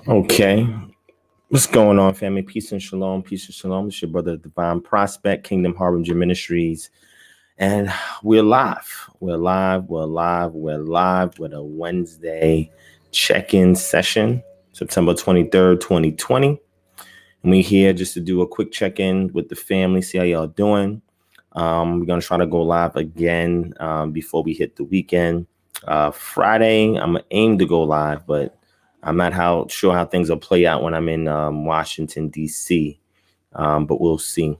Okay. What's going on, family? Peace and shalom. Peace and shalom. It's your brother, Divine Prospect, Kingdom Harbinger Ministries. And we're live. We're live. We're live. We're live with a Wednesday check-in session, September 23rd, 2020. And we're here just to do a quick check-in with the family, see how y'all doing. We're going to try to go live again before we hit the weekend. Friday, I'm going to aim to go live, but I'm not sure how things will play out when I'm in Washington, D.C., but we'll see.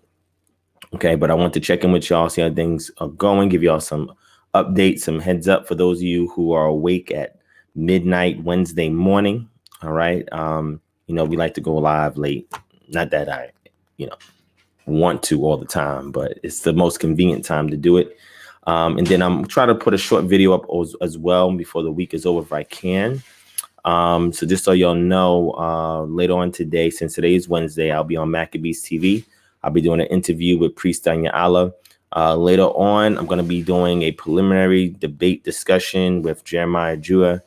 Okay, but I want to check in with y'all, see how things are going, give y'all some updates, some heads up for those of you who are awake at midnight Wednesday morning. All right. We like to go live late. Not that I, want to all the time, but it's the most convenient time to do it. And then I'm trying to put a short video up as well before the week is over if I can. So just so y'all know, later on today, since today is Wednesday, I'll be on Maccabees TV. I'll be doing an interview with Priest Danya Allah. Later on, I'm going to be doing a preliminary debate discussion with Jeremiah Jua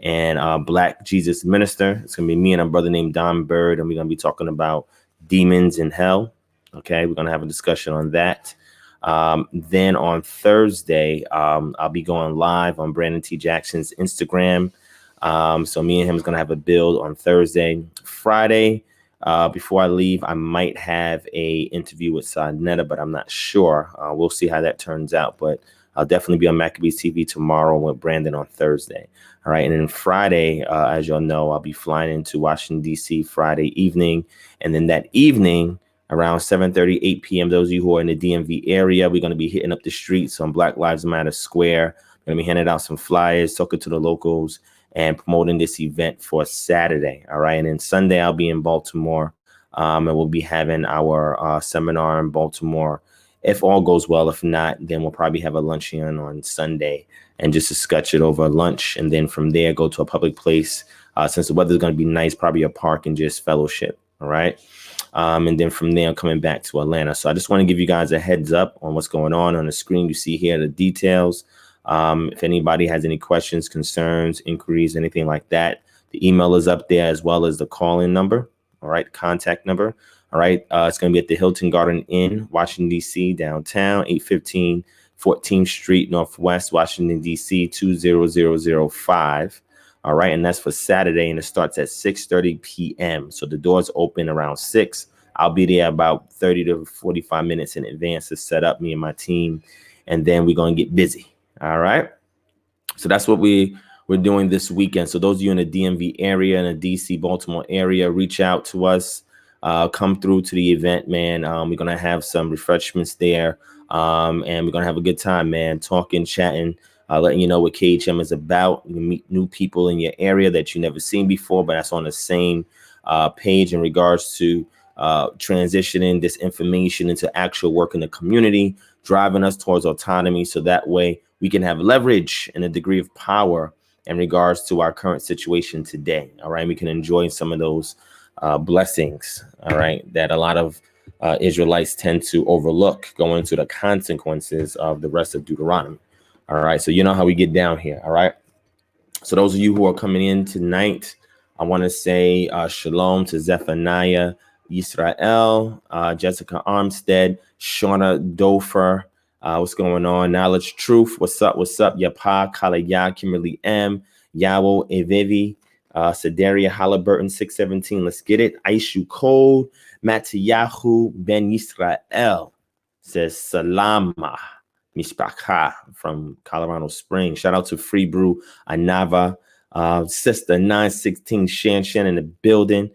and Black Jesus Minister. It's going to be me and a brother named Don Bird, and we're going to be talking about demons in hell. Okay, we're going to have a discussion on that. Then on Thursday, I'll be going live on Brandon T. Jackson's Instagram. So me and him is going to have a build on Thursday. Friday, before I leave, I might have a interview with Sadnetta, but I'm not sure. We'll see how that turns out. But I'll definitely be on Maccabees TV tomorrow with Brandon on Thursday. All right. And then Friday, as y'all know, I'll be flying into Washington, D.C. Friday evening. And then that evening, around 7:30, 8 p.m., those of you who are in the DMV area, we're going to be hitting up the streets on Black Lives Matter Square. We're going to be handing out some flyers, talking to the locals, and promoting this event for Saturday. All right. And then Sunday, I'll be in Baltimore, and we'll be having our seminar in Baltimore. If all goes well, if not, then we'll probably have a luncheon on Sunday and just discuss it over lunch. And then from there, go to a public place. Since the weather's going to be nice, probably a park and just fellowship. All right. And then from there, I'm coming back to Atlanta. So I just want to give you guys a heads up on what's going on the screen. You see here the details. If anybody has any questions, concerns, inquiries, anything like that, the email is up there as well as the call-in number. All right. Contact number. All right. It's going to be at the Hilton Garden Inn, Washington, D.C., downtown, 815 14th Street, Northwest, Washington, D.C., 20005. All right. And that's for Saturday. And it starts at 6:30 p.m. So the doors open around 6. I'll be there about 30 to 45 minutes in advance to set up, me and my team. And then we're going to get busy. All right. So that's what we're doing this weekend. So those of you in the DMV area and the DC, Baltimore area, reach out to us. Come through to the event, man. We're going to have some refreshments there. And we're going to have a good time, man. Talking, chatting, letting you know what KHM is about. You meet new people in your area that you never seen before, but that's on the same page in regards to transitioning this information into actual work in the community, driving us towards autonomy. So that way we can have leverage and a degree of power in regards to our current situation today. All right. We can enjoy some of those blessings. All right. That a lot of Israelites tend to overlook, going to the consequences of the rest of Deuteronomy. All right. So you know how we get down here. All right. So those of you who are coming in tonight, I want to say shalom to Zephaniah Israel, Jessica Armstead, Shauna Dofer. What's going on? Knowledge Truth. What's up? What's up? Yapa, Kalaya, Kimberly M, Yawo, Evivi, Sedaria Halliburton, 617. Let's get it. Aishu Cole, Matiyahu Ben Yisrael says Salama Mishpacha from Colorado Springs. Shout out to Free Brew Anava, Sister 916 Shan in the building.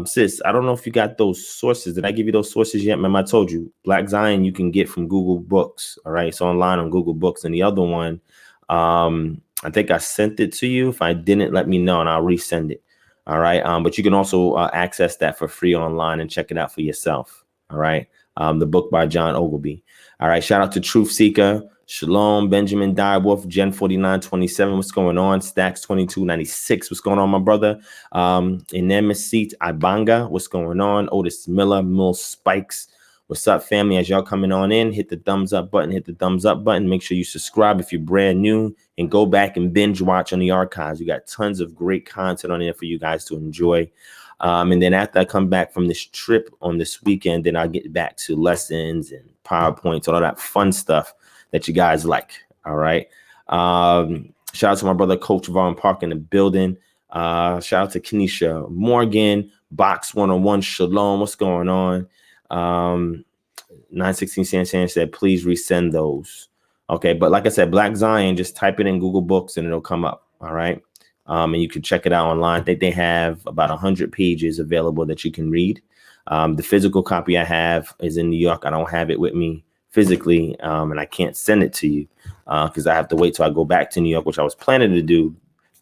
Sis, I don't know if you got those sources. Did I give you those sources yet? Remember, I told you Black Zion you can get from Google Books. All right, it's online on Google Books. And the other one, I think I sent it to you. If I didn't, let me know and I'll resend it. All right. But you can also access that for free online and check it out for yourself. All right. The book by John Ogilvy. All right. Shout out to Truth Seeker. Shalom, Benjamin Direwolf, Gen 4927. What's going on? Stacks 2296. What's going on, my brother? Inemesit Ibanga. What's going on? Otis Miller, Mill Spikes. What's up, family? As y'all coming on in, hit the thumbs up button, hit the thumbs up button. Make sure you subscribe if you're brand new, and go back and binge watch on the archives. We got tons of great content on there for you guys to enjoy. And then after I come back from this trip on this weekend, then I'll get back to lessons and PowerPoints, all that fun stuff that you guys like. All right. Shout out to my brother, Coach Vaughn Park in the building. Shout out to Kenesha Morgan, Box 101, Shalom. What's going on? 916 San said, please resend those. Okay, but like I said, Black Zion, just type it in Google Books and it'll come up. All right. And you can check it out online. I think they have about 100 pages available that you can read. The physical copy I have is in New York. I don't have it with me physically, and I can't send it to you because I have to wait till I go back to New York, which I was planning to do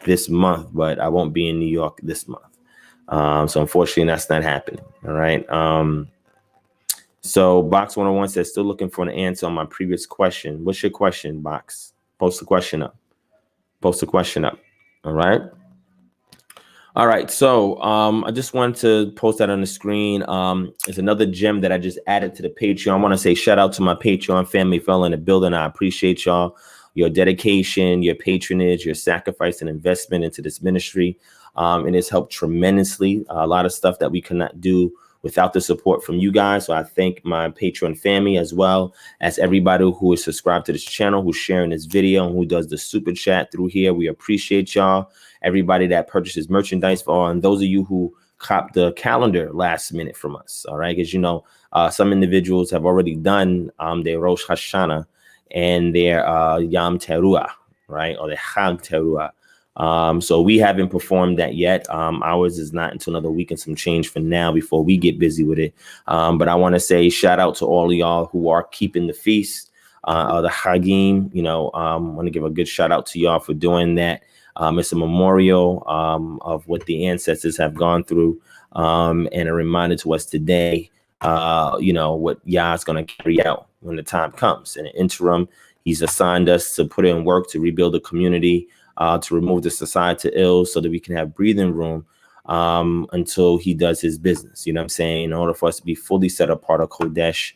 this month, but I won't be in New York this month. So unfortunately, that's not happening. All right. So Box 101 says, still looking for an answer on my previous question. What's your question, Box? Post the question up. Post the question up. All right. All right. So I just wanted to post that on the screen. It's another gem that I just added to the Patreon. I want to say shout out to my Patreon family, fellow in the building. I appreciate y'all, your dedication, your patronage, your sacrifice and investment into this ministry. And it's helped tremendously. A lot of stuff that we could not do without the support from you guys. So I thank my Patreon family as well as everybody who is subscribed to this channel, who's sharing this video, and who does the super chat through here. We appreciate y'all. Everybody that purchases merchandise for all, and those of you who copped the calendar last minute from us. All right. Because, you know, some individuals have already done their Rosh Hashanah and their Yom Teruah, right? Or the Chag Teruah. So we haven't performed that yet. Ours is not until another week and some change for now before we get busy with it. But I want to say shout out to all of y'all who are keeping the feast, the Hagim. You know, I want to give a good shout out to y'all for doing that. It's a memorial of what the ancestors have gone through, and a reminder to us today, you know, what Yah is going to carry out when the time comes. In the interim, he's assigned us to put in work to rebuild the community, to remove the societal ills so that we can have breathing room until he does his business. You know what I'm saying? In order for us to be fully set apart of Kodesh,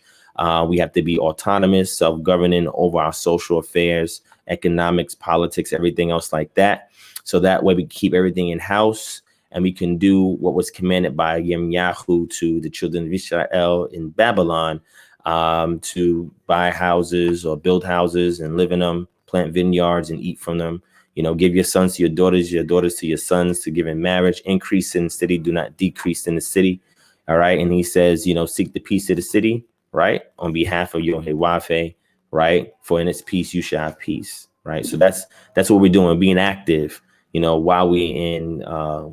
we have to be autonomous, self-governing over our social affairs, economics, politics, everything else like that. So that way we can keep everything in house and we can do what was commanded by Yirmiyahu to the children of Israel in Babylon, to buy houses or build houses and live in them, plant vineyards and eat from them. You know, give your sons to your daughters to your sons, to give in marriage, increase in the city, do not decrease in the city. All right. And he says, you know, seek the peace of the city, right? On behalf of Yohewafe, right? For in its peace, you shall have peace, right? So that's what we're doing, being active, you know, while we in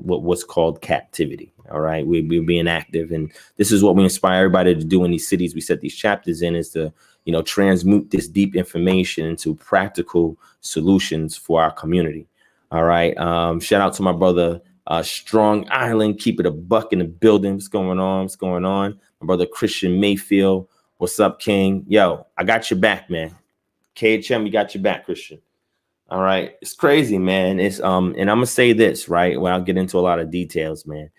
what's called captivity. All right. We're being active. And this is what we inspire everybody to do in these cities we set these chapters in, is to, you know, transmute this deep information into practical solutions for our community. All right. Shout out to my brother, Strong Island, keep it a buck in the building. What's going on? What's going on? My brother, Christian Mayfield. What's up, King? Yo, I got your back, man. KHM, we got your back, Christian. All right. It's crazy, man. It's and I'm gonna say this, right? When I'll get into a lot of details, man.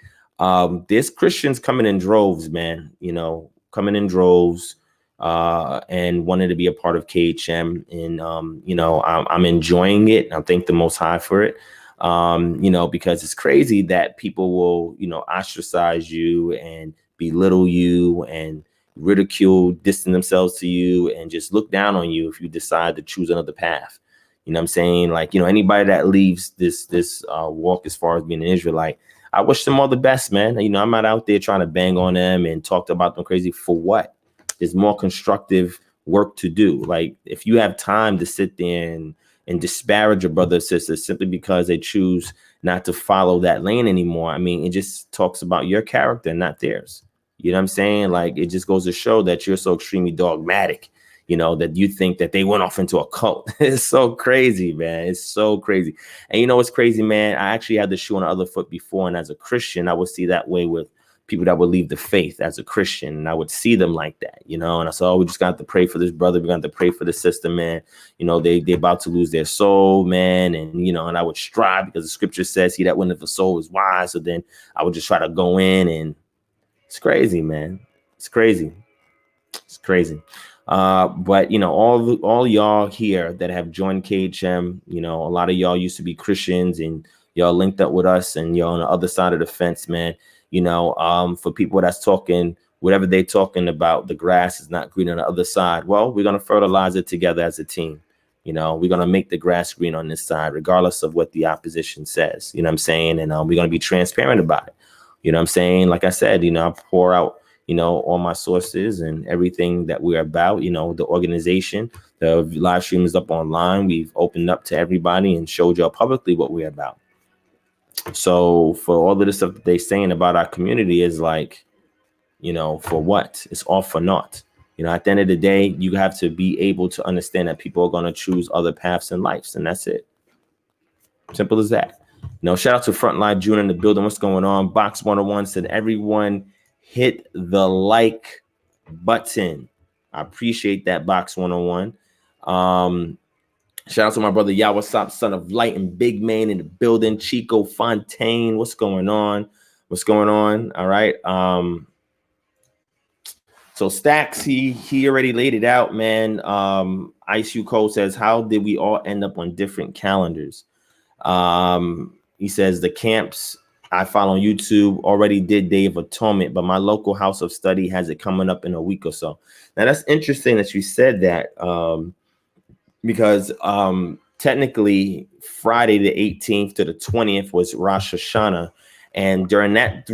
There's Christians coming in droves, man, you know, coming in droves, and wanted to be a part of KHM. And, you know, I'm enjoying it. I thank the Most High for it, you know, because it's crazy that people will, you know, ostracize you and belittle you and ridicule, distance themselves to you and just look down on you if you decide to choose another path. You know what I'm saying? Like, you know, anybody that leaves this walk as far as being an Israelite, I wish them all the best, man. You know, I'm not out there trying to bang on them and talk about them crazy. For what? There's more constructive work to do. Like, if you have time to sit there and disparage your brother or sister simply because they choose not to follow that lane anymore, I mean, it just talks about your character, not theirs. You know what I'm saying? Like, it just goes to show that you're so extremely dogmatic, you know, that you think that they went off into a cult. It's so crazy, man. It's so crazy. And you know what's crazy, man? I actually had the shoe on the other foot before. And as a Christian, I would see that way with people that would leave the faith as a Christian. And I would see them like that, you know. And I said, oh, we just got to pray for this brother. We got to pray for the sister, man. You know, they about to lose their soul, man. And, you know, and I would strive because the scripture says he that winneth the soul is wise. So then I would just try to go in, and it's crazy, man. It's crazy. It's crazy. But you know, all y'all here that have joined KHM, you know, a lot of y'all used to be Christians and y'all linked up with us and you're on the other side of the fence, man. You know, for people that's talking whatever they're talking about, the grass is not green on the other side. Well, we're gonna fertilize it together as a team. You know, we're gonna make the grass green on this side, regardless of what the opposition says. You know what I'm saying? And we're gonna be transparent about it. You know what I'm saying? Like I said, you know, I pour out, you know, all my sources and everything that we're about, you know, the organization, the live stream is up online. We've opened up to everybody and showed y'all publicly what we're about. So for all of this stuff that they're saying about our community is like, you know, for what? It's all for naught. You know, at the end of the day, you have to be able to understand that people are going to choose other paths in life, and that's it. Simple as that. You know, shout out to Frontline June in the building. What's going on? Box 101 said, everyone hit the like button. I appreciate that, Box 101. Shout out to my brother Yawasop, son of light, and big man in the building. Chico Fontaine. What's going on? What's going on? All right. So Stacks, he already laid it out, man. Ice U Cole says, how did we all end up on different calendars? He says the camps I follow on YouTube already did Day of Atonement, but my local house of study has it coming up in a week or so. Now that's interesting that you said that, because technically Friday the 18th to the 20th was Rosh Hashanah, and during that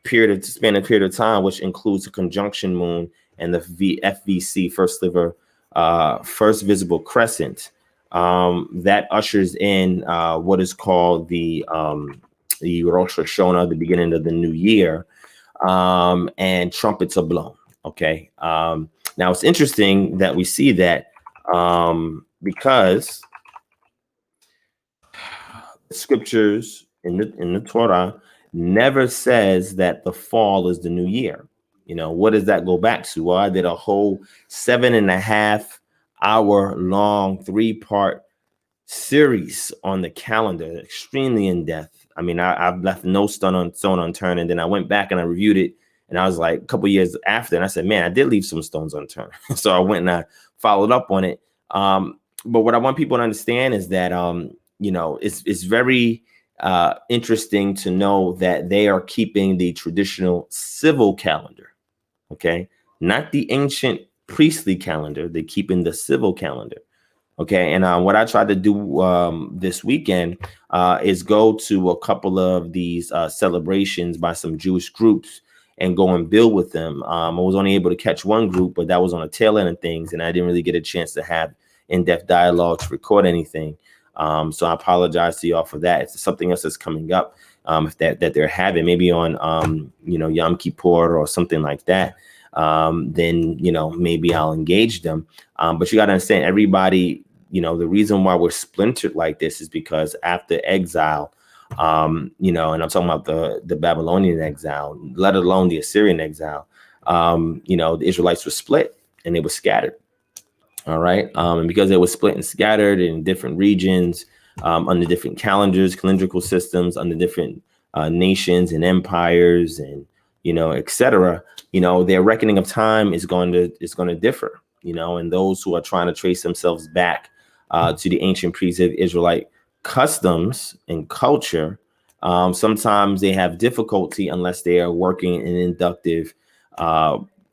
period of time, which includes a conjunction moon and the FVC, first visible crescent, that ushers in what is called the Rosh Hashanah, the beginning of the new year, and trumpets are blown. Okay. Now it's interesting that we see that because scriptures in the Torah never says that the fall is the new year. You know, what does that go back to? Well, I did a whole 7.5 hour long 3-part series on the calendar, extremely in depth. I mean, I've left no stone unturned, and then I went back and I reviewed it, and I was like, a couple years after, and I said, man, I did leave some stones unturned. So I went and I followed up on it. But what I want people to understand is that you know, it's very interesting to know that they are keeping the traditional civil calendar, okay, not the ancient priestly calendar. They're keeping the civil calendar. Okay, and what I tried to do this weekend is go to a couple of these celebrations by some Jewish groups and go and build with them. I was only able to catch one group, but that was on the tail end of things, and I didn't really get a chance to have in-depth dialogue to record anything. So I apologize to y'all for that. If there's something else that's coming up, if that they're having, maybe on you know, Yom Kippur or something like that, then you know, maybe I'll engage them. But you got to understand, everybody. You know, the reason why we're splintered like this is because after exile, you know, and I'm talking about the Babylonian exile, let alone the Assyrian exile, you know, the Israelites were split and they were scattered. All right. And because they were split and scattered in different regions, under different calendrical systems, under different nations and empires and, you know, etc., you know, their reckoning of time is going to differ, you know, and those who are trying to trace themselves back to the ancient primitive Israelite customs and culture, sometimes they have difficulty unless they are working an inductive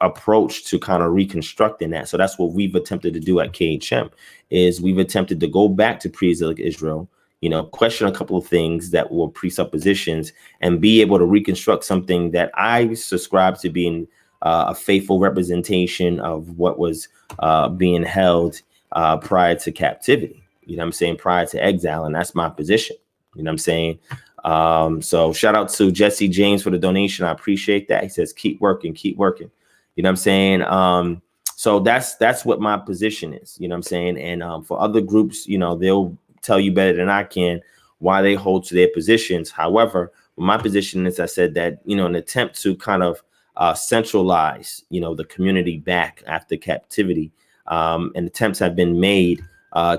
approach to kind of reconstructing that. So that's what we've attempted to do at KHM, is we've attempted to go back to pre-exilic Israel, you know, question a couple of things that were presuppositions and be able to reconstruct something that I subscribe to being a faithful representation of what was being held prior to captivity, you know what I'm saying, prior to exile. And that's my position, you know what I'm saying? So shout out to Jesse James for the donation. I appreciate that. He says, keep working, you know what I'm saying? So that's what my position is, you know what I'm saying? And for other groups, you know, they'll tell you better than I can why they hold to their positions. However, my position is, I said that, you know, an attempt to kind of centralize, you know, the community back after captivity, and attempts have been made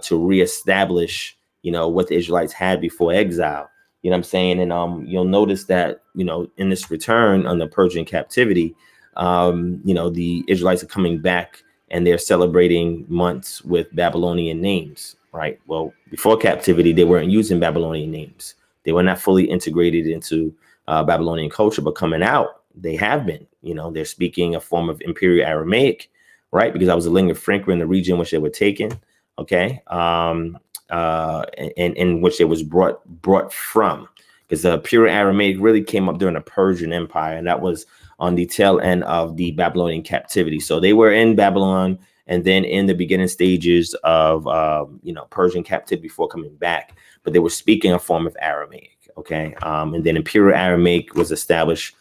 to reestablish, you know, what the Israelites had before exile, you know what I'm saying? And you'll notice that, you know, in this return on the Persian captivity, the Israelites are coming back and they're celebrating months with Babylonian names, right? Well, before captivity, they weren't using Babylonian names. They were not fully integrated into Babylonian culture, but coming out, they have been. They're speaking a form of Imperial Aramaic, right? Because that was a lingua franca in the region which they were taken, okay, and in which it was brought from. Because the pure Aramaic really came up during the Persian Empire, and that was on the tail end of the Babylonian captivity. So they were in Babylon, and then in the beginning stages of Persian captivity before coming back, but they were speaking a form of Aramaic, okay, and then Imperial Aramaic was established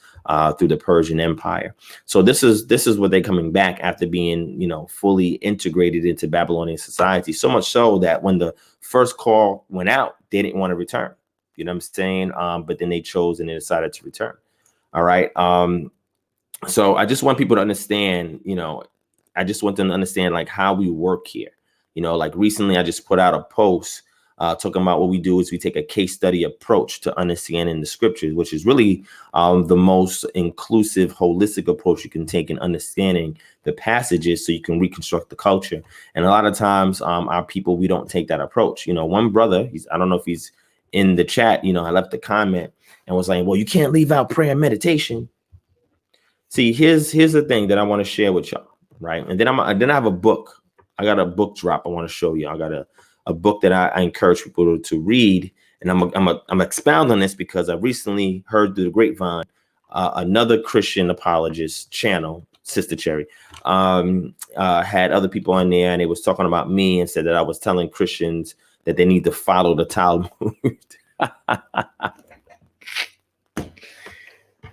through the Persian Empire. So this is what they're coming back after being fully integrated into Babylonian society. So much so that when the first call went out, they didn't want to return. You know what I'm saying? But then they chose and they decided to return. All right. So I just want people to understand, I just want them to understand like how we work here. Like recently I just put out a post talking about what we do is we take a case study approach to understanding the scriptures, which is really the most inclusive, holistic approach you can take in understanding the passages so you can reconstruct the culture. And a lot of times our people, we don't take that approach. One brother, I don't know if he's in the chat, I left a comment and was like, well, you can't leave out prayer and meditation. See, here's the thing that I want to share with y'all, right? And then I have a book. I got a book drop I want to show you. I got a book that I encourage people to read, and I'm expound on this because I recently heard through the grapevine another Christian apologist channel, Sister Cherry, had other people on there, and they was talking about me and said that I was telling Christians that they need to follow the Talmud.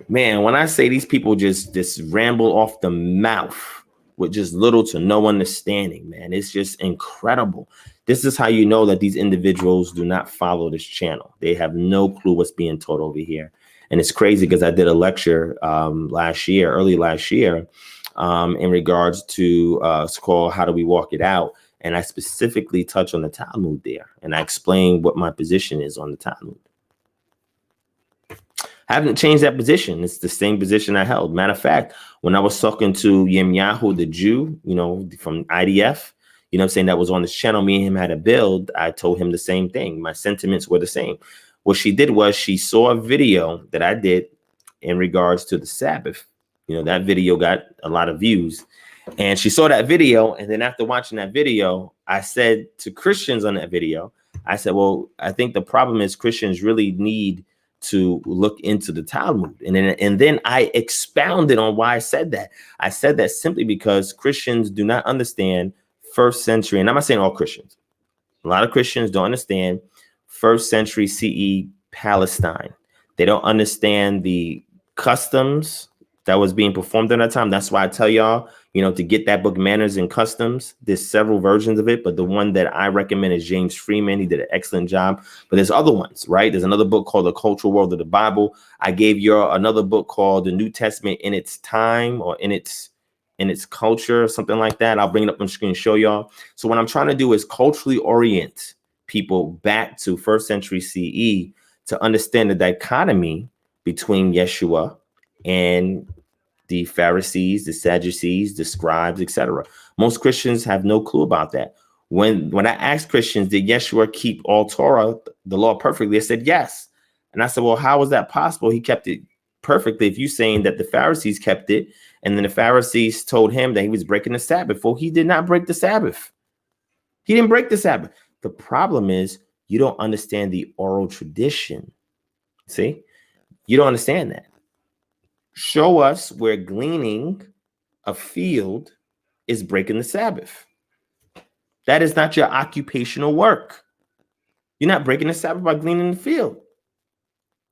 Man, when I say these people just ramble off the mouth with just little to no understanding, man, it's just incredible. This is how you know that these individuals do not follow this channel. They have no clue what's being taught over here. And it's crazy because I did a lecture early last year, in regards to it's called How Do We Walk It Out? And I specifically touch on the Talmud there. And I explain what my position is on the Talmud. I haven't changed that position. It's the same position I held. Matter of fact, when I was talking to Yemyahu, the Jew, from IDF, I'm saying that was on this channel, me and him had a build. I told him the same thing. My sentiments were the same. What she did was she saw a video that I did in regards to the Sabbath. That video got a lot of views. And she saw that video. And then after watching that video, I said to Christians on that video, I said, well, I think the problem is Christians really need to look into the Talmud. And then I expounded on why I said that. I said that simply because Christians do not understand first century. And I'm not saying all Christians. A lot of Christians don't understand first century CE Palestine. They don't understand the customs that was being performed during that time. That's why I tell y'all, to get that book, Manners and Customs. There's several versions of it, but the one that I recommend is James Freeman. He did an excellent job. But there's other ones, right? There's another book called The Cultural World of the Bible. I gave you another book called The New Testament in Its Time, or in its culture, or something like that. I'll bring it up on screen and show y'all. So what I'm trying to do is culturally orient people back to first century CE to understand the dichotomy between Yeshua and the Pharisees, the Sadducees, the scribes, etc. Most Christians have no clue about that. When I asked Christians, did Yeshua keep all Torah, the law, perfectly? They said yes. And I said, well, how was that possible? He kept it perfectly. If you're saying that the Pharisees kept it, and then the Pharisees told him that he was breaking the Sabbath. Well, he did not break the Sabbath. He didn't break the Sabbath. The problem is you don't understand the oral tradition. See, you don't understand that. Show us where gleaning a field is breaking the Sabbath. That is not your occupational work. You're not breaking the Sabbath by gleaning the field.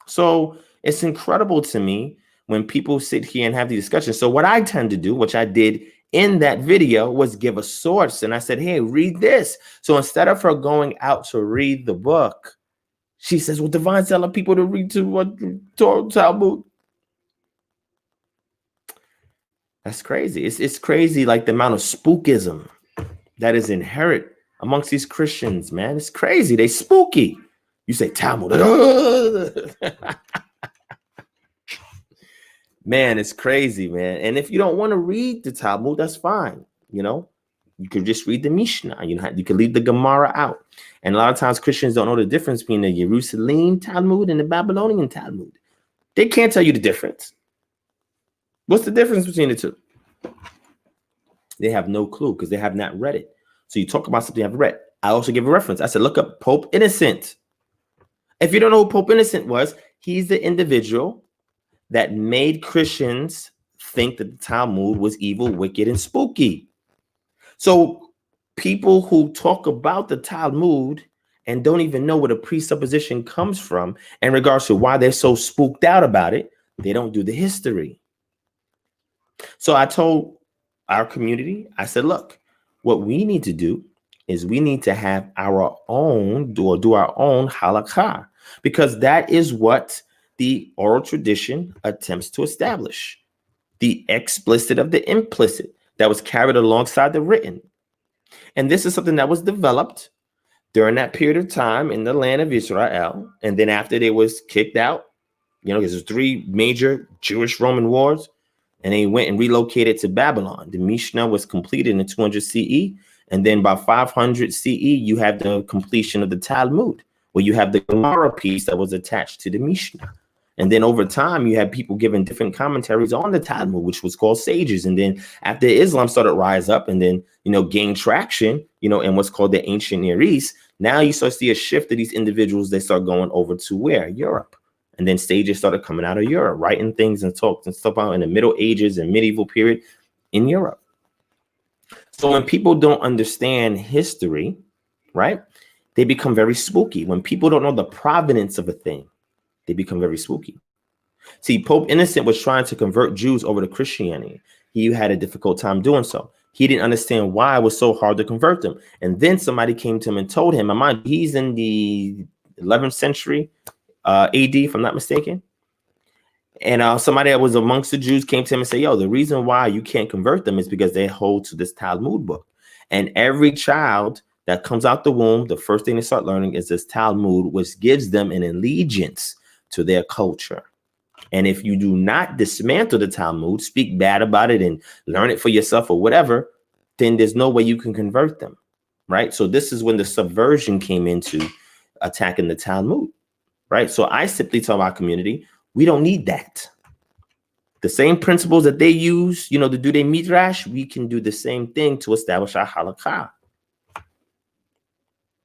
So it's incredible to me when people sit here and have these discussions. So what I tend to do, which I did in that video, was give a source. And I said, hey, read this. So instead of her going out to read the book, she says, well, Divine's telling people to read to Talmud. That's crazy. It's crazy, like the amount of spookism that is inherent amongst these Christians, man. It's crazy. They spooky. You say Talmud. Man, it's crazy, man. And if you don't want to read the Talmud, that's fine. You could just read the Mishnah. You could leave the Gemara out. And a lot of times Christians don't know the difference between the Jerusalem Talmud and the Babylonian Talmud. They can't tell you the difference. What's the difference between the two? They have no clue because they have not read it. So you talk about something you haven't read. I also give a reference. I said, look up Pope Innocent. If you don't know who Pope Innocent was, he's the individual that made Christians think that the Talmud was evil, wicked, and spooky. So people who talk about the Talmud and don't even know where the presupposition comes from in regards to why they're so spooked out about it, they don't do the history. So I told our community, I said, look, what we need to do is we need to have our own, or do our own halakha, because that is what the oral tradition attempts to establish. The explicit of the implicit that was carried alongside the written. And this is something that was developed during that period of time in the land of Israel. And then after they was kicked out, because there's 3 major Jewish Roman wars, and they went and relocated to Babylon. The Mishnah was completed in 200 CE. And then by 500 CE, you have the completion of the Talmud, where you have the Gemara piece that was attached to the Mishnah. And then over time, you had people giving different commentaries on the Talmud, which was called sages. And then after Islam started to rise up and then, gain traction, in what's called the ancient Near East, now you start to see a shift of these individuals. They start going over to where? Europe. And then sages started coming out of Europe, writing things and talks and stuff out in the Middle Ages and medieval period in Europe. So when people don't understand history, right, they become very spooky. When people don't know the provenance of a thing, they become very spooky. See, Pope Innocent was trying to convert Jews over to Christianity. He had a difficult time doing so. He didn't understand why it was so hard to convert them. And then somebody came to him and told him, he's in the 11th century AD, if I'm not mistaken. And somebody that was amongst the Jews came to him and said, the reason why you can't convert them is because they hold to this Talmud book. And every child that comes out the womb, the first thing they start learning is this Talmud, which gives them an allegiance to their culture. And if you do not dismantle the Talmud, speak bad about it and learn it for yourself or whatever, then there's no way you can convert them, right? So this is when the subversion came into attacking the Talmud, right? So I simply tell our community, we don't need that. The same principles that they use, to do their midrash, we can do the same thing to establish our halakha.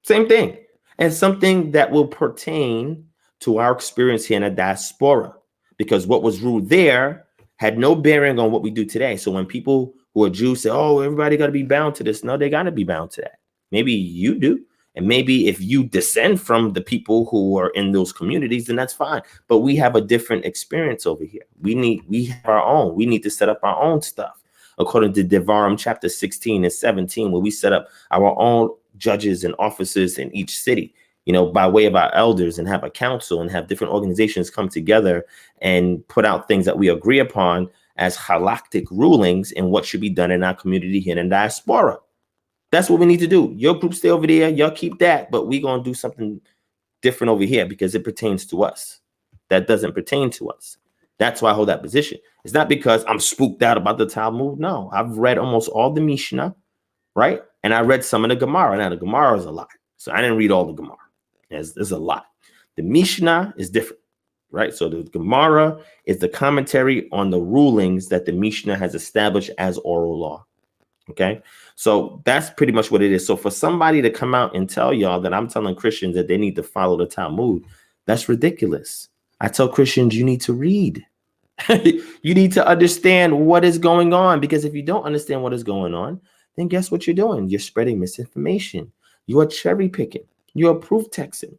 Same thing. And something that will pertain to our experience here in a diaspora, because what was ruled there had no bearing on what we do today. So when people who are Jews say, everybody got to be bound to this. No, they got to be bound to that. Maybe you do. And maybe if you descend from the people who are in those communities, then that's fine. But we have a different experience over here. We have our own. We need to set up our own stuff. According to Devarim chapter 16 and 17, where we set up our own judges and officers in each city, by way of our elders, and have a council and have different organizations come together and put out things that we agree upon as halakhic rulings in what should be done in our community here in diaspora. That's what we need to do. Your group stay over there. Y'all keep that. But we're going to do something different over here because it pertains to us. That doesn't pertain to us. That's why I hold that position. It's not because I'm spooked out about the Talmud. No, I've read almost all the Mishnah, right? And I read some of the Gemara. Now, the Gemara is a lot. So I didn't read all the Gemara. There's a lot. The Mishnah is different, right? So the Gemara is the commentary on the rulings that the Mishnah has established as oral law. Okay, so that's pretty much what it is. So for somebody to come out and tell y'all that I'm telling Christians that they need to follow the Talmud, that's ridiculous. I tell Christians you need to read. You need to understand what is going on, because if you don't understand what is going on, then guess what you're doing? You're spreading misinformation. You are cherry picking. You're proof texting.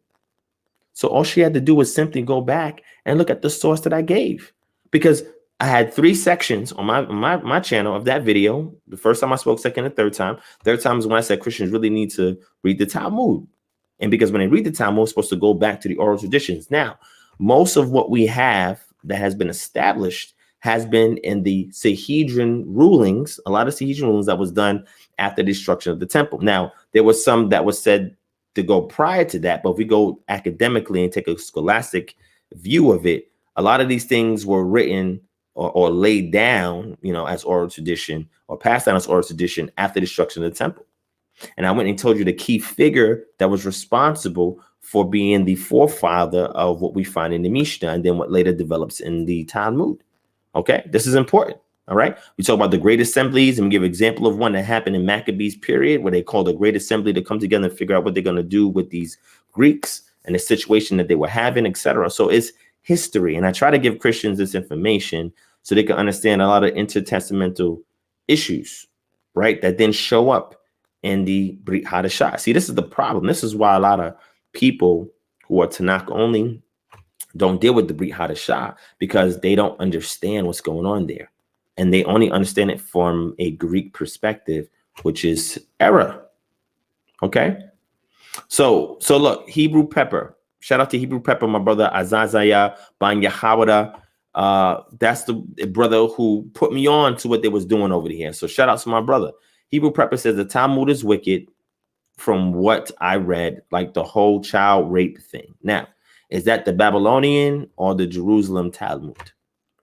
So all she had to do was simply go back and look at the source that I gave, because I had 3 sections on my channel of that video. The first time I spoke, second and third time. Third time is when I said Christians really need to read the Talmud. And because when they read the Talmud, it's supposed to go back to the oral traditions. Now, most of what we have that has been established has been in the Sanhedrin rulings, a lot of Sanhedrin rulings that was done after the destruction of the temple. Now, there was some that was said to go prior to that, but if we go academically and take a scholastic view of it, a lot of these things were written or laid down, as oral tradition, or passed down as oral tradition after the destruction of the temple. And I went and told you the key figure that was responsible for being the forefather of what we find in the Mishnah and then what later develops in the Talmud. Okay, this is important. All right, we talk about the great assemblies, and we give an example of one that happened in Maccabees period, where they called a great assembly to come together and figure out what they're going to do with these Greeks and the situation that they were having, etc. So it's history, and I try to give Christians this information so they can understand a lot of intertestamental issues, right, that then show up in the Brit Hadashah. See, this is the problem. This is why a lot of people who are Tanakh only don't deal with the Brit Hadashah, because they don't understand what's going on there. And they only understand it from a Greek perspective, which is error. Okay? So look, Hebrew Pepper. Shout out to Hebrew Pepper, my brother Azazaya Ban Yahawada. That's the brother who put me on to what they was doing over here. So shout out to my brother. Hebrew Pepper says the Talmud is wicked from what I read, like the whole child rape thing. Now, is that the Babylonian or the Jerusalem Talmud,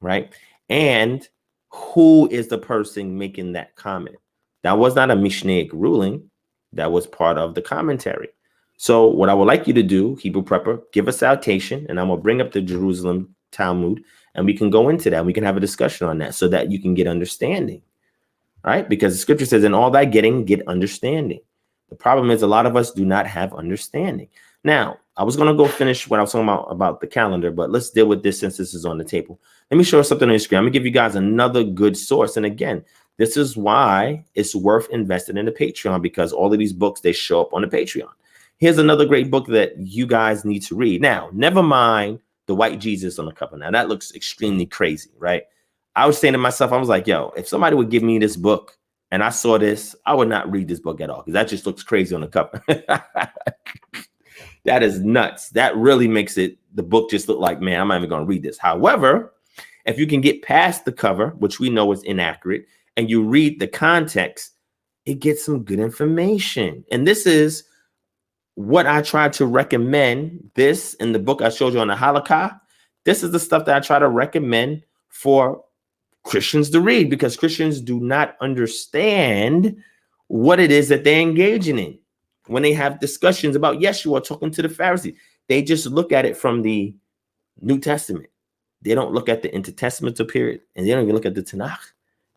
right? And who is the person making that comment? That was not a Mishnaic ruling. That was part of the commentary. So what I would like you to do, Hebrew Prepper, give a citation, and I'm going to bring up the Jerusalem Talmud, and we can go into that. We can have a discussion on that so that you can get understanding, right? Because the scripture says, in all thy getting, get understanding. The problem is a lot of us do not have understanding. Now, I was going to go finish what I was talking about the calendar, but let's deal with this since this is on the table. Let me show you something on the screen. I'm going to give you guys another good source. And again, this is why it's worth investing in the Patreon, because all of these books, they show up on the Patreon. Here's another great book that you guys need to read. Now, never mind the white Jesus on the cover. Now, that looks extremely crazy, right? I was saying to myself, I was like, yo, if somebody would give me this book and I saw this, I would not read this book at all, because that just looks crazy on the cover. That is nuts. That really makes the book just look like, man, I'm not even going to read this. However, if you can get past the cover, which we know is inaccurate, and you read the context, it gets some good information. And this is what I try to recommend. This in the book I showed you on the Halakha. This is the stuff that I try to recommend for Christians to read, because Christians do not understand what it is that they're engaging in. When they have discussions about Yeshua talking to the Pharisees, they just look at it from the New Testament. They don't look at the intertestamental period, and they don't even look at the Tanakh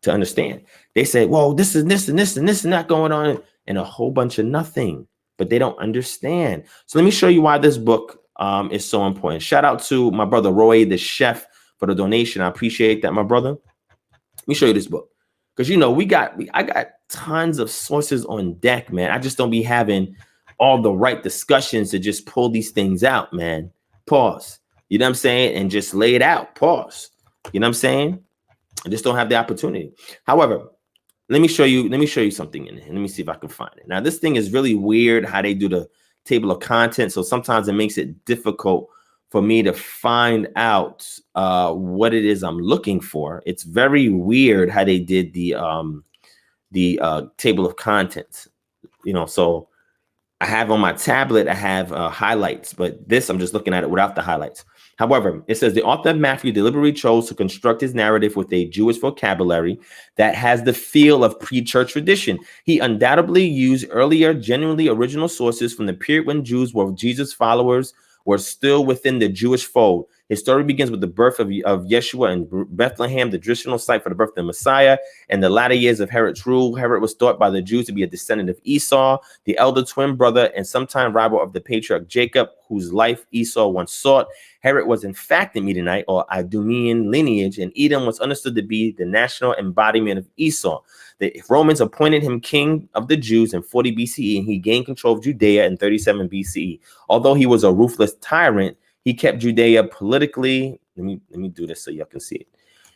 to understand. They say, well, this is this and this and this and that going on, and a whole bunch of nothing, but they don't understand. So let me show you why this book is so important. Shout out to my brother Roy, the chef, for the donation. I appreciate that, my brother. Let me show you this book, because I got tons of sources on deck, man. I just don't be having all the right discussions to just pull these things out, man. Pause. You know what I'm saying? And just lay it out. Pause. You know what I'm saying? I just don't have the opportunity. However, let me show you something in it. Let me see if I can find it. Now, this thing is really weird how they do the table of contents. So sometimes it makes it difficult for me to find out what it is I'm looking for. It's very weird how they did the table of contents. So I have on my tablet, I have highlights, but this, I'm just looking at it without the highlights. However, it says the author of Matthew deliberately chose to construct his narrative with a Jewish vocabulary that has the feel of pre-church tradition. He undoubtedly used earlier, genuinely original sources from the period when Jews were Jesus followers were still within the Jewish fold. His story begins with the birth of Yeshua in Bethlehem, the traditional site for the birth of the Messiah. In the latter years of Herod's rule, Herod was thought by the Jews to be a descendant of Esau, the elder twin brother and sometime rival of the patriarch Jacob, whose life Esau once sought. Herod was in fact a Midianite or Idumean lineage, and Edom was understood to be the national embodiment of Esau. The Romans appointed him king of the Jews in 40 BCE, and he gained control of Judea in 37 BCE. Although he was a ruthless tyrant, he kept Judea politically. Let me do this so y'all can see it.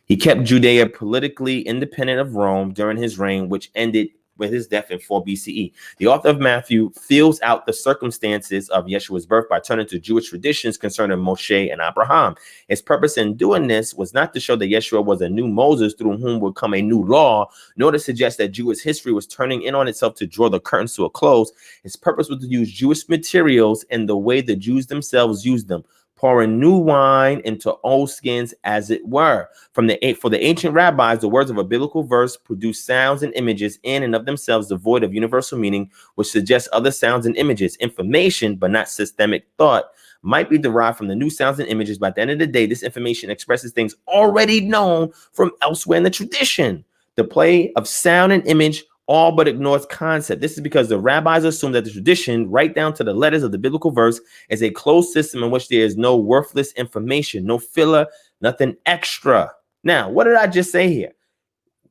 He kept Judea politically independent of Rome during his reign, which ended with his death in 4 BCE. The author of Matthew fills out the circumstances of Yeshua's birth by turning to Jewish traditions concerning Moshe and Abraham. His purpose in doing this was not to show that Yeshua was a new Moses through whom would come a new law, nor to suggest that Jewish history was turning in on itself to draw the curtains to a close. His purpose was to use Jewish materials in the way the Jews themselves used them. pouring new wine into old skins, as it were. For the ancient rabbis, the words of a biblical verse produce sounds and images in and of themselves devoid of universal meaning, which suggests other sounds and images. Information, but not systemic thought, might be derived from the new sounds and images, but at the end of the day, this information expresses things already known from elsewhere in the tradition. The play of sound and image all but ignores concept. This is because the rabbis assume that the tradition, right down to the letters of the biblical verse, is a closed system in which there is no worthless information, no filler, nothing extra. Now, what did I just say here?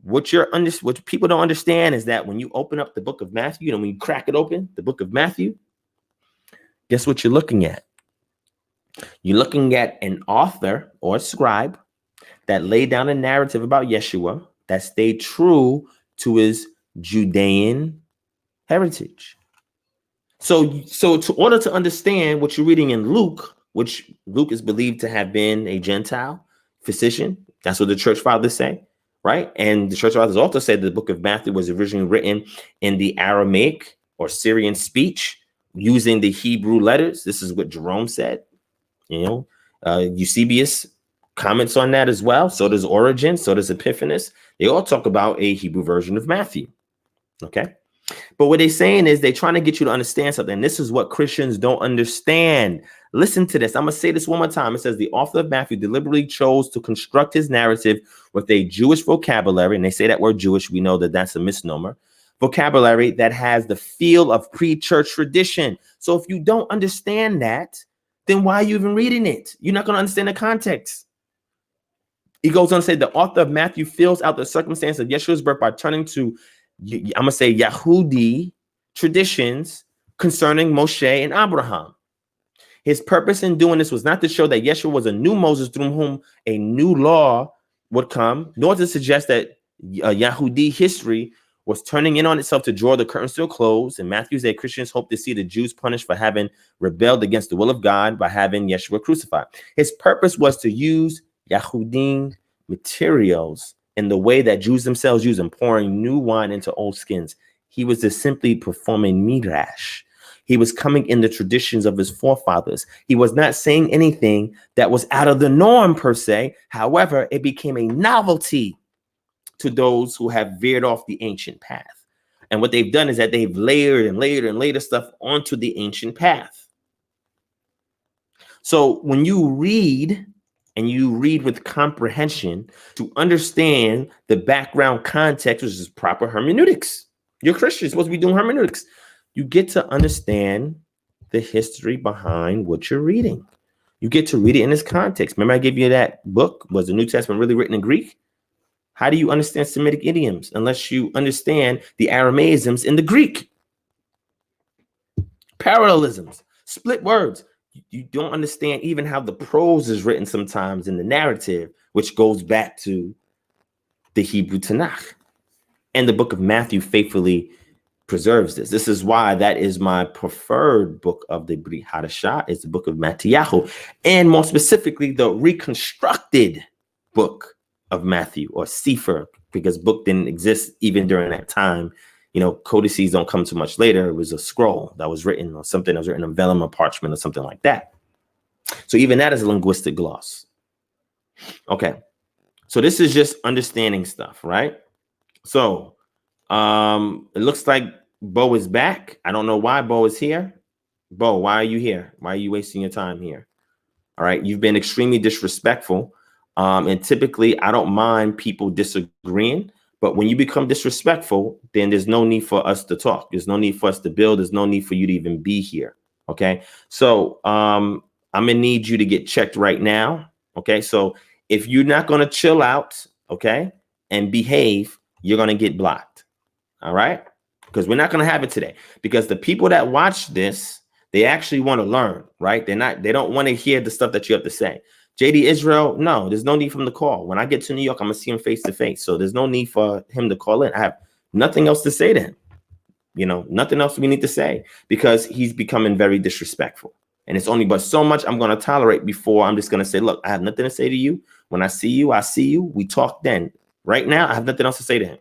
What people don't understand is that when you open up the book of Matthew, and when you crack it open, the book of Matthew, guess what you're looking at? You're looking at an author or a scribe that laid down a narrative about Yeshua that stayed true to his Judean heritage. So to order to understand what you're reading in Luke, which Luke is believed to have been a Gentile physician, that's what the church fathers say, right? And the church fathers also said the book of Matthew was originally written in the Aramaic or Syrian speech using the Hebrew letters. This is what Jerome said. Eusebius comments on that as well. So does Origen, so does Epiphanes. They all talk about a Hebrew version of Matthew. Okay. But what they're saying is they're trying to get you to understand something. This is what Christians don't understand. Listen to this. I'm going to say this one more time. It says the author of Matthew deliberately chose to construct his narrative with a Jewish vocabulary. And they say that word Jewish. We know that that's a misnomer. Vocabulary that has the feel of pre-church tradition. So if you don't understand that, then why are you even reading it? You're not going to understand the context. He goes on to say the author of Matthew fills out the circumstance of Yeshua's birth by turning to, I'm going to say, Yahudi traditions concerning Moshe and Abraham. His purpose in doing this was not to show that Yeshua was a new Moses through whom a new law would come, nor to suggest that Yahudi history was turning in on itself to draw the curtains to a close. In Matthew's day, Christians hope to see the Jews punished for having rebelled against the will of God by having Yeshua crucified. His purpose was to use Yahudim materials in the way that Jews themselves use them, pouring new wine into old skins. He was just simply performing midrash. He was coming in the traditions of his forefathers. He was not saying anything that was out of the norm per se. However, it became a novelty to those who have veered off the ancient path. And what they've done is that they've layered and layered and layered stuff onto the ancient path. So when you read, and you read with comprehension to understand the background context, which is proper hermeneutics. You're Christians, supposed to be doing hermeneutics. You get to understand the history behind what you're reading. You get to read it in its context. Remember I gave you that book, was the New Testament really written in Greek? How do you understand Semitic idioms unless you understand the Aramaisms in the Greek? Parallelisms, split words. You don't understand even how the prose is written sometimes in the narrative, which goes back to the Hebrew Tanakh. And the book of Matthew faithfully preserves this. This is why that is my preferred book of the Brit Hadashah, is the book of Matthew, and more specifically, the reconstructed book of Matthew, or Sefer, because book didn't exist even during that time. Codices don't come too much later. It was a scroll that was written, or something that was written on vellum or parchment or something like that. So even that is a linguistic gloss. Okay. So this is just understanding stuff, right? So it looks like Bo is back. I don't know why Bo is here. Bo, why are you here? Why are you wasting your time here? All right. You've been extremely disrespectful. And typically I don't mind people disagreeing. But when you become disrespectful, then there's no need for us to talk. There's no need for us to build. There's no need for you to even be here. Okay. So I'm going to need you to get checked right now. Okay. So if you're not going to chill out, okay, and behave, you're going to get blocked. All right. Because we're not going to have it today, because the people that watch this, they actually want to learn, right? They don't want to hear the stuff that you have to say. JD Israel, no, there's no need for him to call. When I get to New York, I'm going to see him face to face. So there's no need for him to call in. I have nothing else to say to him. Nothing else we need to say, because he's becoming very disrespectful. And it's only but so much I'm going to tolerate before I'm just going to say, look, I have nothing to say to you. When I see you, I see you. We talk then. Right now, I have nothing else to say to him.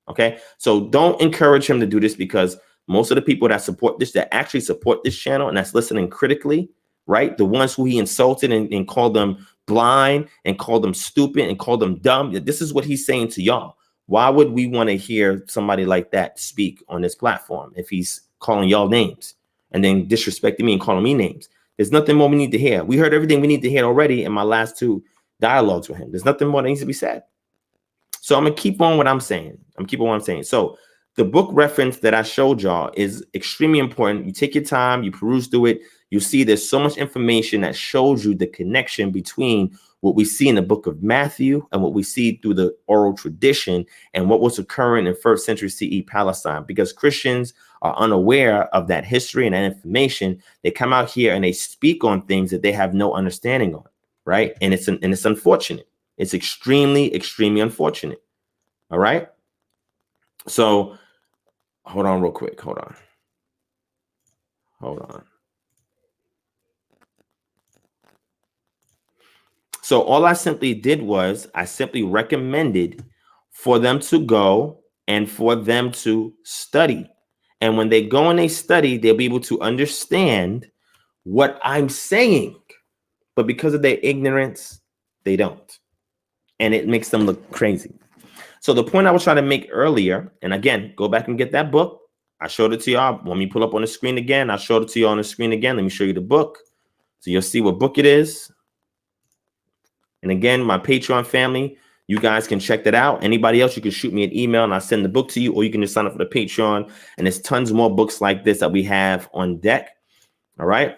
Okay. So don't encourage him to do this, because most of the people that support this, that actually support this channel and that's listening critically, right? The ones who he insulted and called them blind and called them stupid and called them dumb. This is what he's saying to y'all. Why would we want to hear somebody like that speak on this platform if he's calling y'all names and then disrespecting me and calling me names? There's nothing more we need to hear. We heard everything we need to hear already in my last 2 dialogues with him. There's nothing more that needs to be said. So I'm going to keep on what I'm saying. So the book reference that I showed y'all is extremely important. You take your time, you peruse through it. You see there's so much information that shows you the connection between what we see in the book of Matthew and what we see through the oral tradition and what was occurring in 1st century CE Palestine. Because Christians are unaware of that history and that information. They come out here and they speak on things that they have no understanding on, right? And it's unfortunate. It's extremely, extremely unfortunate. All right. So hold on real quick. Hold on. So all I simply did was I simply recommended for them to go and for them to study. And when they go and they study, they'll be able to understand what I'm saying. But because of their ignorance, they don't. And it makes them look crazy. So the point I was trying to make earlier, and again, go back and get that book. I showed it to y'all. Let me pull up on the screen again. I showed it to you on the screen again. Let me show you the book. So you'll see what book it is. And again, my Patreon family, you guys can check that out. Anybody else, you can shoot me an email and I'll send the book to you, or you can just sign up for the Patreon. And there's tons more books like this that we have on deck. All right.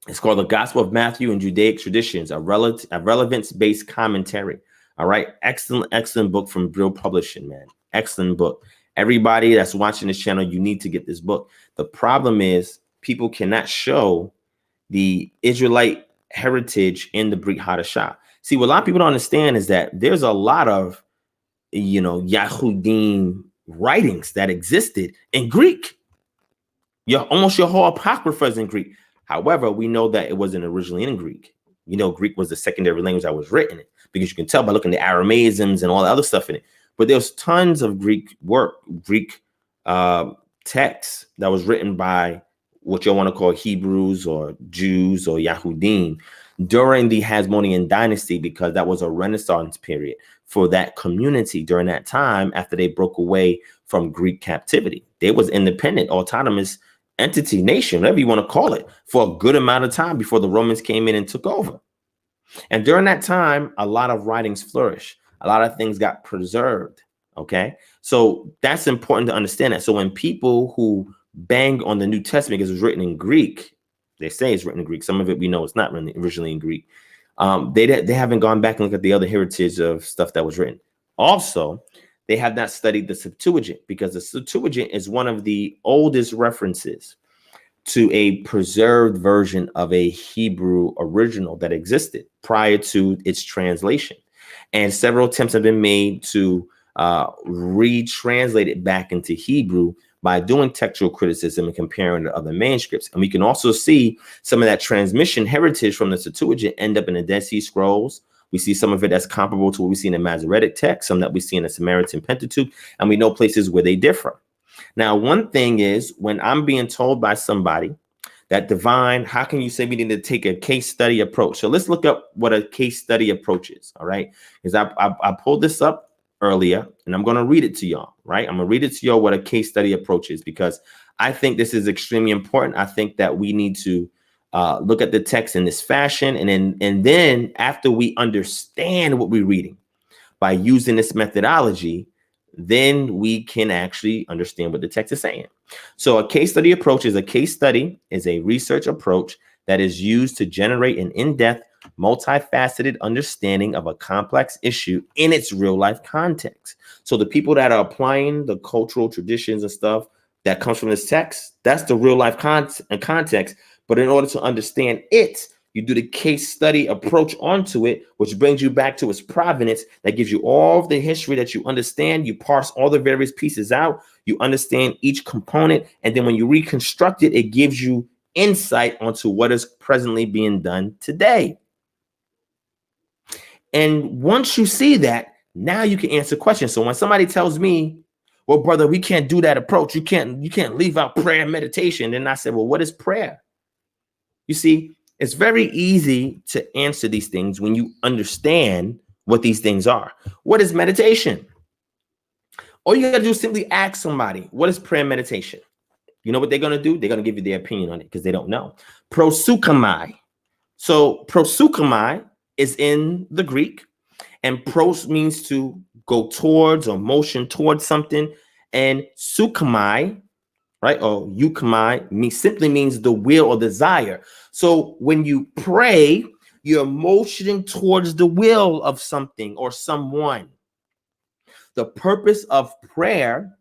It's called The Gospel of Matthew and Judaic Traditions, a relevance-based commentary. All right. Excellent book from Brill Publishing, man. Excellent book. Everybody that's watching this channel, you need to get this book. The problem is people cannot show the Israelite heritage in the Brit Hadashah. See, what a lot of people don't understand is that there's a lot of, Yahudim writings that existed in Greek. Almost your whole Apocrypha is in Greek. However, we know that it wasn't originally in Greek. Greek was the secondary language that was written in, because you can tell by looking at the Aramaisms and all the other stuff in it. But there's tons of Greek texts that was written by what you want to call Hebrews or Jews or Yahudim during the Hasmonean dynasty, because that was a Renaissance period for that community during that time after they broke away from Greek captivity. They was independent, autonomous entity, nation, whatever you want to call it, for a good amount of time before the Romans came in and took over. And during that time, a lot of writings flourished. A lot of things got preserved. Okay. So that's important to understand that. So when people who bang on the New Testament because it was written in Greek, they say it's written in Greek. Some of it we know it's not written originally in Greek. They haven't gone back and looked at the other heritage of stuff that was written. Also, they have not studied the Septuagint, because the Septuagint is one of the oldest references to a preserved version of a Hebrew original that existed prior to its translation. And several attempts have been made to retranslate it back into Hebrew by doing textual criticism and comparing to other manuscripts. And we can also see some of that transmission heritage from the Septuagint end up in the Dead Sea Scrolls. We see some of it that's comparable to what we see in the Masoretic text, some that we see in the Samaritan Pentateuch, and we know places where they differ. Now, one thing is, when I'm being told by somebody that Divine, how can you say we need to take a case study approach? So let's look up what a case study approach is, all right? Because I pulled this up earlier, and I'm going to read it to y'all, right? I'm going to read it to y'all what a case study approach is, because I think this is extremely important. I think that we need to look at the text in this fashion, and then after we understand what we're reading by using this methodology, then we can actually understand what the text is saying. So a case study approach is a research approach that is used to generate an in-depth, multifaceted understanding of a complex issue in its real life context. So the people that are applying the cultural traditions and stuff that comes from this text, that's the real life context. But in order to understand it, you do the case study approach onto it, which brings you back to its provenance. That gives you all of the history that you understand. You parse all the various pieces out. You understand each component. And then when you reconstruct it, it gives you insight onto what is presently being done today. And once you see that, now you can answer questions. So when somebody tells me, well, brother, we can't do that approach. You can't leave out prayer and meditation. Then I said, well, what is prayer? You see, It's very easy to answer these things when you understand what these things are. What is meditation? All you got to do is simply ask somebody, what is prayer and meditation? You know what they're going to do? They're going to give you their opinion on it because they don't know. Proseuchomai. So proseuchomai is in the Greek, and pros means to go towards or motion towards something, and suchomai, right, or euchomai simply means the will or desire. So when you pray, you're motioning towards the will of something or someone. The purpose of prayer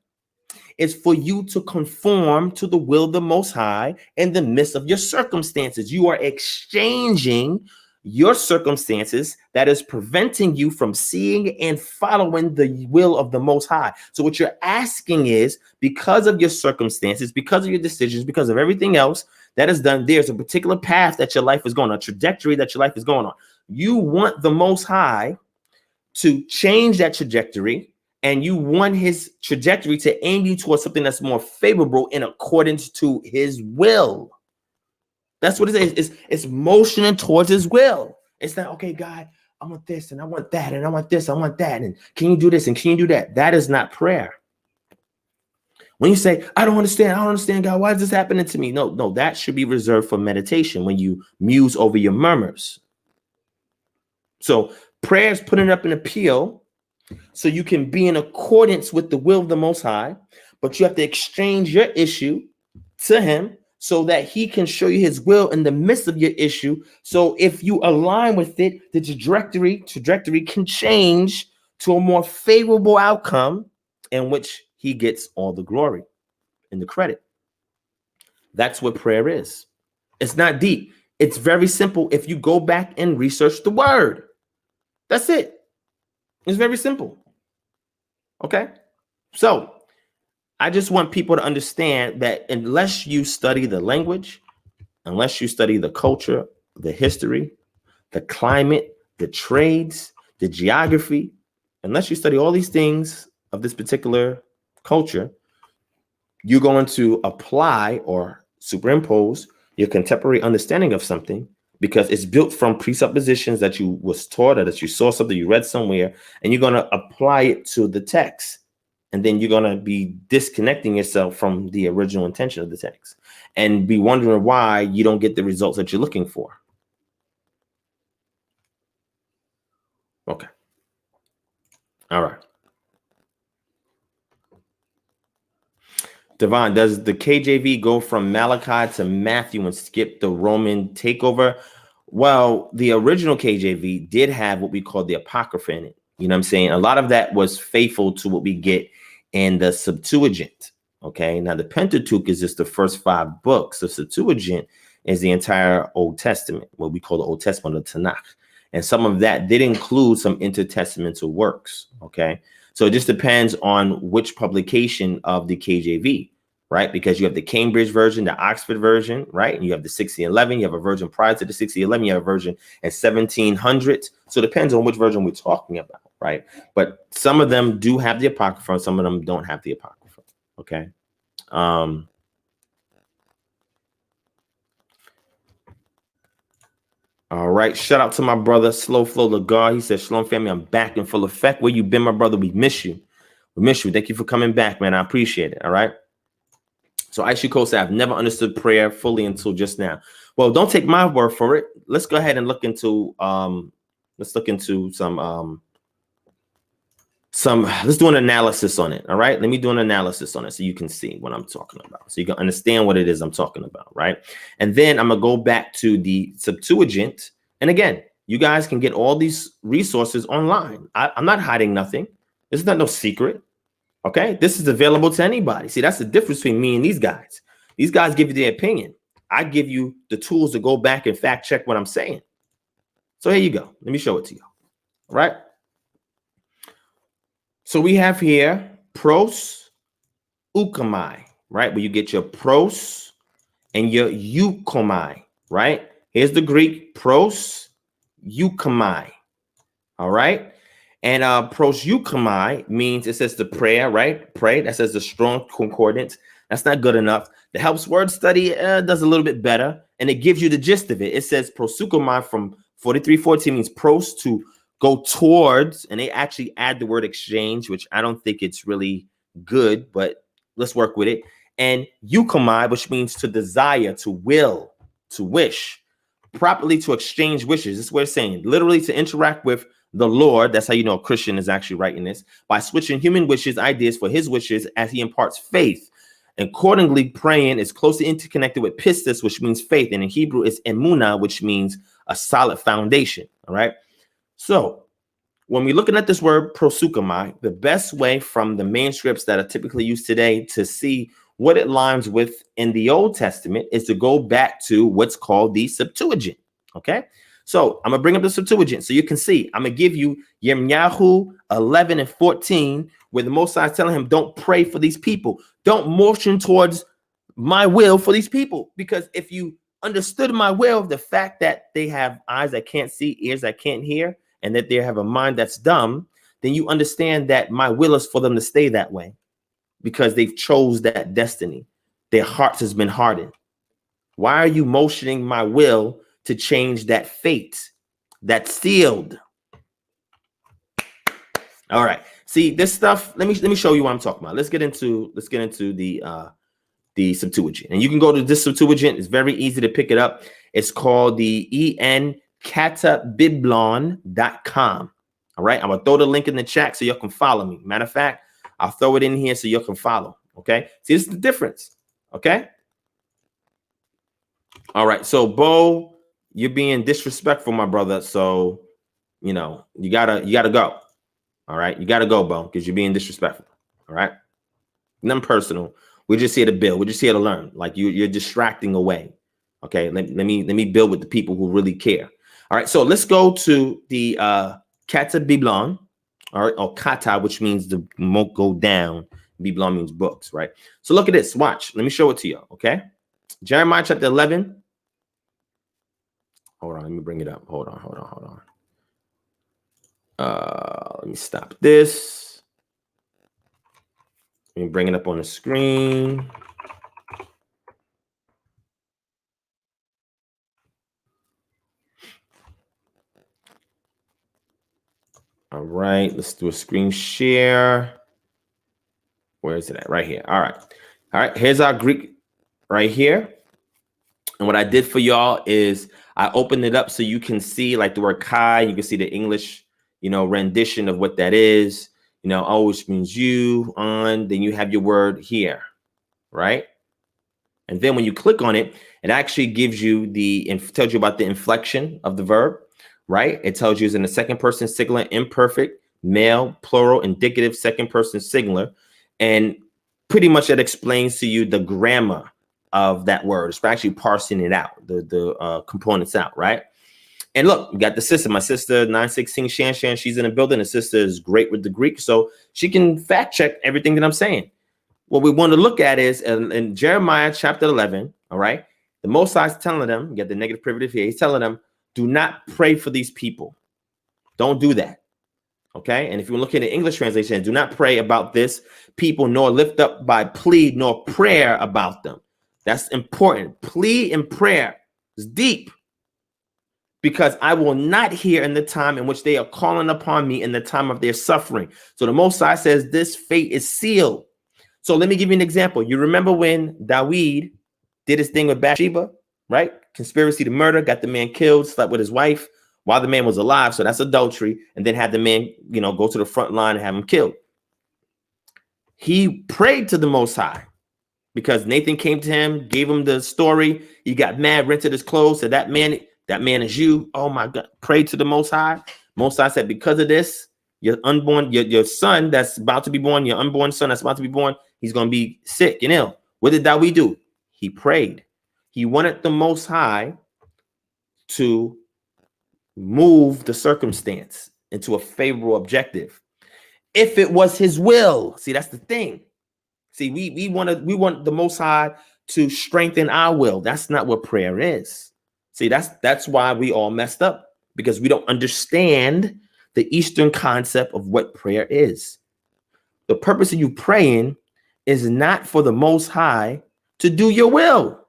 is for you to conform to the will of the Most High in the midst of your circumstances. You are exchanging your circumstances that is preventing you from seeing and following the will of the Most High. So what you're asking is, because of your circumstances, because of your decisions, because of everything else that is done, there's a particular path that your life is going on, a trajectory that your life is going on. You want the Most High to change that trajectory, and you want his trajectory to aim you towards something that's more favorable in accordance to his will. That's what it is. It's motioning towards his will. It's not, okay, God, I want this and I want that and I want this, I want that, and can you do this and can you do that? That is not prayer. When you say, I don't understand, God, why is this happening to me? No, that should be reserved for meditation when you muse over your murmurs. So prayer is putting up an appeal so you can be in accordance with the will of the Most High, but you have to exchange your issue to him so that he can show you his will in the midst of your issue. So if you align with it, the trajectory can change to a more favorable outcome in which he gets all the glory and the credit. That's what prayer is. It's not deep. It's very simple. If you go back and research the word, that's it. It's very simple. Okay. So I just want people to understand that unless you study the language, unless you study the culture, the history, the climate, the trades, the geography, unless you study all these things of this particular culture, you're going to apply or superimpose your contemporary understanding of something because it's built from presuppositions that you was taught or that you saw something, you read somewhere, and you're going to apply it to the text. And then you're going to be disconnecting yourself from the original intention of the text and be wondering why you don't get the results that you're looking for. Okay. All right. Devon, does the KJV go from Malachi to Matthew and skip the Roman takeover? Well, the original KJV did have what we call the Apocrypha in it. You know what I'm saying? A lot of that was faithful to what we get in the Septuagint. Okay. Now the Pentateuch is just the first 5 books. The Septuagint is the entire Old Testament, what we call the Old Testament, the Tanakh. And some of that did include some intertestamental works. Okay. So it just depends on which publication of the KJV, right? Because you have the Cambridge version, the Oxford version, right? And you have the 1611. You have a version prior to the 1611. You have a version in 1700. So it depends on which version we're talking about, right? But some of them do have the Apocrypha, and some of them don't have the Apocrypha, okay? All right. Shout out to my brother, Slow Flow Lagar. He said, Shalom, family. I'm back in full effect. Where you been, my brother? We miss you. We miss you. Thank you for coming back, man. I appreciate it. All right. So Aisha Cole said, I've never understood prayer fully until just now. Well, don't take my word for it. Let's go ahead and look into let's do an analysis on it. All right. Let me do an analysis on it so you can see what I'm talking about. So you can understand what it is I'm talking about. Right. And then I'm going to go back to the Septuagint. And again, you guys can get all these resources online. I'm not hiding nothing. This is not no secret. Okay. This is available to anybody. See, that's the difference between me and these guys. These guys give you their opinion. I give you the tools to go back and fact check what I'm saying. So here you go. Let me show it to you. All right. So we have here pros euchomai, right? Where you get your pros and your euchomai, right? Here's the Greek pros euchomai. All right. And pros euchomai means it says the prayer, right? Pray. That says the strong concordance. That's not good enough. The helps word study does a little bit better. And it gives you the gist of it. It says prosukomai from 43:14 means pros, to go towards, and they actually add the word exchange, which I don't think it's really good, but let's work with it. And eukomai, which means to desire, to will, to wish, properly to exchange wishes. This is what it's saying. Literally to interact with the Lord. That's how you know a Christian is actually writing this. By switching human wishes, ideas for his wishes as he imparts faith. Accordingly, praying is closely interconnected with pistis, which means faith. And in Hebrew, it's emunah, which means a solid foundation. All right. So when we're looking at this word prosukomai, the best way from the manuscripts that are typically used today to see what it lines with in the Old Testament is to go back to what's called the Septuagint. Okay. So I'm going to bring up the Septuagint so you can see. I'm going to give you Yirmiyahu 11 and 14, where the Most High is telling him, don't pray for these people. Don't motion towards my will for these people. Because if you understood my will, the fact that they have eyes that can't see, ears that can't hear, and that they have a mind that's dumb, then you understand that my will is for them to stay that way because they've chose that destiny. Their hearts has been hardened. Why are you motioning my will to change that fate that's sealed? All right. See this stuff. Let me show you what I'm talking about. Let's get into the Septuagint, and you can go to this Septuagint. It's very easy to pick it up. It's called the enkatabiblon.com. All right. I'm gonna throw the link in the chat so you can follow me. Matter of fact, I'll throw it in here so you can follow. Okay. See, this is the difference. Okay. All right. So Bo, you're being disrespectful, my brother. So, you know, you gotta go. All right. You gotta go, Bo, because you're being disrespectful. All right. Nothing personal. We're just here to build. We're just here to learn. Like you're distracting away. Okay. Let me build with the people who really care. All right. So let's go to the Kata Biblon, all right, or Kata, which means the go down. Biblon means books, right? So look at this. Watch. Let me show it to you. Okay. Jeremiah chapter 11. Hold on. Let me bring it up. Hold on. Let me stop this. Let me bring it up on the screen. All right, let's do a screen share. Where is it at? Right here. All right. Here's our Greek right here. And what I did for y'all is I opened it up so you can see like the word kai. You can see the English, rendition of what that is. Which means you, on. Then you have your word here, right? And then when you click on it, it actually gives you tells you about the inflection of the verb. Right? It tells you it's in the second person singular, imperfect, male, plural, indicative, second person singular. And pretty much that explains to you the grammar of that word. It's actually parsing it out, the components out, right? And look, we got the sister, my sister, 916 Shan. She's in the building. The sister is great with the Greek, so she can fact check everything that I'm saying. What we want to look at is in Jeremiah chapter 11, all right? The Most High is telling them, you get the negative privative here, he's telling them, do not pray for these people. Don't do that. Okay. And if you look at the English translation, do not pray about this people, nor lift up by plea, nor prayer about them. That's important. Plea and prayer is deep, because I will not hear in the time in which they are calling upon me in the time of their suffering. So the Most High says this fate is sealed. So let me give you an example. You remember when David did his thing with Bathsheba, right? Conspiracy to murder, got the man killed, slept with his wife while the man was alive. So that's adultery. And then had the man, go to the front line and have him killed. He prayed to the Most High because Nathan came to him, gave him the story. He got mad, rented his clothes. Said, that man is you. Oh my God. Prayed to the Most High. Most High said, because of this, your unborn, your son that's about to be born, your unborn son that's about to be born, he's going to be sick and ill. What did David do? He prayed. He wanted the Most High to move the circumstance into a favorable objective. If it was his will. See, that's the thing. See, we want the Most High to strengthen our will. That's not what prayer is. See, that's why we all messed up, because we don't understand the Eastern concept of what prayer is. The purpose of you praying is not for the Most High to do your will.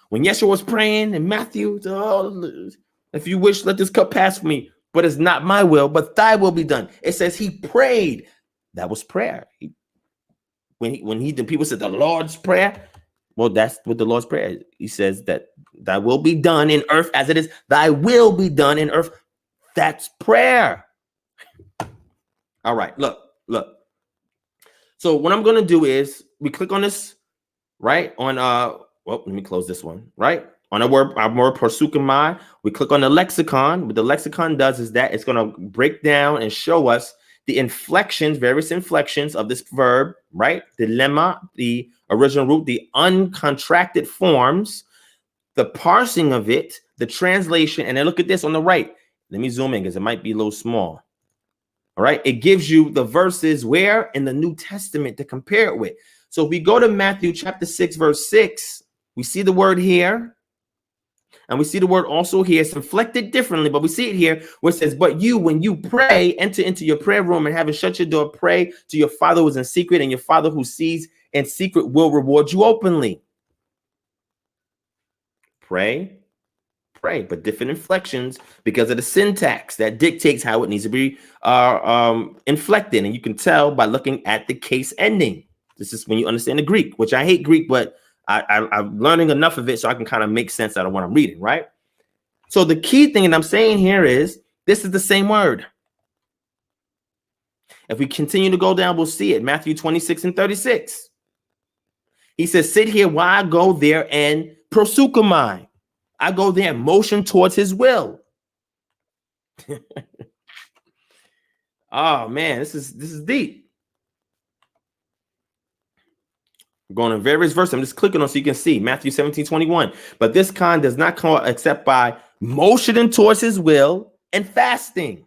When Yeshua was praying in Matthew, oh, if you wish, let this cup pass from me, but it's not my will, but thy will be done. It says he prayed. That was prayer. The people said the Lord's Prayer, well, that's what the Lord's Prayer is. He says that thy will be done in earth as it is. Thy will be done in earth. That's prayer. All right, look. So what I'm going to do is we click on this, right? On, well, let me close this one, right? On our word prosukamai, we click on the lexicon. What the lexicon does is that it's going to break down and show us the inflections, various inflections of this verb, right? The lemma, the original root, the uncontracted forms, the parsing of it, the translation, and then look at this on the right. Let me zoom in because it might be a little small. All right, it gives you the verses where in the New Testament to compare it with. So if we go to Matthew chapter 6, verse 6, we see the word here. And we see the word also here. It's inflected differently, but we see it here where it says, but you, when you pray, enter into your prayer room and having shut your door, pray to your Father who is in secret, and your Father who sees in secret will reward you openly. Pray, but different inflections because of the syntax that dictates how it needs to be inflected. And you can tell by looking at the case ending. This is when you understand the Greek, which I hate Greek, but I'm learning enough of it so I can kind of make sense out of what I'm reading, right? So the key thing that I'm saying here is this is the same word. If we continue to go down, we'll see it. Matthew 26 and 36. He says, sit here while I go there and prosukamai. I go there and motion towards his will. Oh man, this is deep. Going in various verses. I'm just clicking on so you can see Matthew 17:21. But this kind does not come except by motioning towards his will and fasting.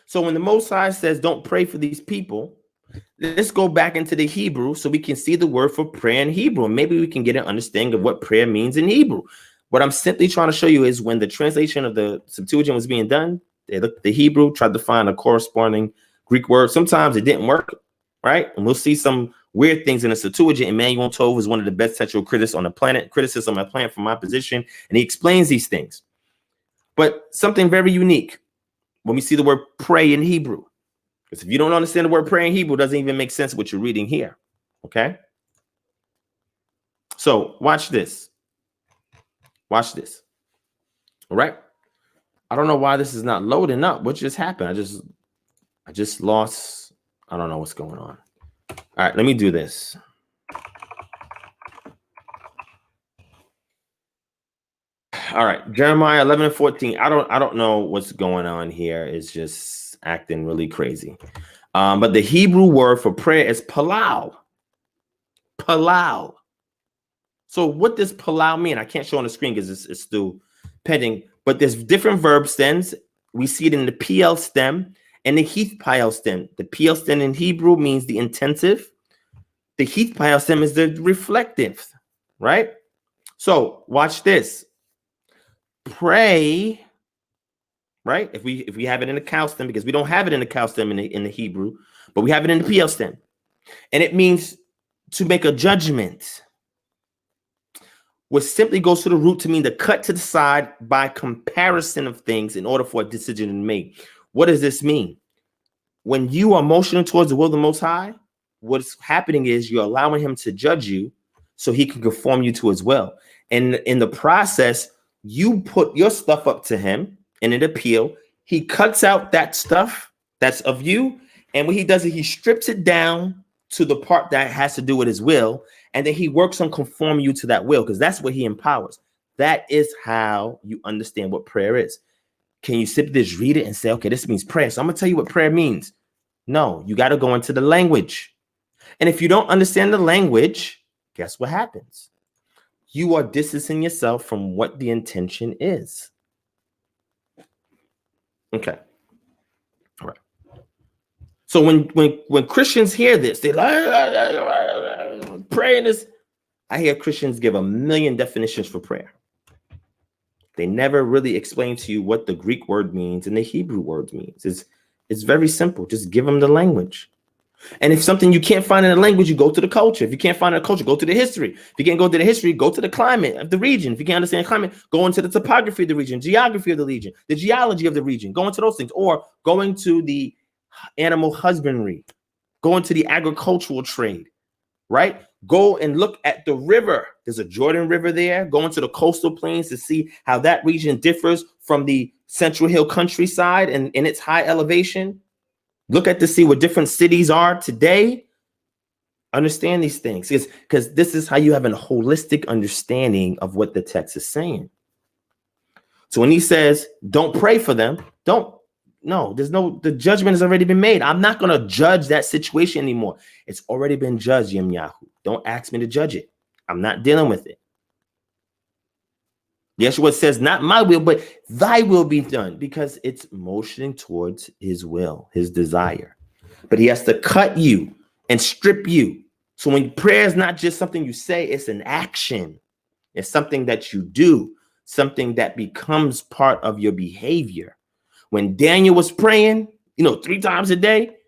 So when the Most High says, don't pray for these people, let's go back into the Hebrew so we can see the word for prayer in Hebrew. And maybe we can get an understanding of what prayer means in Hebrew. What I'm simply trying to show you is when the translation of the Septuagint was being done, they looked at the Hebrew, tried to find a corresponding Greek word. Sometimes it didn't work, right? And we'll see some weird things in the Septuagint. Emmanuel Tov is one of the best textual critics on the planet, criticism on the planet from my position, and he explains these things. But something very unique when we see the word pray in Hebrew. Because if you don't understand the word pray in Hebrew, it doesn't even make sense what you're reading here, okay? So watch this. Watch this. All right? I don't know why this is not loading up. What just happened? I just lost. I don't know what's going on. All right, let me do this. All right, Jeremiah 11 and 14. I don't know what's going on here. It's just acting really crazy. But the Hebrew word for prayer is palau. Palau. So what does palau mean? I can't show on the screen because it's still pending. But there's different verb stems. We see it in the PL stem and the Heath Pile stem. The PL stem in Hebrew means the intensive. The Heath Pile stem is the reflective, right? So watch this. Pray, right? If we have it in the cow stem, because we don't have it in the cow stem in the Hebrew, but we have it in the PL stem. And it means to make a judgment, which simply goes to the root to mean to cut to the side by comparison of things in order for a decision to be made. What does this mean? When you are motioning towards the will of the Most High, what's happening is you're allowing him to judge you so he can conform you to his will. And in the process, you put your stuff up to him in an appeal. He cuts out that stuff that's of you. And what he does is he strips it down to the part that has to do with his will. And then he works on conforming you to that will because that's what he empowers. That is how you understand what prayer is. Can you sit there, read it and say, okay, this means prayer. So I'm going to tell you what prayer means. No, you got to go into the language. And if you don't understand the language, guess what happens? You are distancing yourself from what the intention is. Okay. All right. So when Christians hear this, they're like, praying this. I hear Christians give a million definitions for prayer. They never really explain to you what the Greek word means and the Hebrew word means. It's very simple. Just give them the language. And if something you can't find in the language, you go to the culture. If you can't find a culture, go to the history. If you can't go to the history, go to the climate of the region. If you can't understand climate, go into the topography of the region, geography of the region, the geology of the region. Go into those things, or go into the animal husbandry, go into the agricultural trade, right? Go and look at the river. There's a Jordan River there. Go into the coastal plains to see how that region differs from the Central Hill countryside and in its high elevation. Look at to see what different cities are today. Understand these things, because this is how you have a holistic understanding of what the text is saying. So when he says, don't pray for them, the judgment has already been made. I'm not going to judge that situation anymore. It's already been judged, Yemyahu. Don't ask me to judge it. I'm not dealing with it. Yeshua says, not my will, but thy will be done, because it's motioning towards his will, his desire. But he has to cut you and strip you. So when prayer is not just something you say, it's an action. It's something that you do, something that becomes part of your behavior. When Daniel was praying, 3 times a day,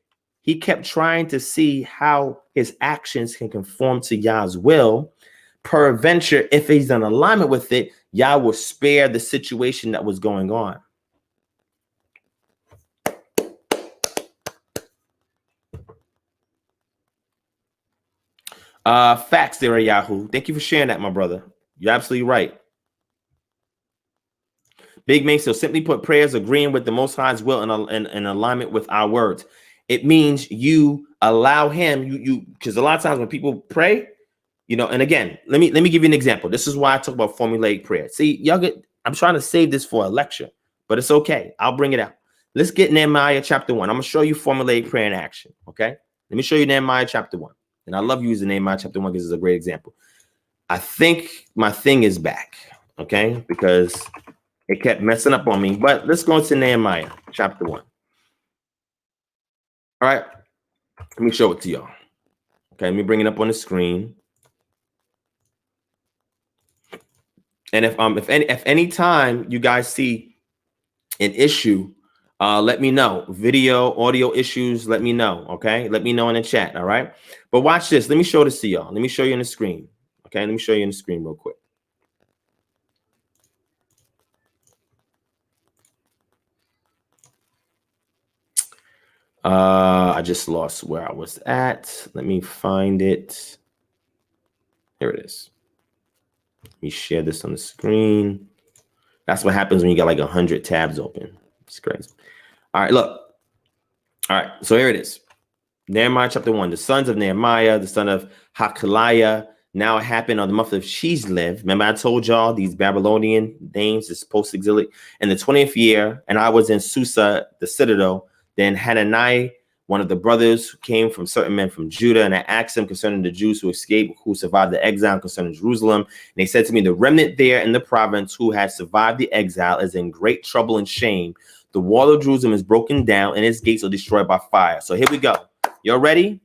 he kept trying to see how his actions can conform to Yah's will. Peradventure, if he's in alignment with it, Yah will spare the situation that was going on. Facts there, Yahoo. Thank you for sharing that, my brother. You're absolutely right. Big Ming, so simply put, prayers agreeing with the Most High's will and in alignment with our words. It means you allow him, because a lot of times when people pray, and again, let me give you an example. This is why I talk about formulaic prayer. See, I'm trying to save this for a lecture, but it's okay. I'll bring it out. Let's get Nehemiah chapter 1. I'm going to show you formulaic prayer in action, okay? Let me show you Nehemiah chapter 1. And I love using Nehemiah chapter 1 because it's a great example. I think my thing is back, okay? Because it kept messing up on me. But let's go into Nehemiah chapter 1. All right. Let me show it to y'all. Okay, let me bring it up on the screen. And if any time you guys see an issue, let me know. Video, audio issues, let me know. Okay, let me know in the chat. All right. But watch this. Let me show this to y'all. Let me show you on the screen. Okay, let me show you on the screen real quick. I just lost where I was at. Let me find it. Here it is. Let me share this on the screen. That's what happens when you got like 100 tabs open. It's crazy. All right, look. All right, so here it is. Nehemiah chapter 1. The sons of Nehemiah, the son of Hakaliah. Now it happened on the month of Chislev. Remember I told y'all these Babylonian names is post-exilic. In the 20th year, and I was in Susa, the citadel. Then Hananiah, one of the brothers, who came from certain men from Judah, and I asked him concerning the Jews who escaped, who survived the exile, concerning Jerusalem. And they said to me, the remnant there in the province who has survived the exile is in great trouble and shame. The wall of Jerusalem is broken down, and its gates are destroyed by fire. So here we go. You're ready?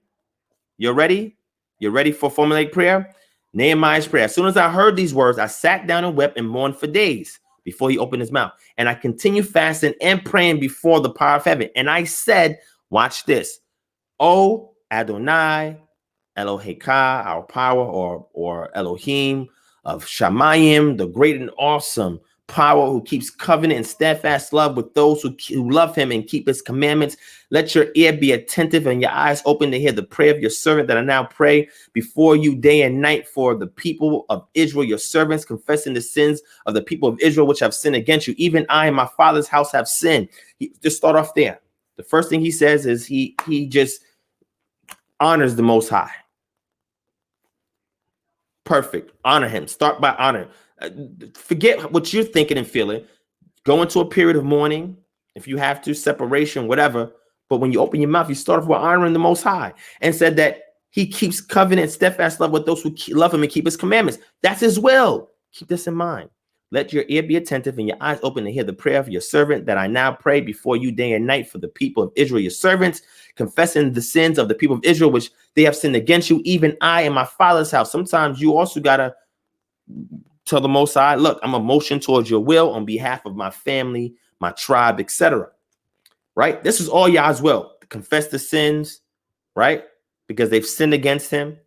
You're ready? You're ready for formulaic prayer? Nehemiah's prayer. As soon as I heard these words, I sat down and wept and mourned for days before he opened his mouth. And I continued fasting and praying before the power of heaven. And I said, watch this. O Adonai, Eloheka, our power, or Elohim of Shamayim, the great and awesome power who keeps covenant and steadfast love with those who love him and keep his commandments. Let your ear be attentive and your eyes open to hear the prayer of your servant that I now pray before you day and night for the people of Israel, your servants, confessing the sins of the people of Israel, which have sinned against you. Even I and my father's house have sinned. Just start off there. The first thing he says is he just honors the Most High. Perfect. Honor him. Start by honor. Forget what you're thinking and feeling. Go into a period of mourning, if you have to, separation, whatever. But when you open your mouth, you start off with honoring the Most High, and said that he keeps covenant, steadfast love with those who love him and keep his commandments. That's his will. Keep this in mind. Let your ear be attentive and your eyes open to hear the prayer of your servant that I now pray before you day and night for the people of Israel, your servants, confessing the sins of the people of Israel, which they have sinned against you, even I and my father's house. Sometimes you also got to tell the Most High, look, I'm a motion towards your will on behalf of my family, my tribe, etc. Right? This is all Yah's will. Confess the sins, right? Because they've sinned against him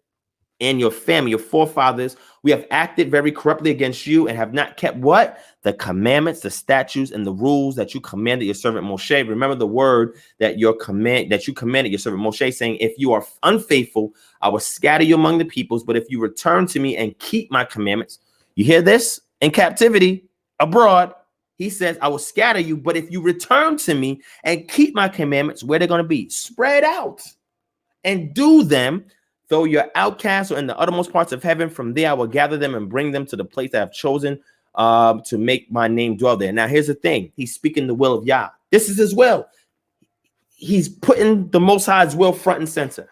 and your family, your forefathers. We have acted very corruptly against you and have not kept what? The commandments, the statutes, and the rules that you commanded your servant Moshe. Remember the word that you commanded your servant Moshe, saying, if you are unfaithful, I will scatter you among the peoples. But if you return to me and keep my commandments, you hear this? In captivity, abroad, he says, I will scatter you. But if you return to me and keep my commandments, where they're going to be? Spread out and do them. Though you're outcasts or in the uttermost parts of heaven, from there I will gather them and bring them to the place I have chosen to make my name dwell there. Now, here's the thing. He's speaking the will of Yah. This is his will. He's putting the Most High's will front and center.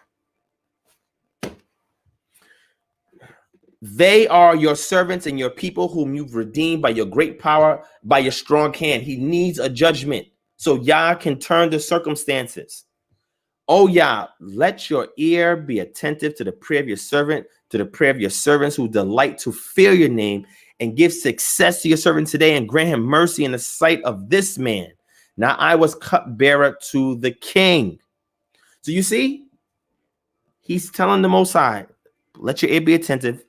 They are your servants and your people whom you've redeemed by your great power, by your strong hand. He needs a judgment so Yah can turn the circumstances. Oh, Yah, let your ear be attentive to the prayer of your servant, to the prayer of your servants who delight to fear your name, and give success to your servant today and grant him mercy in the sight of this man. Now I was cupbearer to the king. So you see, he's telling the Most High, let your ear be attentive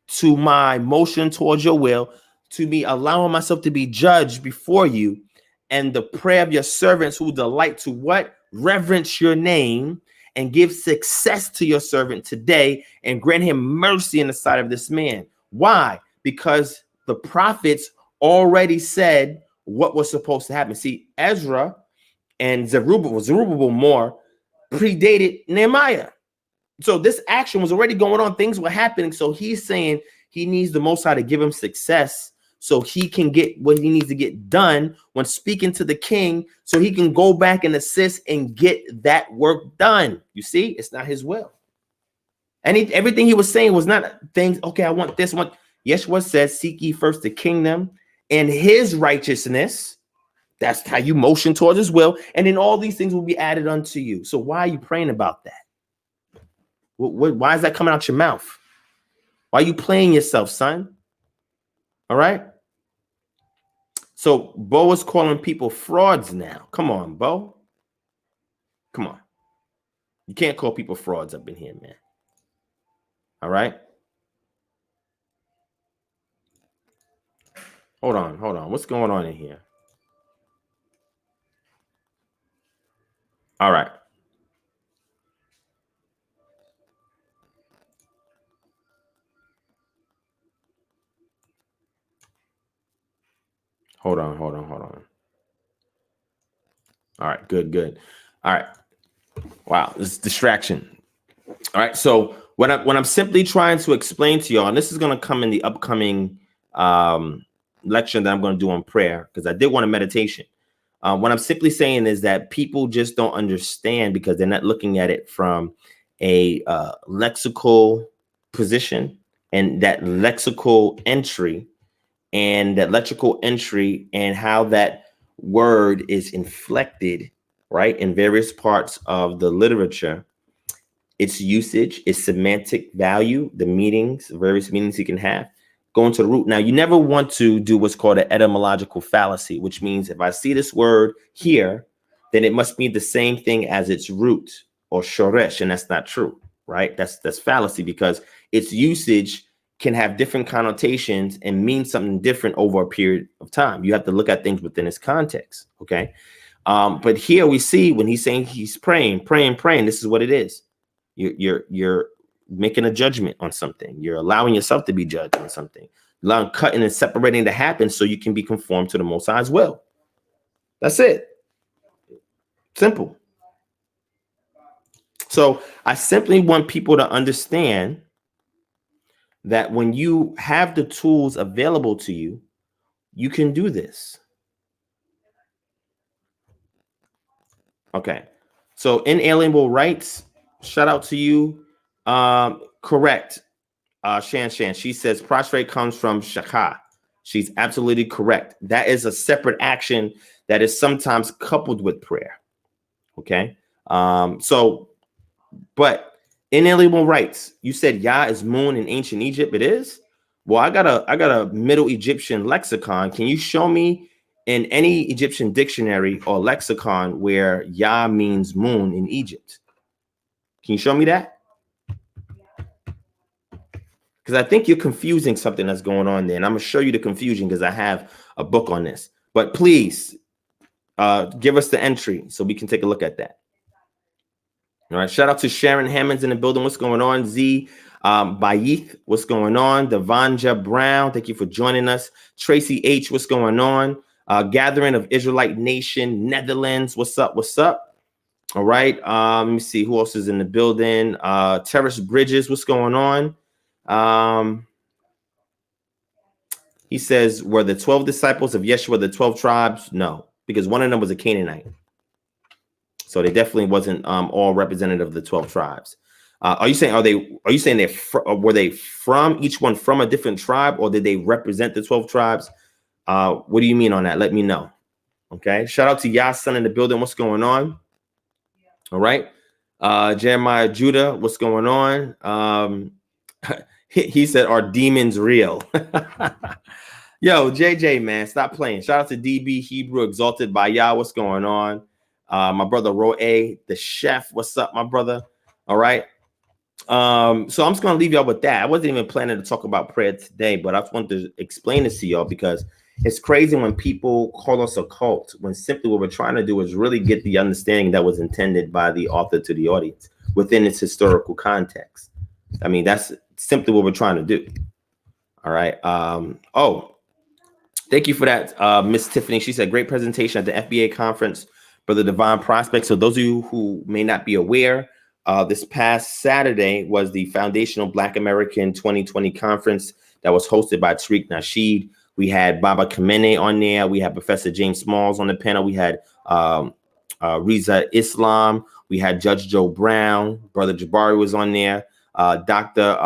to my motion towards your will, to me allowing myself to be judged before you, and the prayer of your servants who delight to what? Reverence your name, and give success to your servant today and grant him mercy in the sight of this man. Why? Because the prophets already said what was supposed to happen. See, Ezra and Zerubbabel more predated Nehemiah. So this action was already going on. Things were happening. So he's saying he needs the Most High to give him success so he can get what he needs to get done when speaking to the king, so he can go back and assist and get that work done. You see, it's not his will. And everything he was saying was not things, okay, I want this one. Yeshua says, seek ye first the kingdom and his righteousness. That's how you motion towards his will. And then all these things will be added unto you. So why are you praying about that? Why is that coming out your mouth? Why are you playing yourself, son? All right. So Bo is calling people frauds now. Come on, Bo. Come on. You can't call people frauds up in here, man. All right. Hold on. What's going on in here? All right. Hold on. All right, good. All right. Wow, this is distraction. All right, so when I'm simply trying to explain to y'all, and this is going to come in the upcoming lecture that I'm going to do on prayer, because I did want a meditation. What I'm simply saying is that people just don't understand because they're not looking at it from a lexical position, and that lexical entry and how that word is inflected, right, in various parts of the literature, its usage, its semantic value, the meanings, various meanings you can have, going to the root. Now, you never want to do what's called an etymological fallacy, which means if I see this word here, then it must mean the same thing as its root or shoresh, and that's not true, right? That's fallacy, because its usage can have different connotations and mean something different over a period of time. You have to look at things within its context, okay? But here we see when he's saying he's praying, this is what it is. You're making a judgment on something. You're allowing yourself to be judged on something. Allowing cutting and separating to happen so you can be conformed to the Most High's will. That's it. Simple. So I simply want people to understand that when you have the tools available to you, you can do this. Okay. So inalienable rights, shout out to you. Correct. Shan. She says prostrate comes from shaka. She's absolutely correct. That is a separate action that is sometimes coupled with prayer. Okay. But inalienable rights. You said Yah is moon in ancient Egypt. It is. Well, I got a Middle Egyptian lexicon. Can you show me in any Egyptian dictionary or lexicon where Yah means moon in Egypt? Can you show me that? Because I think you're confusing something that's going on there. And I'm going to show you the confusion because I have a book on this. But please give us the entry so we can take a look at that. All right. Shout out to Sharon Hammonds in the building. What's going on? Z Bayith, what's going on? Devanja Brown, thank you for joining us. Tracy H, what's going on? Gathering of Israelite Nation, Netherlands, what's up? What's up? All right. Let me see who else is in the building. Terrace Bridges, what's going on? He says, were the 12 disciples of Yeshua the 12 tribes? No, because one of them was a Canaanite. So they definitely wasn't all representative of the 12 tribes. Are you saying were they from each one from a different tribe, or did they represent the 12 tribes? What do you mean on that? Let me know. Okay. Shout out to Yason in the building. What's going on? All right. Jeremiah Judah, what's going on? He said, are demons real? Yo, JJ, man, stop playing. Shout out to DB Hebrew, exalted by Yah. What's going on? My brother Roe, the chef. What's up, my brother? All right. So I'm just gonna leave y'all with that. I wasn't even planning to talk about prayer today, but I just wanted to explain this to y'all because it's crazy when people call us a cult when simply what we're trying to do is really get the understanding that was intended by the author to the audience within its historical context. I mean, that's simply what we're trying to do. All right. Thank you for that, Miss Tiffany. She said, great presentation at the FBA conference, Brother Divine Prospect. So those of you who may not be aware, this past Saturday was the Foundational Black American 2020 conference that was hosted by Tariq Nasheed. We had Baba Kamene on there. We had Professor James Smalls on the panel. We had Riza Islam. We had Judge Joe Brown. Brother Jabari was on there. Dr.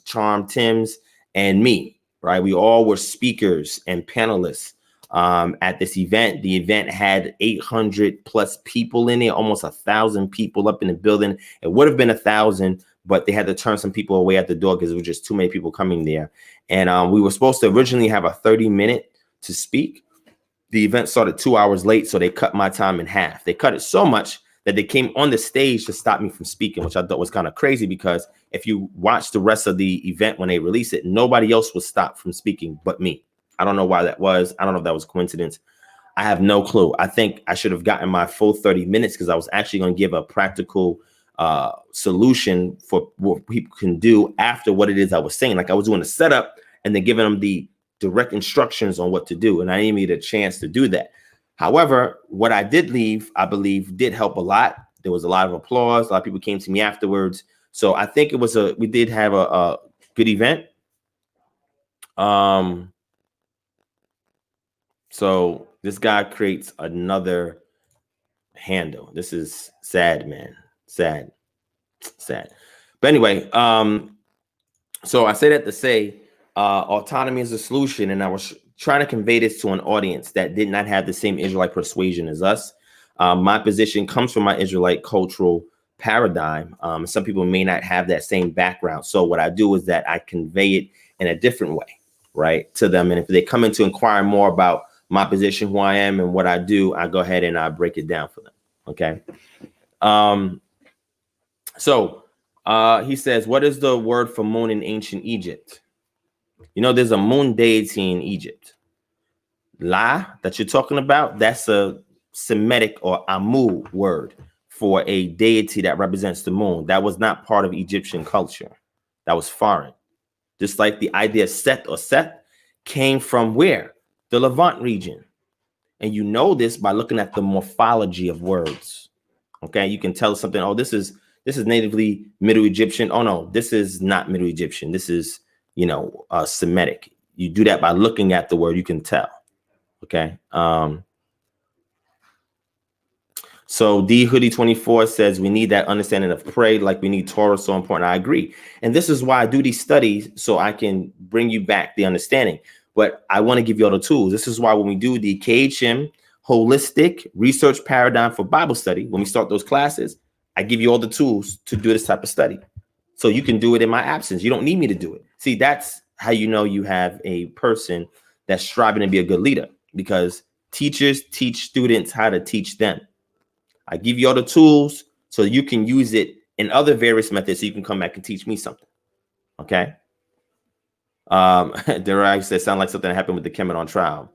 Charm Timms and me, right? We all were speakers and panelists at this event. The event had 800 plus people in it, almost 1,000 people up in the building. It would have been 1,000, but they had to turn some people away at the door because there was just too many people coming there. And we were supposed to originally have a 30-minute to speak. The event started 2 hours late, so they cut my time in half. They cut it so much that they came on the stage to stop me from speaking, which I thought was kind of crazy because if you watch the rest of the event when they release it, nobody else was stopped from speaking but me. I don't know why that was. I don't know if that was coincidence. I have no clue. I think I should have gotten my full 30 minutes because I was actually going to give a practical solution for what people can do after what it is I was saying. Like I was doing a setup and then giving them the direct instructions on what to do. And I didn't get a chance to do that. However, what I did leave, I believe, did help a lot. There was a lot of applause. A lot of people came to me afterwards. So I think we did have a good event. So this guy creates another handle. This is sad, man. Sad. But anyway, so I say that to say autonomy is a solution. And I was trying to convey this to an audience that did not have the same Israelite persuasion as us. My position comes from my Israelite cultural paradigm. Some people may not have that same background. So what I do is that I convey it in a different way, right, to them. And if they come in to inquire more about my position, who I am and what I do, I go ahead and I break it down for them. Okay. So he says, what is the word for moon in ancient Egypt? You know, there's a moon deity in Egypt. La, that you're talking about, that's a Semitic or Amu word for a deity that represents the moon. That was not part of Egyptian culture. That was foreign. Just like the idea of Set or Seth came from where? The Levant region. And you know this by looking at the morphology of words. Okay, you can tell something, oh, this is natively Middle Egyptian. Oh no, this is not Middle Egyptian. This is, Semitic. You do that by looking at the word, you can tell. Okay. So D Hoodie 24 says we need that understanding of prayer, like we need Torah, so important. I agree. And this is why I do these studies, so I can bring you back the understanding. But I want to give you all the tools. This is why when we do the KHM holistic research paradigm for Bible study, when we start those classes, I give you all the tools to do this type of study. So you can do it in my absence. You don't need me to do it. See, that's how you know you have a person that's striving to be a good leader, because teachers teach students how to teach them. I give you all the tools so you can use it and other various methods so you can come back and teach me something. Okay. Derek said, sound like something that happened with the Kemet on trial.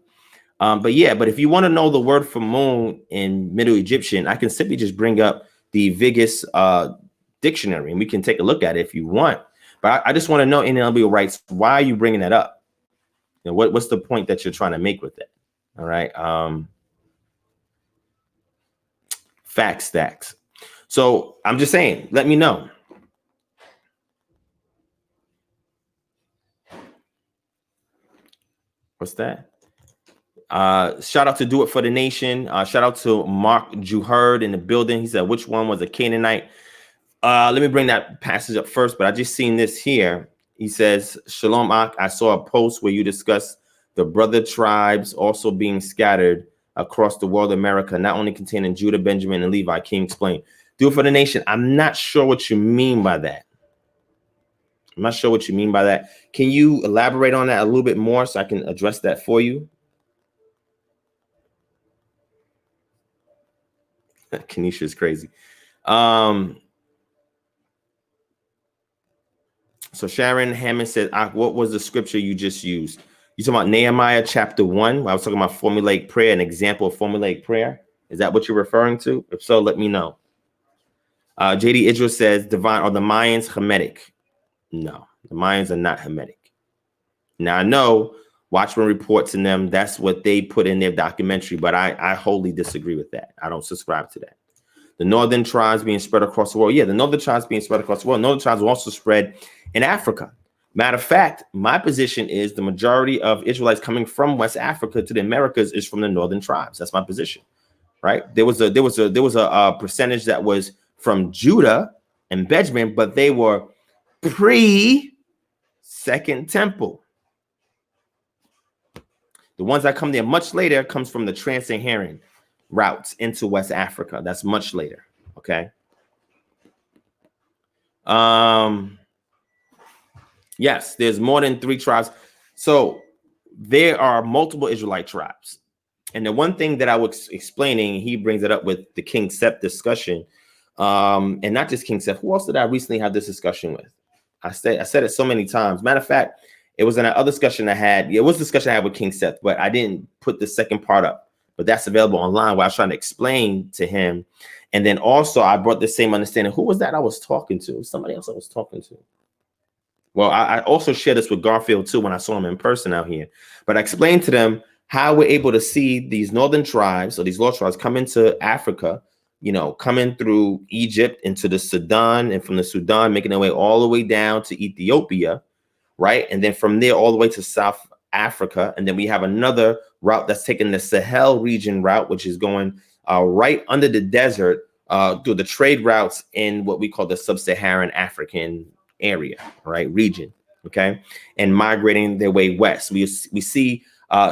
But if you want to know the word for moon in Middle Egyptian, I can simply just bring up the Vigus dictionary and we can take a look at it if you want. But I just want to know, NLB writes, why are you bringing that up? You know, what's the point that you're trying to make with it? All right. Fact stacks. So I'm just saying, let me know. What's that? Shout out to Do It for the Nation. Shout out to Mark Juherd in the building. He said, which one was a Canaanite? Let me bring that passage up first, but I just seen this here. He says, Shalom Ak, I saw a post where you discussed the brother tribes also being scattered across the world of America, not only containing Judah, Benjamin, and Levi. Can you explain? Do It for the Nation. I'm not sure what you mean by that. I'm not sure what you mean by that. Can you elaborate on that a little bit more so I can address that for you? Kenesha is crazy. So Sharon Hammond said, what was the scripture you just used? You talking about Nehemiah chapter 1? I was talking about formulaic prayer, an example of formulaic prayer. Is that what you're referring to? If so, let me know. JD Idris says, Divine, are the Mayans Hamitic? No, the Mayans are not Hamitic. Now I know Watchman reports in them, that's what they put in their documentary, but I wholly disagree with that. I don't subscribe to that. The northern tribes being spread across the world. Yeah, the northern tribes being spread across the world. Northern tribes were also spread in Africa. Matter of fact, my position is the majority of Israelites coming from West Africa to the Americas is from the northern tribes. That's my position, right? There was a percentage that was from Judah and Benjamin, but they were pre-Second Temple. The ones that come there much later comes from the Trans-Saharan routes into West Africa. That's much later. Okay. Yes, there's more than 3 tribes. So there are multiple Israelite tribes. And the one thing that I was explaining, he brings it up with the King Sep discussion. And not just King Sep. Who else did I recently have this discussion with? I said it so many times. Matter of fact, it was in another discussion I had. It was a discussion I had with King Seth, but I didn't put the second part up. But that's available online where I was trying to explain to him. And then also I brought the same understanding. Who was that I was talking to? Somebody else I was talking to. Well, I also shared this with Garfield too when I saw him in person out here. But I explained to them how we're able to see these northern tribes or these lost tribes come into Africa, you know, coming through Egypt into the Sudan, and from the Sudan making their way all the way down to Ethiopia. Right. And then from there all the way to South Africa. And then we have another route that's taking the Sahel region route, which is going right under the desert through the trade routes in what we call the sub-Saharan African area, right, region. OK, and migrating their way west. We see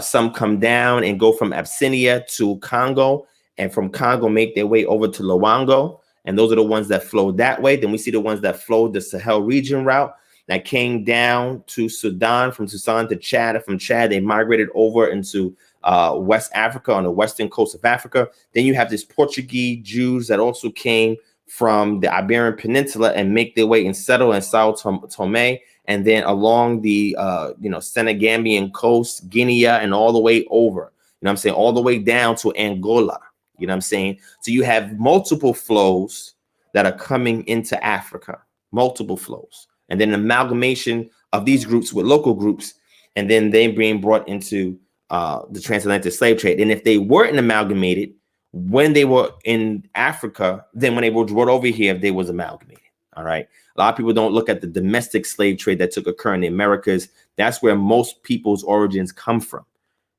some come down and go from Abyssinia to Congo, and from Congo make their way over to Luango. And those are the ones that flow that way. Then we see the ones that flow the Sahel region route that came down to Sudan, from Sudan to Chad. From Chad, they migrated over into West Africa, on the western coast of Africa. Then you have these Portuguese Jews that also came from the Iberian Peninsula and make their way and settle in Sao Tome, and then along the Senegambian coast, Guinea, and all the way over. You know what I'm saying? All the way down to Angola. You know what I'm saying? So you have multiple flows that are coming into Africa, multiple flows. And then amalgamation of these groups with local groups, and then they being brought into the transatlantic slave trade. And if they weren't amalgamated when they were in Africa, then when they were brought over here, they was amalgamated. All right. A lot of people don't look at the domestic slave trade that took occur in the Americas. That's where most people's origins come from.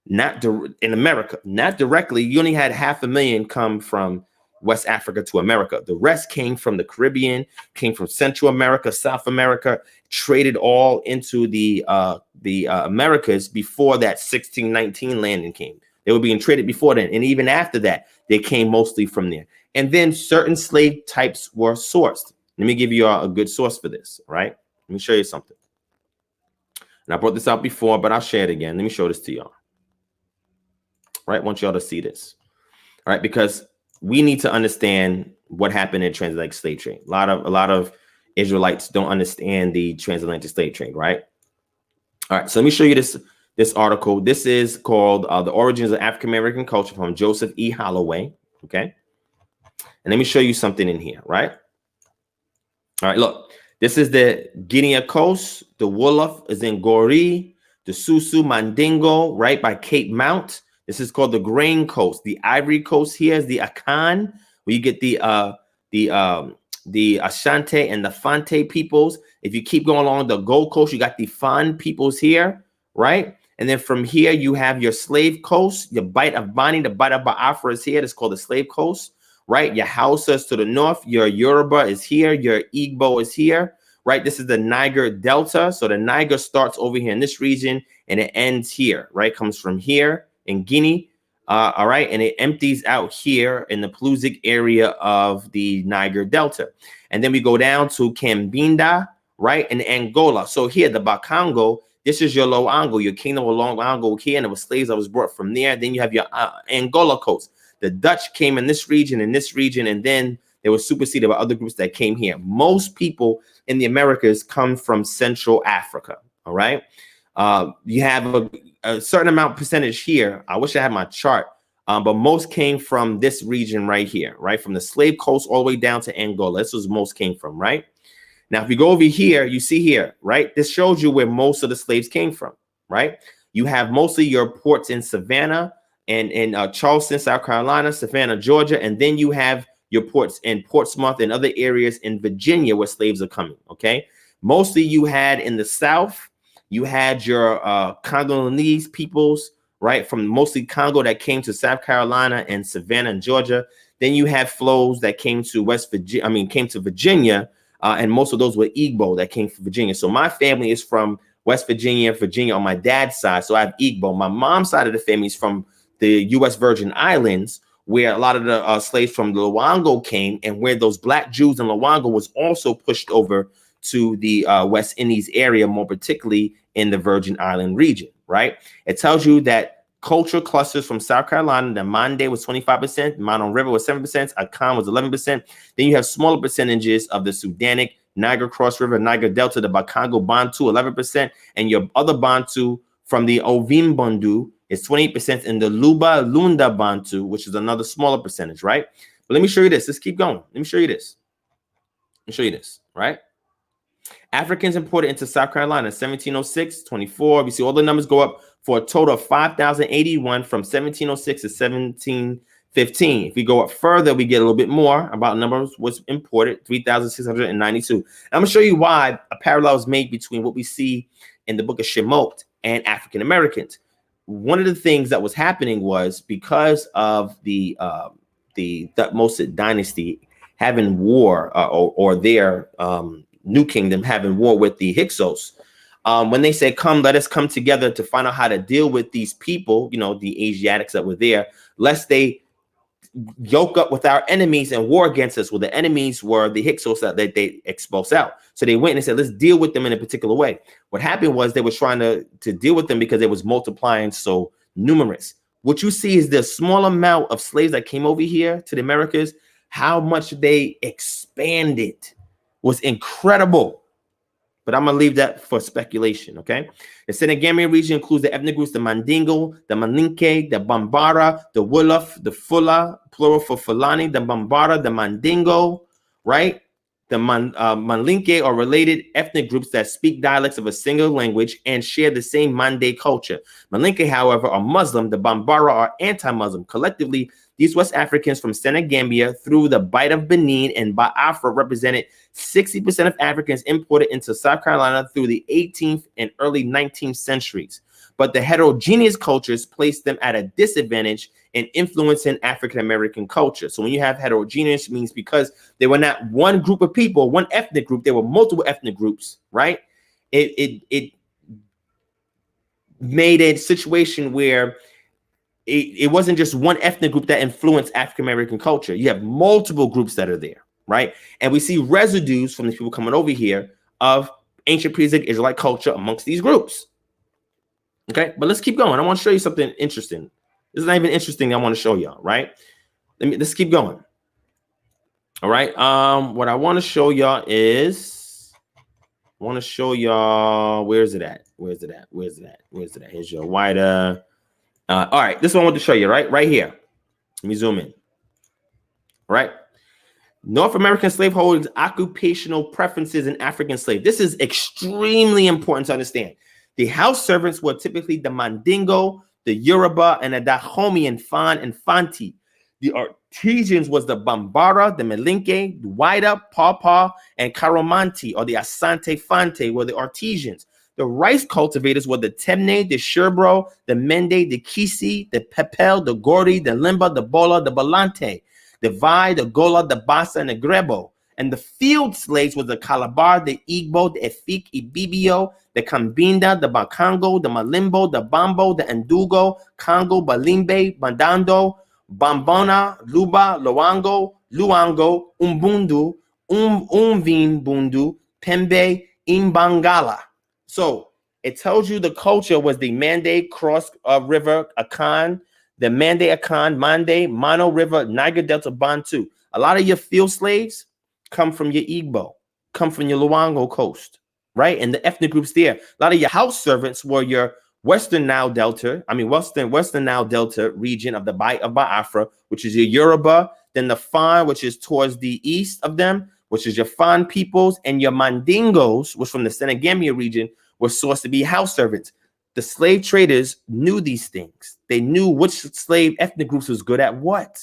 Not in America, not directly. You only had 500,000 come from West Africa to America. The rest came from the Caribbean, came from Central America, South America, traded all into the Americas before that 1619 landing came. They were being traded before then. And even after that, they came mostly from there. And then certain slave types were sourced. Let me give you a good source for this, right? Let me show you something. And I brought this out before, but I'll share it again. Let me show this to y'all. Right? I want y'all to see this. All right, because we need to understand what happened in transatlantic slave trade. A lot of Israelites don't understand the transatlantic slave trade, right? All right, so let me show you this article. This is called The Origins of African American Culture from Joseph E. Holloway, okay? And let me show you something in here, right? All right, look. This is the Guinea coast. The Wolof is in Gori. The Susu Mandingo, right by Cape Mount. This is called the Grain Coast. The Ivory Coast here is the Akan, where you get the Ashanti and the Fante peoples. If you keep going along the Gold Coast, you got the Fan peoples here, right? And then from here, you have your Slave Coast, your Bight of Bani, the Bight of Biafra is here. That's called the Slave Coast, right? Your Hausa is to the north. Your Yoruba is here. Your Igbo is here, right? This is the Niger Delta. So the Niger starts over here in this region and it ends here, right? Comes from here in Guinea, all right? And it empties out here in the Pelusic area of the Niger Delta. And then we go down to Cambinda, right? In Angola. So here, the Bakongo, this is your Loango, your kingdom of Loango here, and there were slaves that was brought from there. Then you have your Angola coast. The Dutch came in this region, and then they were superseded by other groups that came here. Most people in the Americas come from Central Africa, all right? You have a certain amount percentage here. I wish I had my chart, but most came from this region right here, right? From the slave coast all the way down to Angola. This was most came from, right? Now, if you go over here, you see here, right? This shows you where most of the slaves came from, right? You have mostly your ports in Savannah and in Charleston, South Carolina, Savannah, Georgia, and then you have your ports in Portsmouth and other areas in Virginia where slaves are coming, okay? Mostly you had in the South, you had your Congolese peoples, right? From mostly Congo that came to South Carolina and Savannah and Georgia. Then you had flows that came to Virginia, and most of those were Igbo that came from Virginia. So my family is from West Virginia on my dad's side. So I have Igbo. My mom's side of the family is from the U.S. Virgin Islands, where a lot of the slaves from Luango came, and where those black Jews in Luango was also pushed over to the West Indies area, more particularly in the Virgin Island region, right? It tells you that cultural clusters from South Carolina, the Mande was 25%, Mono River was 7%, Akan was 11%. Then you have smaller percentages of the Sudanic, Niger Cross River, Niger Delta, the Bakongo Bantu, 11%, and your other Bantu from the Ovim Bandu is 28%, and the Luba Lunda Bantu, which is another smaller percentage, right? But let me show you this. Let's keep going. Let me show you this. Right? Africans imported into South Carolina, 1706, 24. We see all the numbers go up for a total of 5,081 from 1706 to 1715. If we go up further, we get a little bit more about numbers was imported, 3,692. I'm going to show you why a parallel is made between what we see in the book of Shemot and African Americans. One of the things that was happening was because of the Thutmose dynasty having war or their New Kingdom having war with the Hyksos. When they said, come, let us come together to find out how to deal with these people, you know, the Asiatics that were there, lest they yoke up with our enemies and war against us. Well, the enemies were the Hyksos that they expulsed out. So they went and said, let's deal with them in a particular way. What happened was they were trying to deal with them because they was multiplying so numerous. What you see is the small amount of slaves that came over here to the Americas, how much they expanded was incredible. But I'm going to leave that for speculation, okay? The Senegambia region includes the ethnic groups, the Mandingo, the Malinke, the Bambara, the Wolof, the Fula, plural for Fulani, the Bambara, the Mandingo, right? The Malinke are related ethnic groups that speak dialects of a single language and share the same Mande culture. Malinke, however, are Muslim. The Bambara are anti-Muslim. Collectively, these West Africans from Senegambia through the Bight of Benin and Biafra represented 60% of Africans imported into South Carolina through the 18th and early 19th centuries. But the heterogeneous cultures placed them at a disadvantage in influencing African-American culture. So when you have heterogeneous, it means because they were not one group of people, one ethnic group, there were multiple ethnic groups, right? It made a situation where it wasn't just one ethnic group that influenced African-American culture. You have multiple groups that are there, right? And we see residues from these people coming over here of ancient pre-Israelite Israelite culture amongst these groups. Okay, but let's keep going. I want to show you something interesting. This is not even interesting. I want to show y'all, right? Let's keep going. All right. What I want to show y'all is, where is it at? Where's it at? Here's your wider. All right, this one I want to show you, right here. Let me zoom in. Right. North American slaveholders' occupational preferences in African slaves. This is extremely important to understand. The house servants were typically the Mandingo, the Yoruba, and the Dahomey and Fan and Fanti. The artisans was the Bambara, the Melinke, the Waida, Pawpaw, and Caramanti, or the Asante Fante were the artisans. The rice cultivators were the Temne, the Sherbro, the Mende, the Kisi, the Pepel, the Gordi, the Limba, the Bola, the Balante. The Vai, the Gola, the Basa, and the Grebo. And the field slaves was the Calabar, the Igbo, the Efik, Ibibio, the Kambinda, the Bakango, the Malimbo, the Bambo, the Ndugo, Congo, Balimbe, Bandando, Bambona, Luba, Luango, Umbundu, Umvimbundu, Pembe, Imbangala. So it tells you the culture was the Mande Cross River, Akan, the Mande Akan, Mande, Mano River, Niger Delta, Bantu. A lot of your field slaves come from your Igbo, come from your Luango coast, right? And the ethnic groups there. A lot of your house servants were your Western Nile Delta, Western Nile Delta region of the Bight of Biafra, which is your Yoruba, then the Fan, which is towards the east of them, which is your Fan peoples, and your Mandingos, which from the Senegambia region, were sourced to be house servants. The slave traders knew these things. They knew which slave ethnic groups was good at what.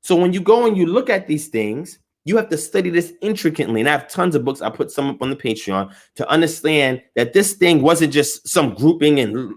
So when you go and you look at these things, you have to study this intricately. And I have tons of books. I put some up on the Patreon to understand that this thing wasn't just some grouping and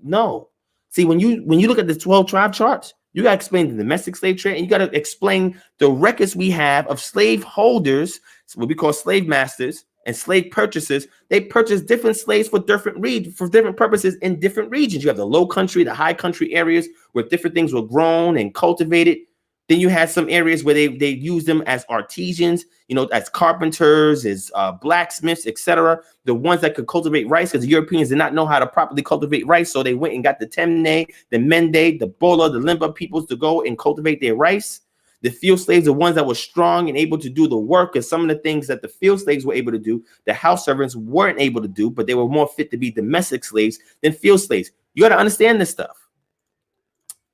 no. See, when you look at the 12 tribe charts, you got to explain the domestic slave trade, and you got to explain the records we have of slave holders, what we call slave masters, and slave purchasers. They purchase different slaves for different purposes in different regions. You have the low country, the high country areas where different things were grown and cultivated. Then you had some areas where they use them as artisans, as carpenters, as blacksmiths, etc. The ones that could cultivate rice, because the Europeans did not know how to properly cultivate rice, so they went and got the Temne, the Mende, the Bola, the Limba peoples to go and cultivate their rice. The field slaves are ones that were strong and able to do the work, and some of the things that the field slaves were able to do, the house servants weren't able to do, but they were more fit to be domestic slaves than field slaves. You got to understand this stuff.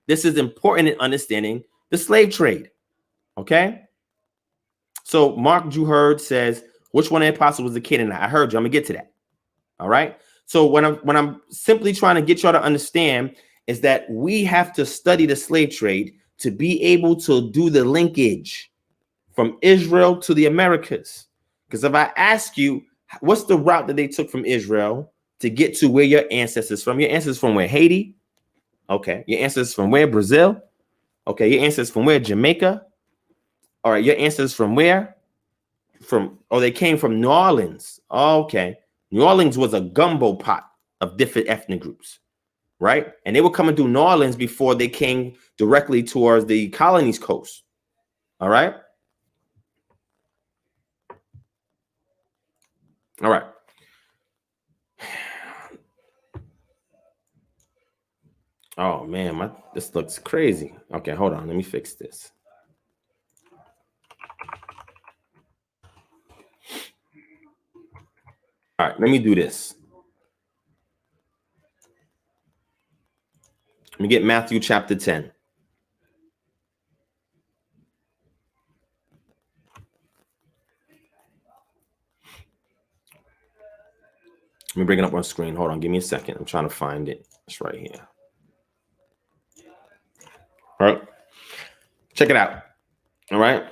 This is important in understanding the slave trade. Okay. So Mark Juherd says, which one of the apostles was the Canaanite? I heard you. I'm gonna get to that. All right. So what I'm simply trying to get y'all to understand is that we have to study the slave trade to be able to do the linkage from Israel to the Americas. Because if I ask you, what's the route that they took from Israel to get to where your ancestors from? Your ancestors from where? Haiti? Okay. Your ancestors from where? Brazil? Okay. Your ancestors from where? Jamaica? All right. Your ancestors from where? They came from New Orleans. Okay. New Orleans was a gumbo pot of different ethnic groups, right? And they were coming through New Orleans before they came directly towards the colonies coast. All right. All right. Oh man, this looks crazy. Okay, hold on. Let me fix this. All right, let me do this. Let me get Matthew chapter 10. Let me bring it up on screen. Hold on, give me a second. I'm trying to find it. It's right here. All right. Check it out. All right.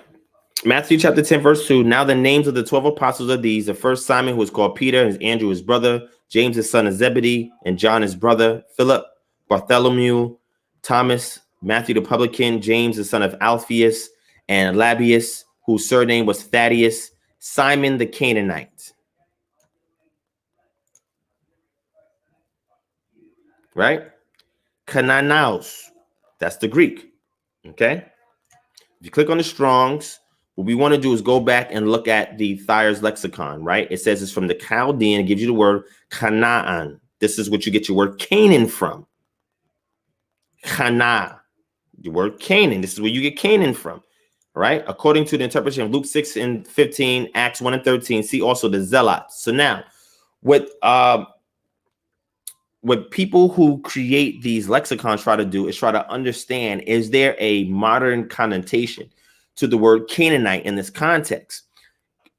Matthew chapter 10, verse 2. Now the names of the 12 apostles are these. The first, Simon, who is called Peter, and Andrew his brother, James his son of Zebedee, and John his brother, Philip, Bartholomew, Thomas, Matthew the publican, James the son of Alphaeus, and Labius, whose surname was Thaddeus, Simon the Canaanite. Right? Kananaos. That's the Greek. Okay? If you click on the Strongs, what we want to do is go back and look at the Thayer's lexicon, right? It says it's from the Chaldean. It gives you the word Canaan. This is what you get your word Canaan from. Cana. The word Canaan. This is where you get Canaan from, All right. According to the interpretation of Luke 6 and 15, Acts 1 and 13, see also the zealots. So now what people who create these lexicons try to do is try to understand, is there a modern connotation to the word Canaanite in this context?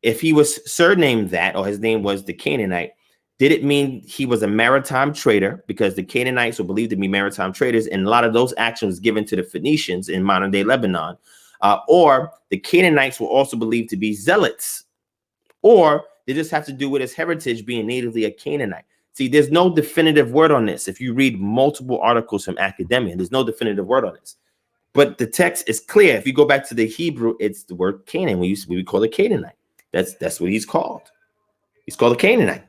If he was surnamed that, or his name was the Canaanite, did it mean he was a maritime trader? Because the Canaanites were believed to be maritime traders, and a lot of those actions given to the Phoenicians in modern day Lebanon. Or the Canaanites were also believed to be zealots, or they just have to do with his heritage being natively a Canaanite. See, there's no definitive word on this. If you read multiple articles from academia, there's no definitive word on this. But the text is clear. If you go back to the Hebrew, it's the word Canaan. We call it Canaanite. That's what he's called. He's called a Canaanite.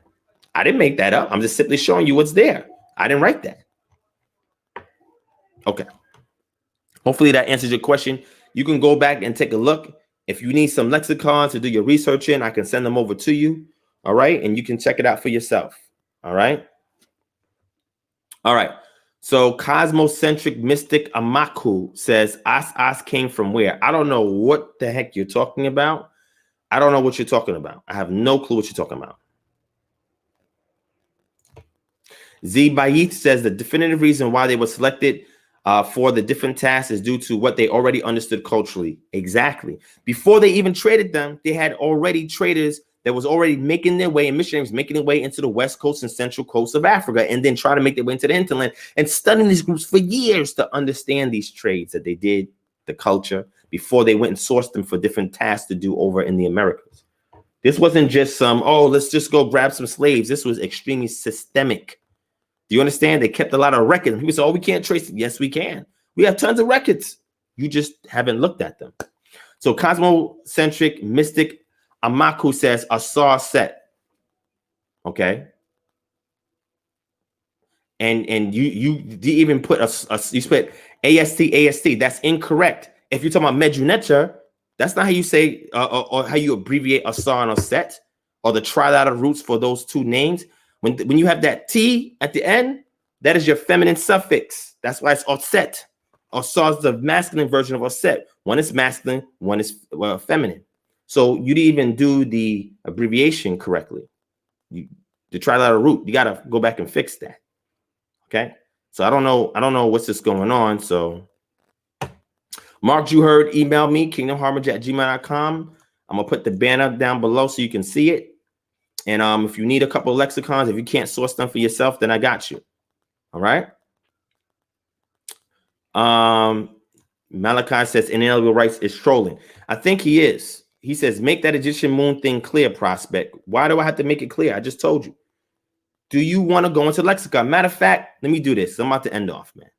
I didn't make that up. I'm just simply showing you what's there. I didn't write that. Okay. Hopefully that answers your question. You can go back and take a look. If you need some lexicons to do your research in, I can send them over to you. All right. And you can check it out for yourself. All right. All right. So cosmocentric mystic Amaku says, As came from where? I don't know what the heck you're talking about. I don't know what you're talking about. I have no clue what you're talking about. Z Bayit says the definitive reason why they were selected for the different tasks is due to what they already understood culturally. Exactly. Before they even traded them, they had already traders that was already making their way, and missionaries making their way into the west coast and central coast of Africa, and then trying to make their way into the hinterland and studying these groups for years to understand these trades that they did, the culture, before they went and sourced them for different tasks to do over in the Americas. This wasn't just some, oh, let's just go grab some slaves. This was extremely systemic. Do you understand? They kept a lot of records. People say, oh, we can't trace it. Yes, we can. We have tons of records. You just haven't looked at them. So cosmocentric mystic Amaku says Asar Set. Okay. And you even put you put AST. That's incorrect. If you're talking about Mejunecha, that's not how you say or how you abbreviate Asar and Aset, or the trilateral roots for those two names. When you have that T at the end, that is your feminine suffix. That's why it's Aset. Asar is the masculine version of Aset. One is masculine, one is feminine. So you didn't even do the abbreviation correctly. The trilateral root, you got to go back and fix that. Okay. So I don't know what's just going on. So Mark, you heard, email me, kingdomharmony@gmail.com. I'm going to put the banner down below so you can see it. And if you need a couple of lexicons, if you can't source them for yourself, then I got you. All right. Malachi says inalienable rights is trolling. I think he is. He says, make that Egyptian moon thing clear, Prospect. Why do I have to make it clear? I just told you. Do you want to go into lexicon? Matter of fact, let me do this. I'm about to end off, man.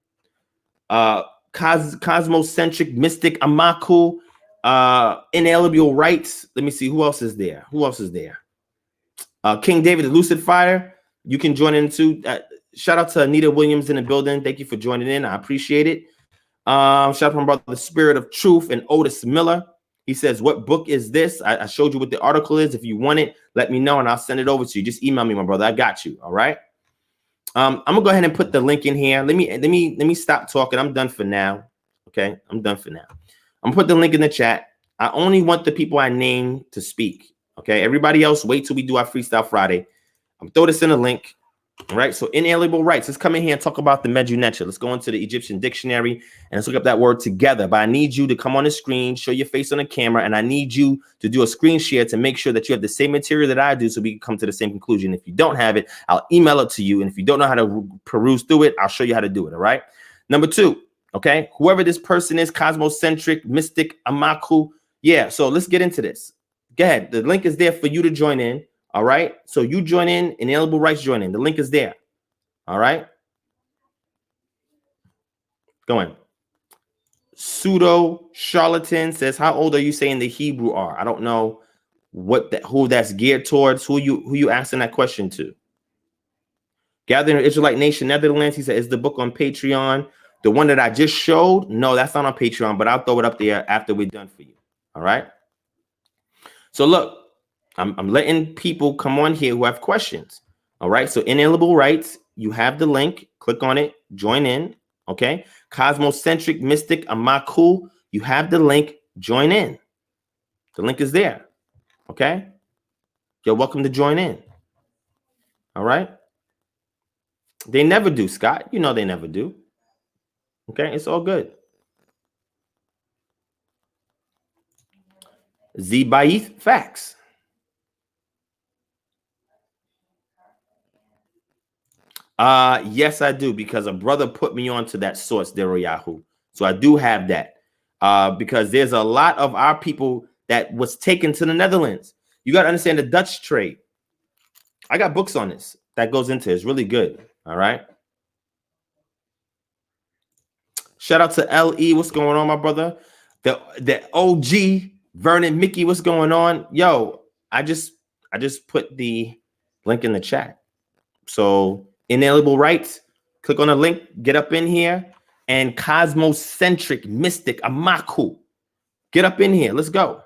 Cosmocentric mystic Amaku, inalienable rights. Let me see. Who else is there? King David, the Lucid Fire. You can join in too. Shout out to Anita Williams in the building. Thank you for joining in. I appreciate it. Shout out to my brother, the Spirit of Truth, and Otis Miller. He says, what book is this? I showed you what the article is. If you want it, let me know and I'll send it over to you. Just email me, my brother. I got you. All right. I'm gonna go ahead and put the link in here. Let me stop talking. I'm done for now. Okay, I'm done for now. I'm gonna put the link in the chat. I only want the people I name to speak. Okay, everybody else, wait till we do our Freestyle Friday. I'm throw this in a link. All right, so inalienable rights. Let's come in here and talk about the Mejunecha. Let's go into the Egyptian dictionary and let's look up that word together. But I need you to come on the screen, show your face on the camera, and I need you to do a screen share to make sure that you have the same material that I do so we can come to the same conclusion. If you don't have it, I'll email it to you. And if you don't know how to peruse through it, I'll show you how to do it. All right. Number two, okay, whoever this person is, cosmocentric, mystic, Amaku. Yeah, so let's get into this. Go ahead. The link is there for you to join in. All right. So you join in, inalienable rights join in. The link is there. All right. Go in. Pseudo charlatan says, how old are you saying the Hebrew are? I don't know who that's geared towards. Who you asking that question to? Gathering the Israelite Nation Netherlands. He said, is the book on Patreon? The one that I just showed? No, that's not on Patreon, but I'll throw it up there after we're done for you. All right. So look. I'm letting people come on here who have questions. All right. So inalienable rights, you have the link. Click on it. Join in. Okay. Cosmocentric mystic Amaku, you have the link. join in. The link is there. Okay. You're welcome to join in. All right. They never do, Scott. You know they never do. Okay, it's all good. Z-Baith facts. Yes, I do, because a brother put me onto that source, Yahoo. So I do have that. Because there's a lot of our people that was taken to the Netherlands. You got to understand the Dutch trade. I got books on this that goes into it. It's really good. All right. Shout out to LE. What's going on, my brother? The OG Vernon Mickey. What's going on? Yo, I just put the link in the chat. So inalienable rights. Click on the link. Get up in here. And cosmocentric mystic Amaku. Get up in here. Let's go.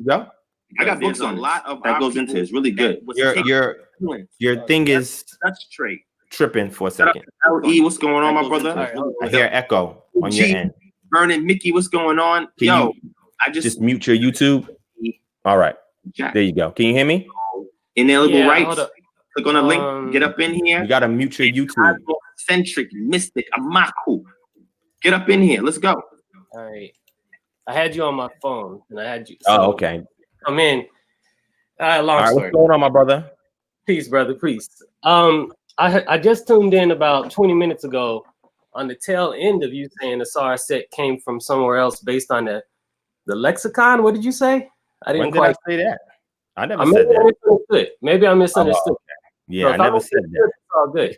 Go. I got books on a lot of that goes into it. It's really good. Your thing is Dutch trade. Tripping for a second. LE, what's going on, my brother? I hear echo on your end. Vernon Mickey, what's going on? Yo, I just mute your YouTube. All right, there you go. Can you hear me? Inalienable rights. Click on the link. Get up in here. You gotta mute your YouTube. Centric mystic Amaku. Get up in here. Let's go. All right. I had you on my phone, and I had you. So okay. I'm in. Long story. What's going on, my brother? Peace, brother. Peace. I just tuned in about 20 minutes ago on the tail end of you saying the SAR set came from somewhere else based on the lexicon. What did you say? I didn't quite say that. I never said that. Maybe I misunderstood. Oh, okay. Yeah, so I never said that. It's all good.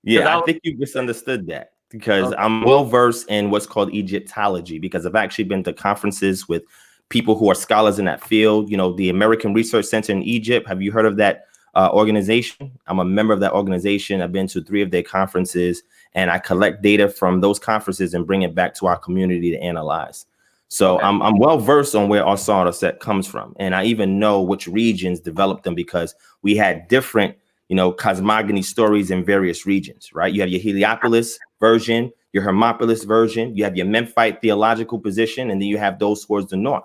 Yeah, I think you misunderstood that because I'm well versed in what's called Egyptology because I've actually been to conferences with people who are scholars in that field. You know, the American Research Center in Egypt. Have you heard of that organization? I'm a member of that organization. I've been to 3 of their conferences and I collect data from those conferences and bring it back to our community to analyze. So I'm well versed on where our SAR set comes from. And I even know which regions developed them because we had different, cosmogony stories in various regions, right? You have your Heliopolis version, your Hermopolis version, you have your Memphite theological position, and then you have those towards the north,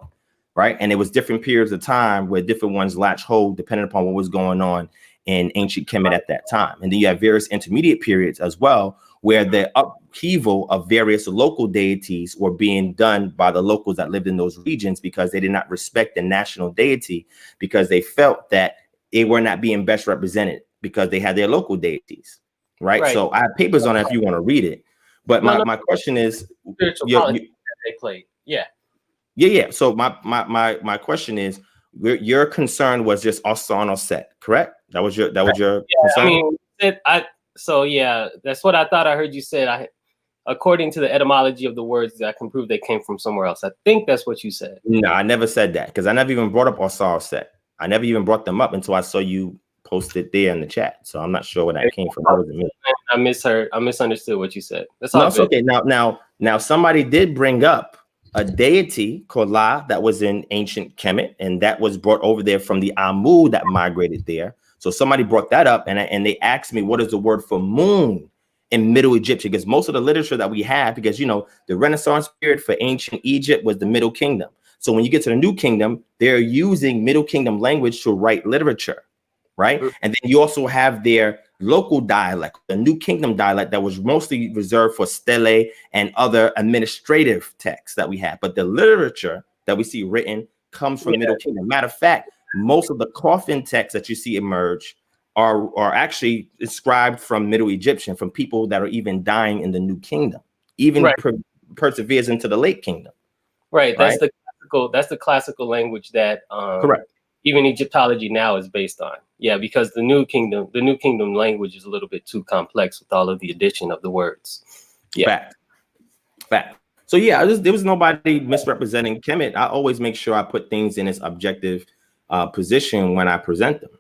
right? And it was different periods of time where different ones latch hold depending upon what was going on in ancient Kemet at that time. And then you have various intermediate periods as well, where the upheaval of various local deities were being done by the locals that lived in those regions because they did not respect the national deity because they felt that they were not being best represented because they had their local deities, right? So I have papers on that if you want to read it. But my question is, they played. Yeah. So my question is, your concern was just Osano set, correct? That was your concern? I mean, that's what I thought I heard you said. According to the etymology of the words, I can prove they came from somewhere else. I think that's what you said. No, I never said that because I never even brought up Osaro set. I never even brought them up until I saw you post it there in the chat. So I'm not sure where that came from. That wasn't me. I misheard. I misunderstood what you said. That's all. No, it's okay. Now somebody did bring up a deity called La that was in ancient Kemet, and that was brought over there from the Amu that migrated there. So somebody brought that up, and they asked me, what is the word for moon in Middle Egyptian? Because most of the literature that we have, because the Renaissance period for ancient Egypt was the Middle Kingdom. So when you get to the New Kingdom, they're using Middle Kingdom language to write literature, right? And then you also have their local dialect, the New Kingdom dialect that was mostly reserved for stele and other administrative texts that we have. But the literature that we see written comes from Middle Kingdom. Matter of fact, most of the coffin texts that you see emerge are actually inscribed from Middle Egyptian, from people that are even dying in the New Kingdom, even perseveres into the Late Kingdom. Right. That's the classical language that correct. Even Egyptology now is based on. Yeah, because the New Kingdom language is a little bit too complex with all of the addition of the words. Yeah. Fact. So yeah, there was nobody misrepresenting Kemet. I always make sure I put things in its objective position when I present them.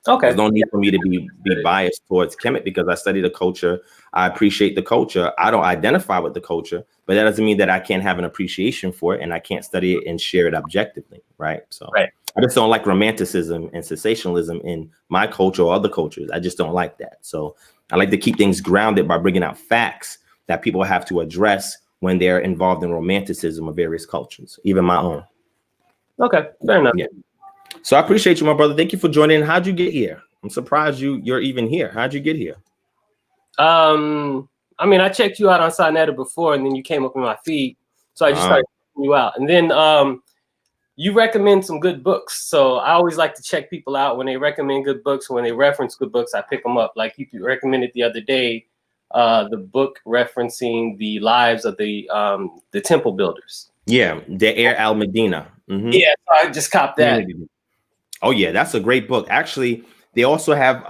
Okay. There's no need for me to be biased towards Kemet because I study the culture. I appreciate the culture. I don't identify with the culture, but that doesn't mean that I can't have an appreciation for it and I can't study it and share it objectively, right? So I just don't like romanticism and sensationalism in my culture or other cultures. I just don't like that. So I like to keep things grounded by bringing out facts that people have to address when they're involved in romanticism of various cultures, even my own. Okay, fair enough. Yeah. So I appreciate you, my brother. Thank you for joining. How'd you get here? I'm surprised you're even here. How'd you get here? I mean, I checked you out on Sinetta before, and then you came up in my feed, so I just started checking you out. And then you recommend some good books, so I always like to check people out when they recommend good books. When they reference good books, I pick them up. Like you recommended the other day, the book referencing the lives of the temple builders. Yeah, Deir al-Medina. Mm-hmm. Yeah, so I just copped that. Oh yeah, that's a great book. Actually, they also have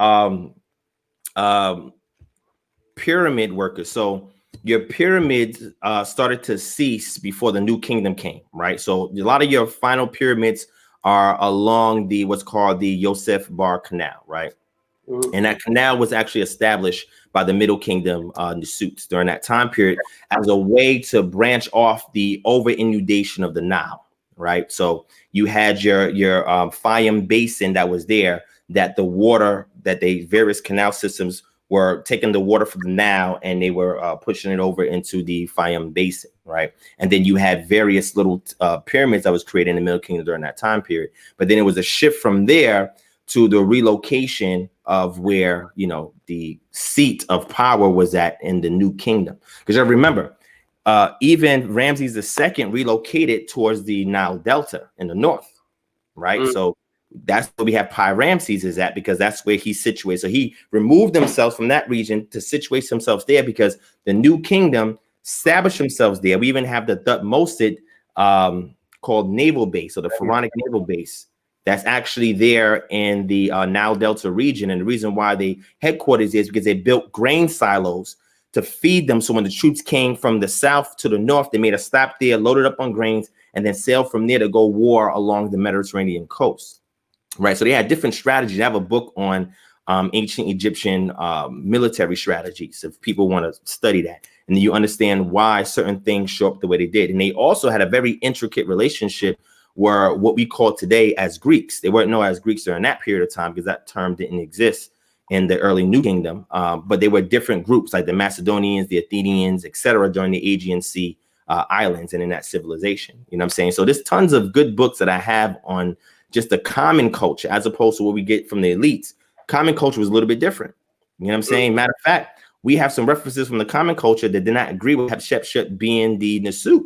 pyramid workers. So your pyramids started to cease before the new kingdom came, right? So a lot of your final pyramids are along the what's called the Yosef Bar Canal, right? Mm-hmm. And that canal was actually established by the Middle Kingdom Nasuts during that time period as a way to branch off the over inundation of the Nile, right? So you had your Fayum basin that was there, that the water that they various canal systems were taking the water from the Nile and they were pushing it over into the Fayum basin, right? And then you had various little pyramids that was created in the Middle Kingdom during that time period. But then it was a shift from there to the relocation of where, you know, the seat of power was at in the new kingdom. Because you remember, even Ramses II relocated towards the Nile Delta in the north, right? Mm. So that's where we have Pi Ramses is at, because that's where he's situated. So he removed himself from that region to situate himself there because the new kingdom established themselves there. We even have the Thutmosid called naval base, or the Pharaonic naval base, that's actually there in the Nile Delta region. And the reason why they headquarters is because they built grain silos to feed them. So when the troops came from the south to the north, they made a stop there, loaded up on grains, and then sailed from there to go war along the Mediterranean coast. Right. So they had different strategies. I have a book on ancient Egyptian military strategies if people want to study that. And then you understand why certain things show up the way they did. And they also had a very intricate relationship were what we call today as Greeks. They weren't known as Greeks during that period of time because that term didn't exist in the early New Kingdom. But they were different groups like the Macedonians, the Athenians, etc. during the Aegean Sea islands and in that civilization. You know what I'm saying? So there's tons of good books that I have on just the common culture as opposed to what we get from the elites. Common culture was a little bit different. You know what I'm saying? Matter of fact, we have some references from the common culture that did not agree with Hatshepsut being the Nasut.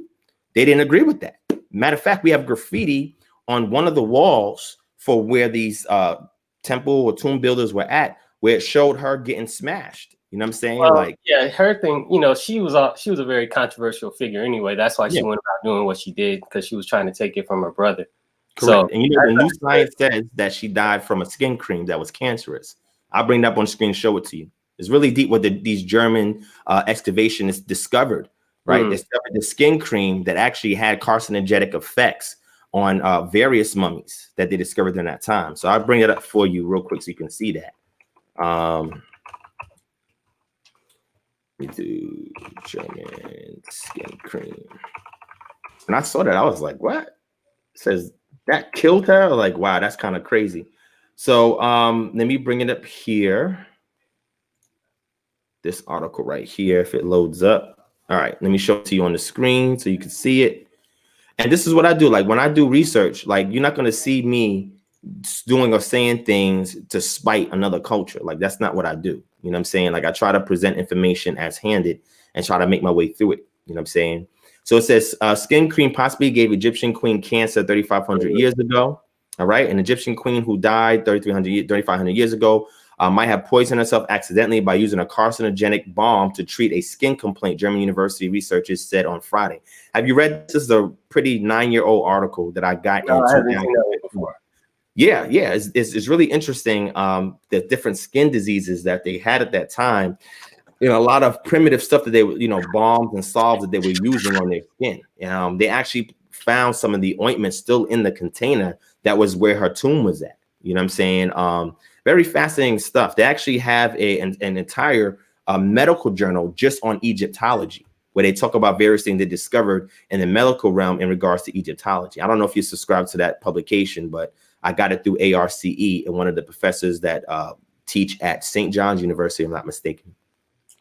They didn't agree with that. Matter of fact, we have graffiti on one of the walls for where these temple or tomb builders were at, where it showed her getting smashed. You know what I'm saying? Well, like, yeah, her thing, you know, she was a very controversial figure anyway. That's why she went about doing what she did, because she was trying to take it from her brother. Correct. So, and you know, the new science says that she died from a skin cream that was cancerous. I'll bring that up on screen and show it to you. It's really deep what these German excavationists discovered, right? They discovered the skin cream that actually had carcinogenic effects on various mummies that they discovered during that time. So I'll bring it up for you real quick so you can see that. We do German skin cream. And I saw that, I was like, what? It says that killed her? Like, wow, that's kind of crazy. So let me bring it up here. This article right here, if it loads up. All right, let me show it to you on the screen so you can see it. And this is what I do. Like when I do research, like you're not going to see me doing or saying things to spite another culture. Like that's not what I do. You know what I'm saying? Like I try to present information as handed and try to make my way through it. You know what I'm saying? So it says skin cream possibly gave Egyptian queen cancer 3,500 years ago. All right. An Egyptian queen who died 3,500 years ago might have poisoned herself accidentally by using a carcinogenic bomb to treat a skin complaint, German university researchers said on Friday. Have you read this? Is a pretty 9-year-old article that I got in 2004. Yeah, it's really interesting. The different skin diseases that they had at that time. You know, a lot of primitive stuff that they were, you know, bombs and salves that they were using on their skin. They actually found some of the ointment still in the container that was where her tomb was at. You know what I'm saying? Very fascinating stuff. They actually have an entire medical journal just on Egyptology, where they talk about various things they discovered in the medical realm in regards to Egyptology. I don't know if you subscribe to that publication, but I got it through ARCE and one of the professors that teach at St. John's University, if I'm not mistaken.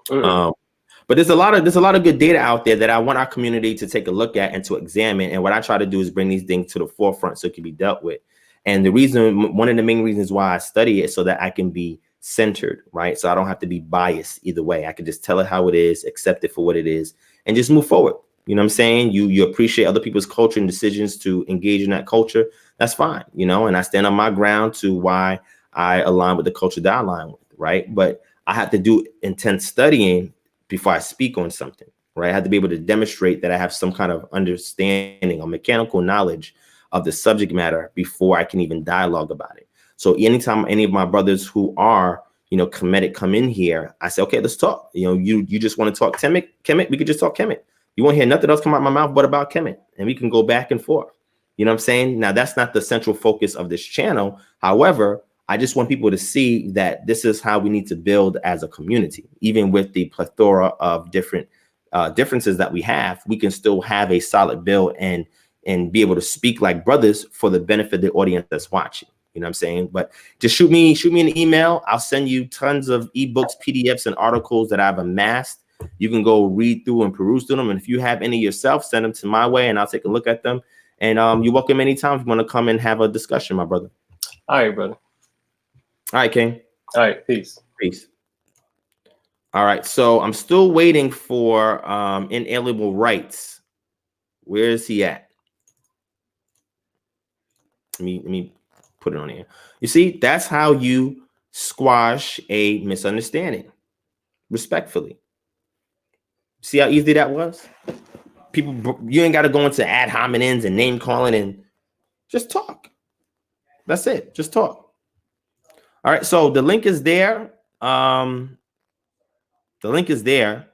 But But there's a lot of good data out there that I want our community to take a look at and to examine. And what I try to do is bring these things to the forefront so it can be dealt with. And one of the main reasons why I study it so that I can be centered, right? So I don't have to be biased either way. I can just tell it how it is, accept it for what it is, and just move forward. You know what I'm saying? You appreciate other people's culture and decisions to engage in that culture. That's fine, you know, and I stand on my ground to why I align with the culture that I align with, right? But I have to do intense studying before I speak on something, right? I have to be able to demonstrate that I have some kind of understanding or mechanical knowledge of the subject matter before I can even dialogue about it. So anytime any of my brothers who are, you know, Kemetic come in here, I say, okay, let's talk. You know, you just want to talk Kemet, we could just talk Kemet. You won't hear nothing else come out my mouth but about Kemet, and we can go back and forth. You know what I'm saying? Now, that's not the central focus of this channel. However, I just want people to see that this is how we need to build as a community. Even with the plethora of different differences that we have, we can still have a solid build and be able to speak like brothers for the benefit of the audience that's watching. You know what I'm saying? But just shoot me an email. I'll send you tons of ebooks, PDFs, and articles that I've amassed. You can go read through and peruse through them. And if you have any yourself, send them to my way and I'll take a look at them. And you're welcome anytime if you want to come and have a discussion, my brother. All right, brother. All right, King. All right, peace. Peace. All right, so I'm still waiting for inalienable rights. Where is he at? Let me put it on here. You see, that's how you squash a misunderstanding respectfully. See how easy that was? People, you ain't got to go into ad hominems and name calling and just talk. That's it. Just talk. All right. So the link is there. The link is there.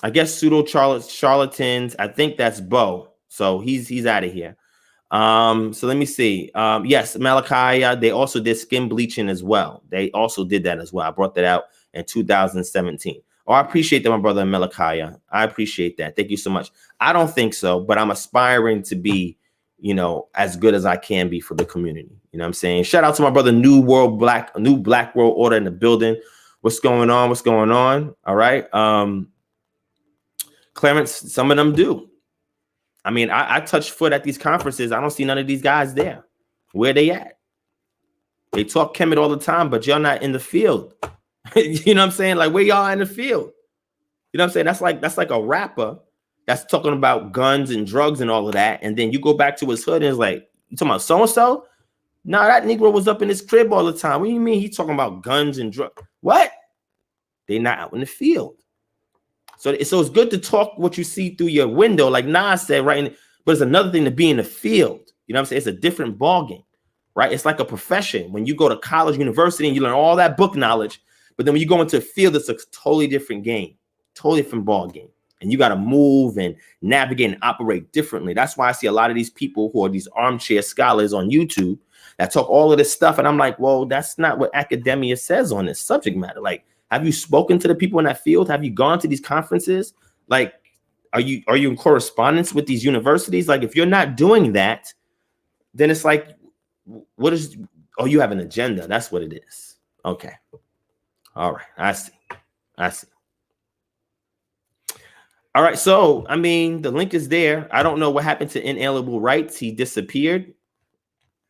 I guess pseudo charlatans. I think that's Bo. So he's out of here. So let me see. Yes, Malachi. They also did skin bleaching as well. They also did that as well. I brought that out in 2017. Oh, I appreciate that, my brother Malachi. I appreciate that. Thank you so much. I don't think so, but I'm aspiring to be, you know, as good as I can be for the community. You know what I'm saying? Shout out to my brother New Black World Order in the building. What's going on? What's going on? All right. Clarence, some of them do. I mean, I touch foot at these conferences. I don't see none of these guys there. Where they at? They talk Kemet all the time, but y'all not in the field. You know what I'm saying? Like, where y'all in the field? You know what I'm saying? That's like a rapper that's talking about guns and drugs and all of that. And then you go back to his hood and it's like, you talking about so-and-so? No, that Negro was up in his crib all the time. What do you mean he's talking about guns and drugs? What? They not out in the field. So it's good to talk what you see through your window, like Nas said, right? But it's another thing to be in the field. You know what I'm saying? It's a different ballgame, right? It's like a profession. When you go to college, university, and you learn all that book knowledge, but then when you go into a field, it's a totally different game, totally different ball game. And you got to move and navigate and operate differently. That's why I see a lot of these people who are these armchair scholars on YouTube that talk all of this stuff. And I'm like, well, that's not what academia says on this subject matter. Like, have you spoken to the people in that field? Have you gone to these conferences? Like, are you in correspondence with these universities? Like, if you're not doing that, then it's like, you have an agenda. That's what it is. Okay. All right. I see. All right. So, I mean, the link is there. I don't know what happened to inalienable rights. He disappeared.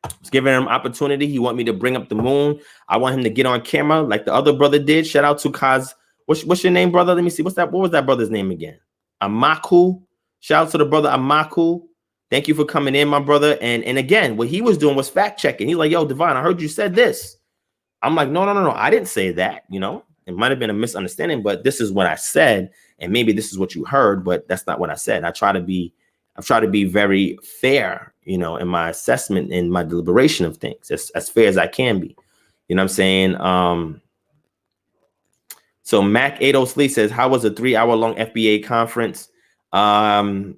I was giving him opportunity. He want me to bring up the moon. I want him to get on camera like the other brother did. Shout out to Kaz. What's your name, brother? Let me see. What was that brother's name again? Amaku. Shout out to the brother Amaku. Thank you for coming in, my brother. And again, what he was doing was fact checking. He's like, yo, Divine, I heard you said this. I'm like, no. I didn't say that. You know, it might have been a misunderstanding, but this is what I said. And maybe this is what you heard, but that's not what I said. I've tried to be very fair, you know, in my assessment and my deliberation of things, as fair as I can be. You know what I'm saying? So Mac 803 says, how was a 3-hour-long FBA conference? I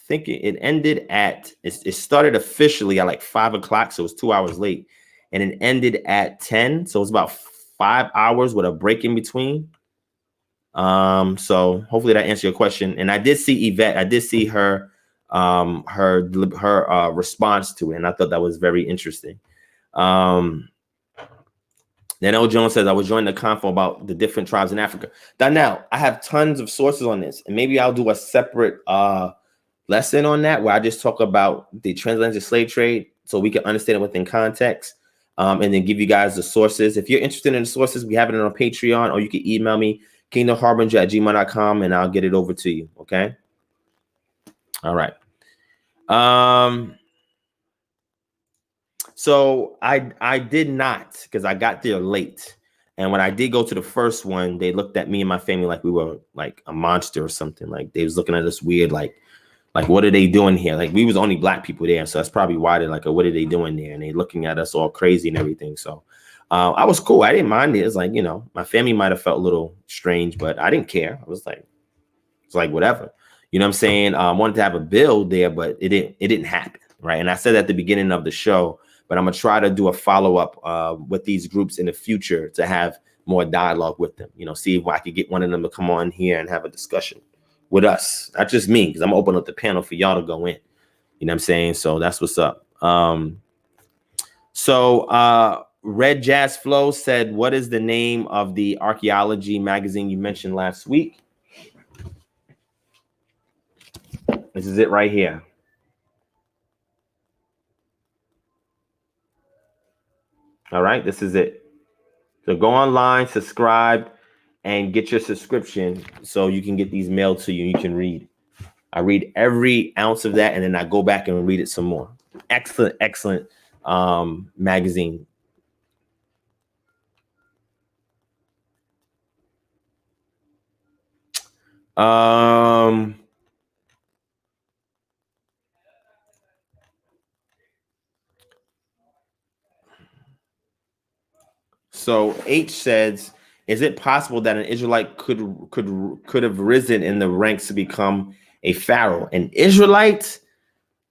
think it ended it started officially at like 5 o'clock. So it was 2 hours late. And it ended at 10. So it was about 5 hours with a break in between. So hopefully that answered your question. And I did see Yvette. I did see her response to it, and I thought that was very interesting. Then L. Jones says, I was joining the convo about the different tribes in Africa. Donnell, I have tons of sources on this, and maybe I'll do a separate lesson on that where I just talk about the transatlantic slave trade so we can understand it within context, and then give you guys the sources. If you're interested in the sources, we have it on Patreon, or you can email me, kingdomharbinger@gmail.com, and I'll get it over to you, okay? All right. So I did not, because I got there late. And when I did go to the first one, they looked at me and my family like we were like a monster or something. Like they was looking at us weird, like what are they doing here? Like we was only black people there. So that's probably why they're like, oh, what are they doing there? And they looking at us all crazy and everything. So I was cool. I didn't mind it. It's like, you know, my family might have felt a little strange, but I didn't care. I was like, it's like whatever. You know what I'm saying? I wanted to have a build there, but it didn't happen. Right. And I said at the beginning of the show, but I'm going to try to do a follow-up with these groups in the future to have more dialogue with them, you know, see if I could get one of them to come on here and have a discussion with us. Not just me, because I'm going to open up the panel for y'all to go in. You know what I'm saying? So that's what's up. Red Jazz Flow said, what is the name of the archaeology magazine you mentioned last week? This is it right here. All right, this is it. So go online, subscribe, and get your subscription so you can get these mailed to you. You can read. I read every ounce of that, and then I go back and read it some more. Excellent, excellent magazine. So H says, is it possible that an Israelite could have risen in the ranks to become a pharaoh? An Israelite?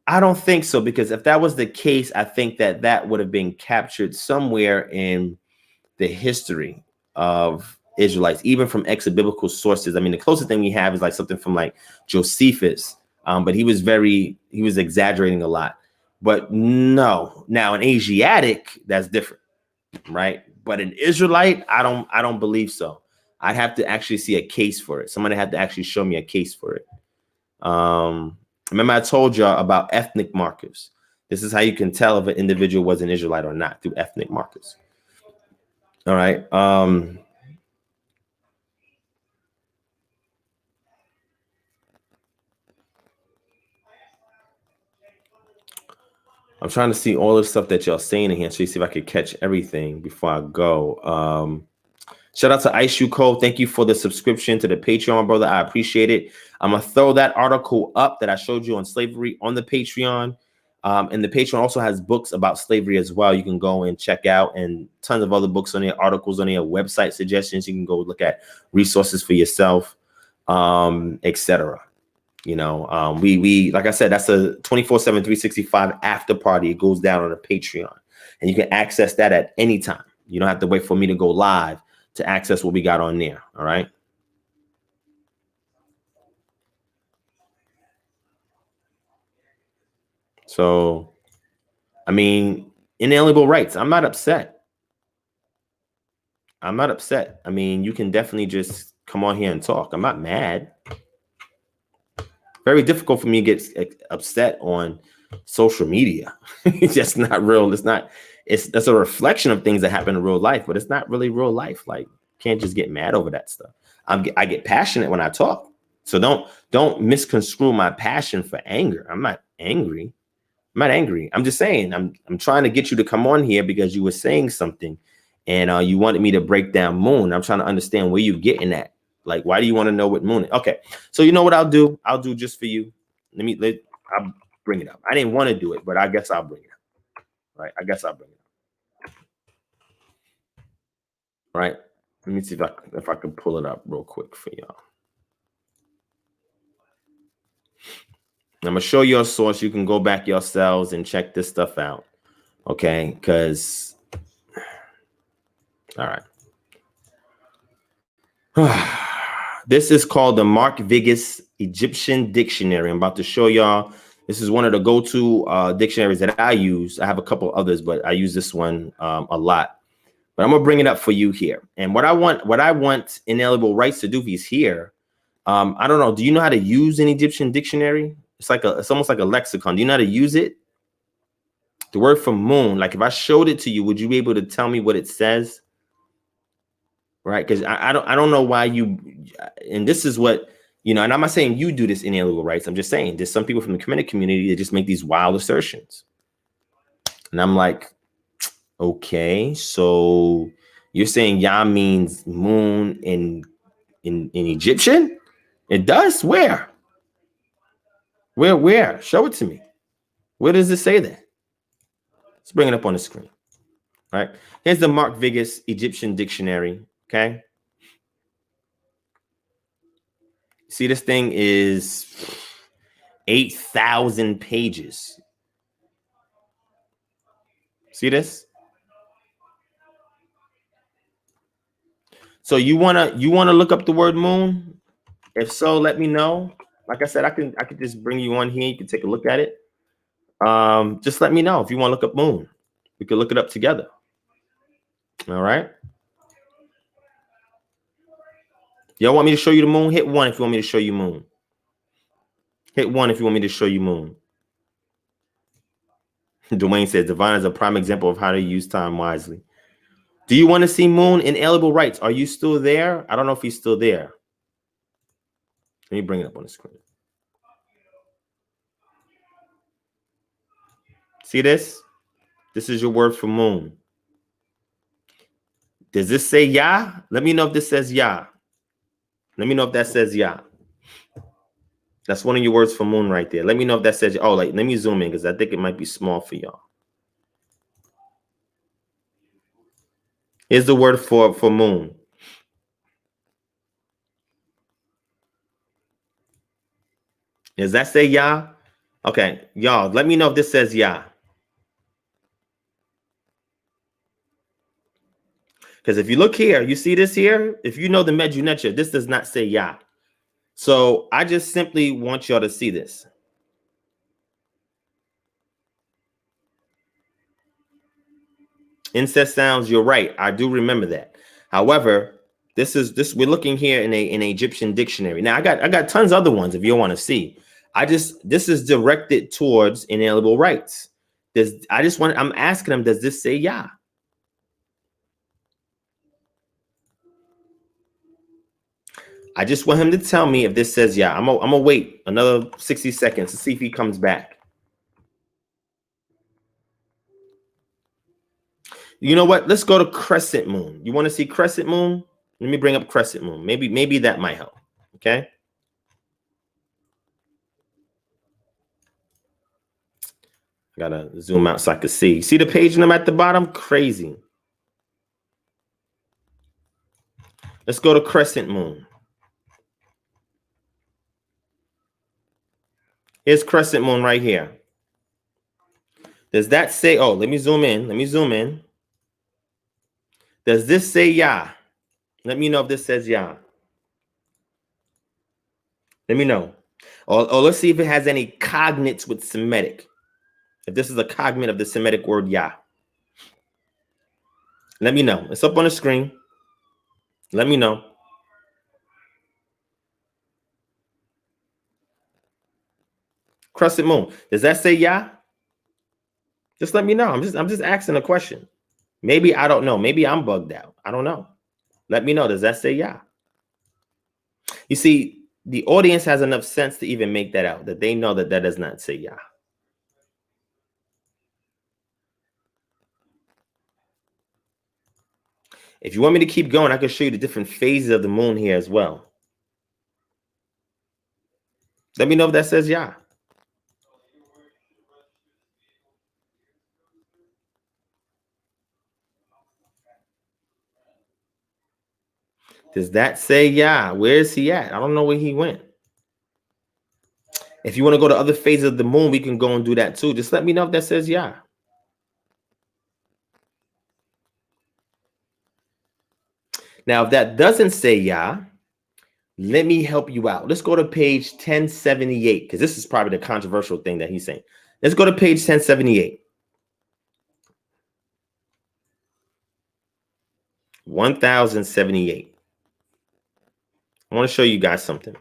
I don't think so, because if that was the case, I think that would have been captured somewhere in the history of Israelites, even from extra-biblical sources. I mean, the closest thing we have is like something from like Josephus, but he was exaggerating a lot. But no, now an Asiatic, that's different, right? But an Israelite, I don't believe so. I'd have to actually see a case for it. Somebody had to actually show me a case for it. Remember I told y'all about ethnic markers. This is how you can tell if an individual was an Israelite or not, through ethnic markers. All right. I'm trying to see all the stuff that y'all saying in here, so you see if I could catch everything before I go. Shout out to Ice Shoe Code. Thank you for the subscription to the Patreon, brother. I appreciate it. I'm going to throw that article up that I showed you on slavery on the Patreon. And the Patreon also has books about slavery as well. You can go and check out, and tons of other books on there, articles on there, website suggestions. You can go look at resources for yourself, etc. You know, we like I said, that's a 24/7, 365 after party. It goes down on the Patreon, and you can access that at any time. You don't have to wait for me to go live to access what we got on there. All right. So, I mean, inalienable rights. I'm not upset. I'm not upset. I mean, you can definitely just come on here and talk. I'm not mad. Very difficult for me to get upset on social media. It's just not real. That's a reflection of things that happen in real life, but it's not really real life. Like, can't just get mad over that stuff. I get passionate when I talk. So don't misconstrue my passion for anger. I'm not angry. I'm not angry. I'm just saying I'm trying to get you to come on here because you were saying something, and you wanted me to break down Moon. I'm trying to understand where you're getting at. Like, why do you want to know what Moon is? Okay, so you know what I'll do? I'll do just for you. I'll bring it up. I didn't want to do it, but I guess I'll bring it up. Right? I guess I'll bring it up. Right? Let me see if I can pull it up real quick for y'all. I'm gonna show you a source. You can go back yourselves and check this stuff out. Okay, because all right. This is called the Mark Vigas Egyptian Dictionary. I'm about to show y'all. This is one of the go-to dictionaries that I use. I have a couple others, but I use this one a lot. But I'm gonna bring it up for you here. And what I want inalienable rights to do if he's here. I don't know. Do you know how to use an Egyptian dictionary? It's almost like a lexicon. Do you know how to use it? The word for moon, like if I showed it to you, would you be able to tell me what it says? Right? Because I don't know why you, and this is what, and I'm not saying you do this inalienable rights. I'm just saying there's some people from the community that just make these wild assertions. And I'm like, okay, so you're saying Yah means moon in Egyptian? It does? Where? Where? Show it to me. Where does it say that? Let's bring it up on the screen. All right. Here's the Mark Vigas Egyptian Dictionary. Okay. See, this thing is 8,000 pages. See this? So you wanna look up the word moon? If so, let me know. Like I said, I could just bring you on here. You can take a look at it. Just let me know if you want to look up moon. We could look it up together. All right. Y'all want me to show you the moon? Hit 1 if you want me to show you moon. Hit 1 if you want me to show you moon. Dwayne says divine is a prime example of how to use time wisely. Do you want to see moon inalienable rights? Are you still there? I don't know if he's still there. Let me bring it up on the screen. See this? This is your word for moon. Does this say Yah? Let me know if this says Yah. Let me know if that says Yah. That's one of your words for moon right there. Let me know if that says, oh, like, let me zoom in because I think it might be small for y'all. Here's the word for moon. Does that say Yah? Okay, y'all, let me know if this says Yah. Because if you look here, you see this here? If you know the Medunetia, this does not say Yah. So I just simply want y'all to see this. Incest sounds, you're right. I do remember that. However, we're looking here in an Egyptian dictionary. Now I got tons of other ones if you want to see. This is directed towards inalienable rights. I'm asking them, does this say Yah? I just want him to tell me if this says Yah. I'm gonna wait another 60 seconds to see if he comes back. You know what? Let's go to crescent moon. You want to see crescent moon? Let me bring up crescent moon. Maybe that might help. Okay. I gotta zoom out so I can see. See the page name at the bottom? Crazy. Let's go to crescent moon. Here's crescent moon right here. Does that say, oh, let me zoom in. Let me zoom in. Does this say Yah? Let me know if this says Yah. Let me know. Or let's see if it has any cognates with Semitic. If this is a cognate of the Semitic word Yah. Let me know. It's up on the screen. Let me know. Crescent moon. Does that say Yah? Just let me know. I'm just asking a question. Maybe I don't know. Maybe I'm bugged out. I don't know. Let me know. Does that say Yah? You see, the audience has enough sense to even make that out, that they know that does not say Yah. If you want me to keep going, I can show you the different phases of the moon here as well. Let me know if that says Yah. Does that say Yah? Where is he at? I don't know where he went. If you want to go to other phases of the moon, we can go and do that too. Just let me know if that says Yah. Now, if that doesn't say Yah, let me help you out. Let's go to page 1078, because this is probably the controversial thing that he's saying. Let's go to page 1078. 1078. I want to show you guys something.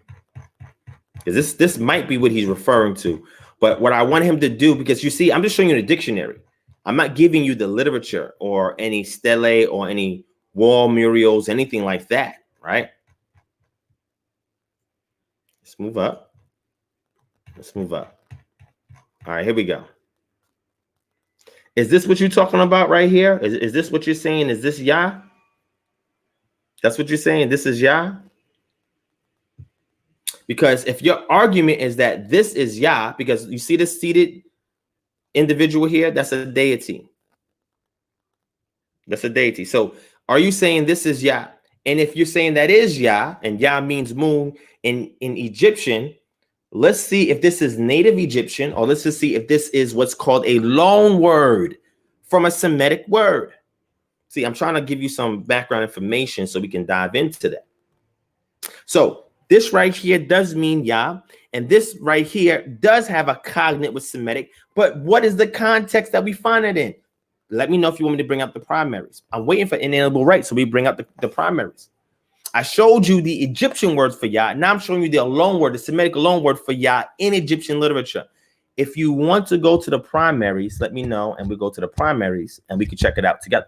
Because this might be what he's referring to. But what I want him to do, because you see, I'm just showing you the dictionary. I'm not giving you the literature or any stele or any wall murals, anything like that, right? Let's move up. Let's move up. All right, here we go. Is this what you're talking about right here? Is this what you're saying? Is this Yah? That's what you're saying? This is Yah? Because if your argument is that this is Yah, because you see this seated individual here, that's a deity. That's a deity. So are you saying this is Yah? And if you're saying that is Yah, and Yah means moon in Egyptian, let's see if this is native Egyptian, or let's just see if this is what's called a loan word from a Semitic word. See, I'm trying to give you some background information so we can dive into that. So this right here does mean Yah, and this right here does have a cognate with Semitic, but what is the context that we find it in? Let me know if you want me to bring up the primaries. I'm waiting for inalienable rights, so we bring up the primaries. I showed you the Egyptian words for Yah. Now I'm showing you the loan word, the Semitic loan word for Yah in Egyptian literature. If you want to go to the primaries, let me know, and we go to the primaries, and we can check it out together.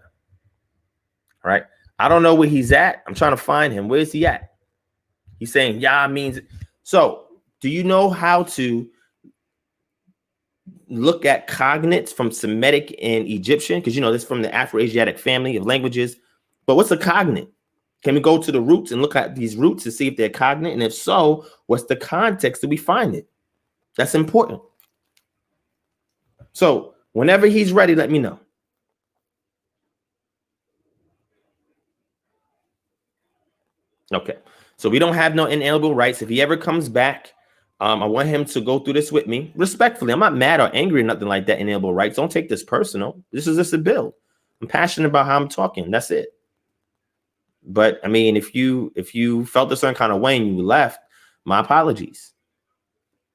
All right. I don't know where he's at. I'm trying to find him. Where is he at? He's saying Yah means. So do you know how to look at cognates from Semitic and Egyptian? Because, you know, this is from the Afro-Asiatic family of languages. But what's a cognate? Can we go to the roots and look at these roots to see if they're cognate? And if so, what's the context that we find it? That's important. So whenever he's ready, let me know. Okay. So we don't have no inalienable rights. If he ever comes back, I want him to go through this with me respectfully. I'm not mad or angry or nothing like that. Inalienable rights. Don't take this personal. This is just a bill. I'm passionate about how I'm talking. That's it. But I mean, if you felt a certain kind of way and you left, my apologies.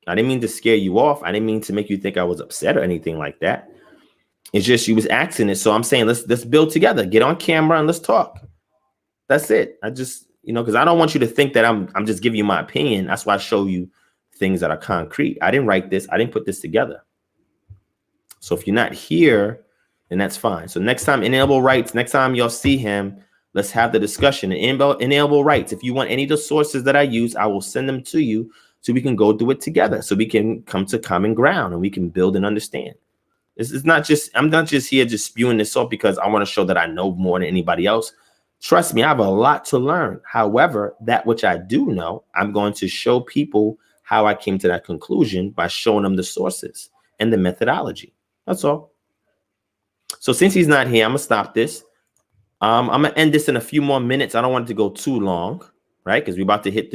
I didn't mean to scare you off. I didn't mean to make you think I was upset or anything like that. It's just you was asking it. So I'm saying let's build together. Get on camera and let's talk. That's it. I just, you know, because I don't want you to think that I'm just giving you my opinion. That's why I show you things that are concrete. I didn't write this. I didn't put this together. So if you're not here, then that's fine. So next time, inalienable rights, next time y'all see him, let's have the discussion. Inalienable rights. If you want any of the sources that I use, I will send them to you so we can go through it together. So we can come to common ground and we can build and understand. It's not just, I'm not just here just spewing this off because I want to show that I know more than anybody else. Trust me, I have a lot to learn. However, that which I do know, I'm going to show people how I came to that conclusion by showing them the sources and the methodology. That's all. So since he's not here, I'm going to stop this. I'm going to end this in a few more minutes. I don't want it to go too long, right? Because we're about to hit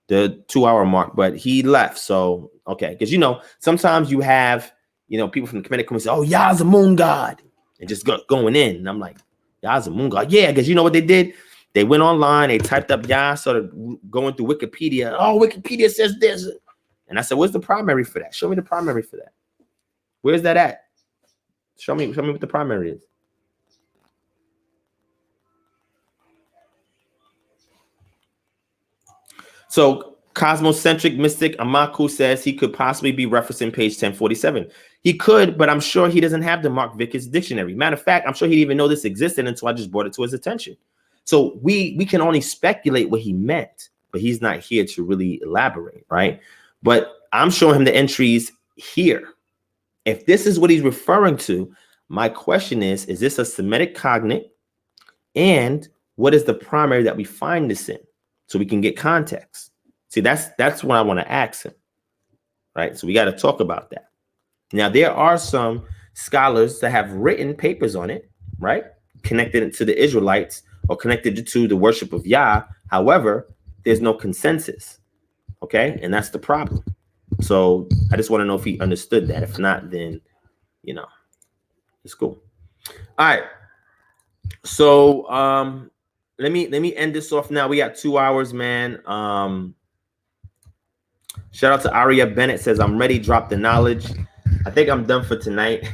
the 2-hour mark, but he left. So, okay. Because, you know, sometimes you have, you know, people from the Kemetic community say, oh, Yah's a moon god. And just going in. And I'm like, Yah's a moon god. Yeah, because you know what they did? They went online, they typed up Yah, started going through Wikipedia. Oh, Wikipedia says this. And I said, where's the primary for that? Show me the primary for that. Where's that at? Show me what the primary is. So cosmocentric mystic Amaku says he could possibly be referencing page 1047. He could, but I'm sure he doesn't have the Mark Vickers dictionary. Matter of fact, I'm sure he didn't even know this existed until I just brought it to his attention. So we can only speculate what he meant, but he's not here to really elaborate, right? But I'm showing him the entries here. If this is what he's referring to, my question is this a Semitic cognate? And what is the primary that we find this in? So we can get context. See, that's what I want to ask him, right? So we got to talk about that. Now, there are some scholars that have written papers on it, right? Connected it to the Israelites or connected it to the worship of Yah. However, there's no consensus, okay? And that's the problem. So I just want to know if he understood that. If not, then, you know, it's cool. All right. So let me end this off now. We got 2 hours, man. Shout out to Aria Bennett says, I'm ready. Drop the knowledge. I think I'm done for tonight.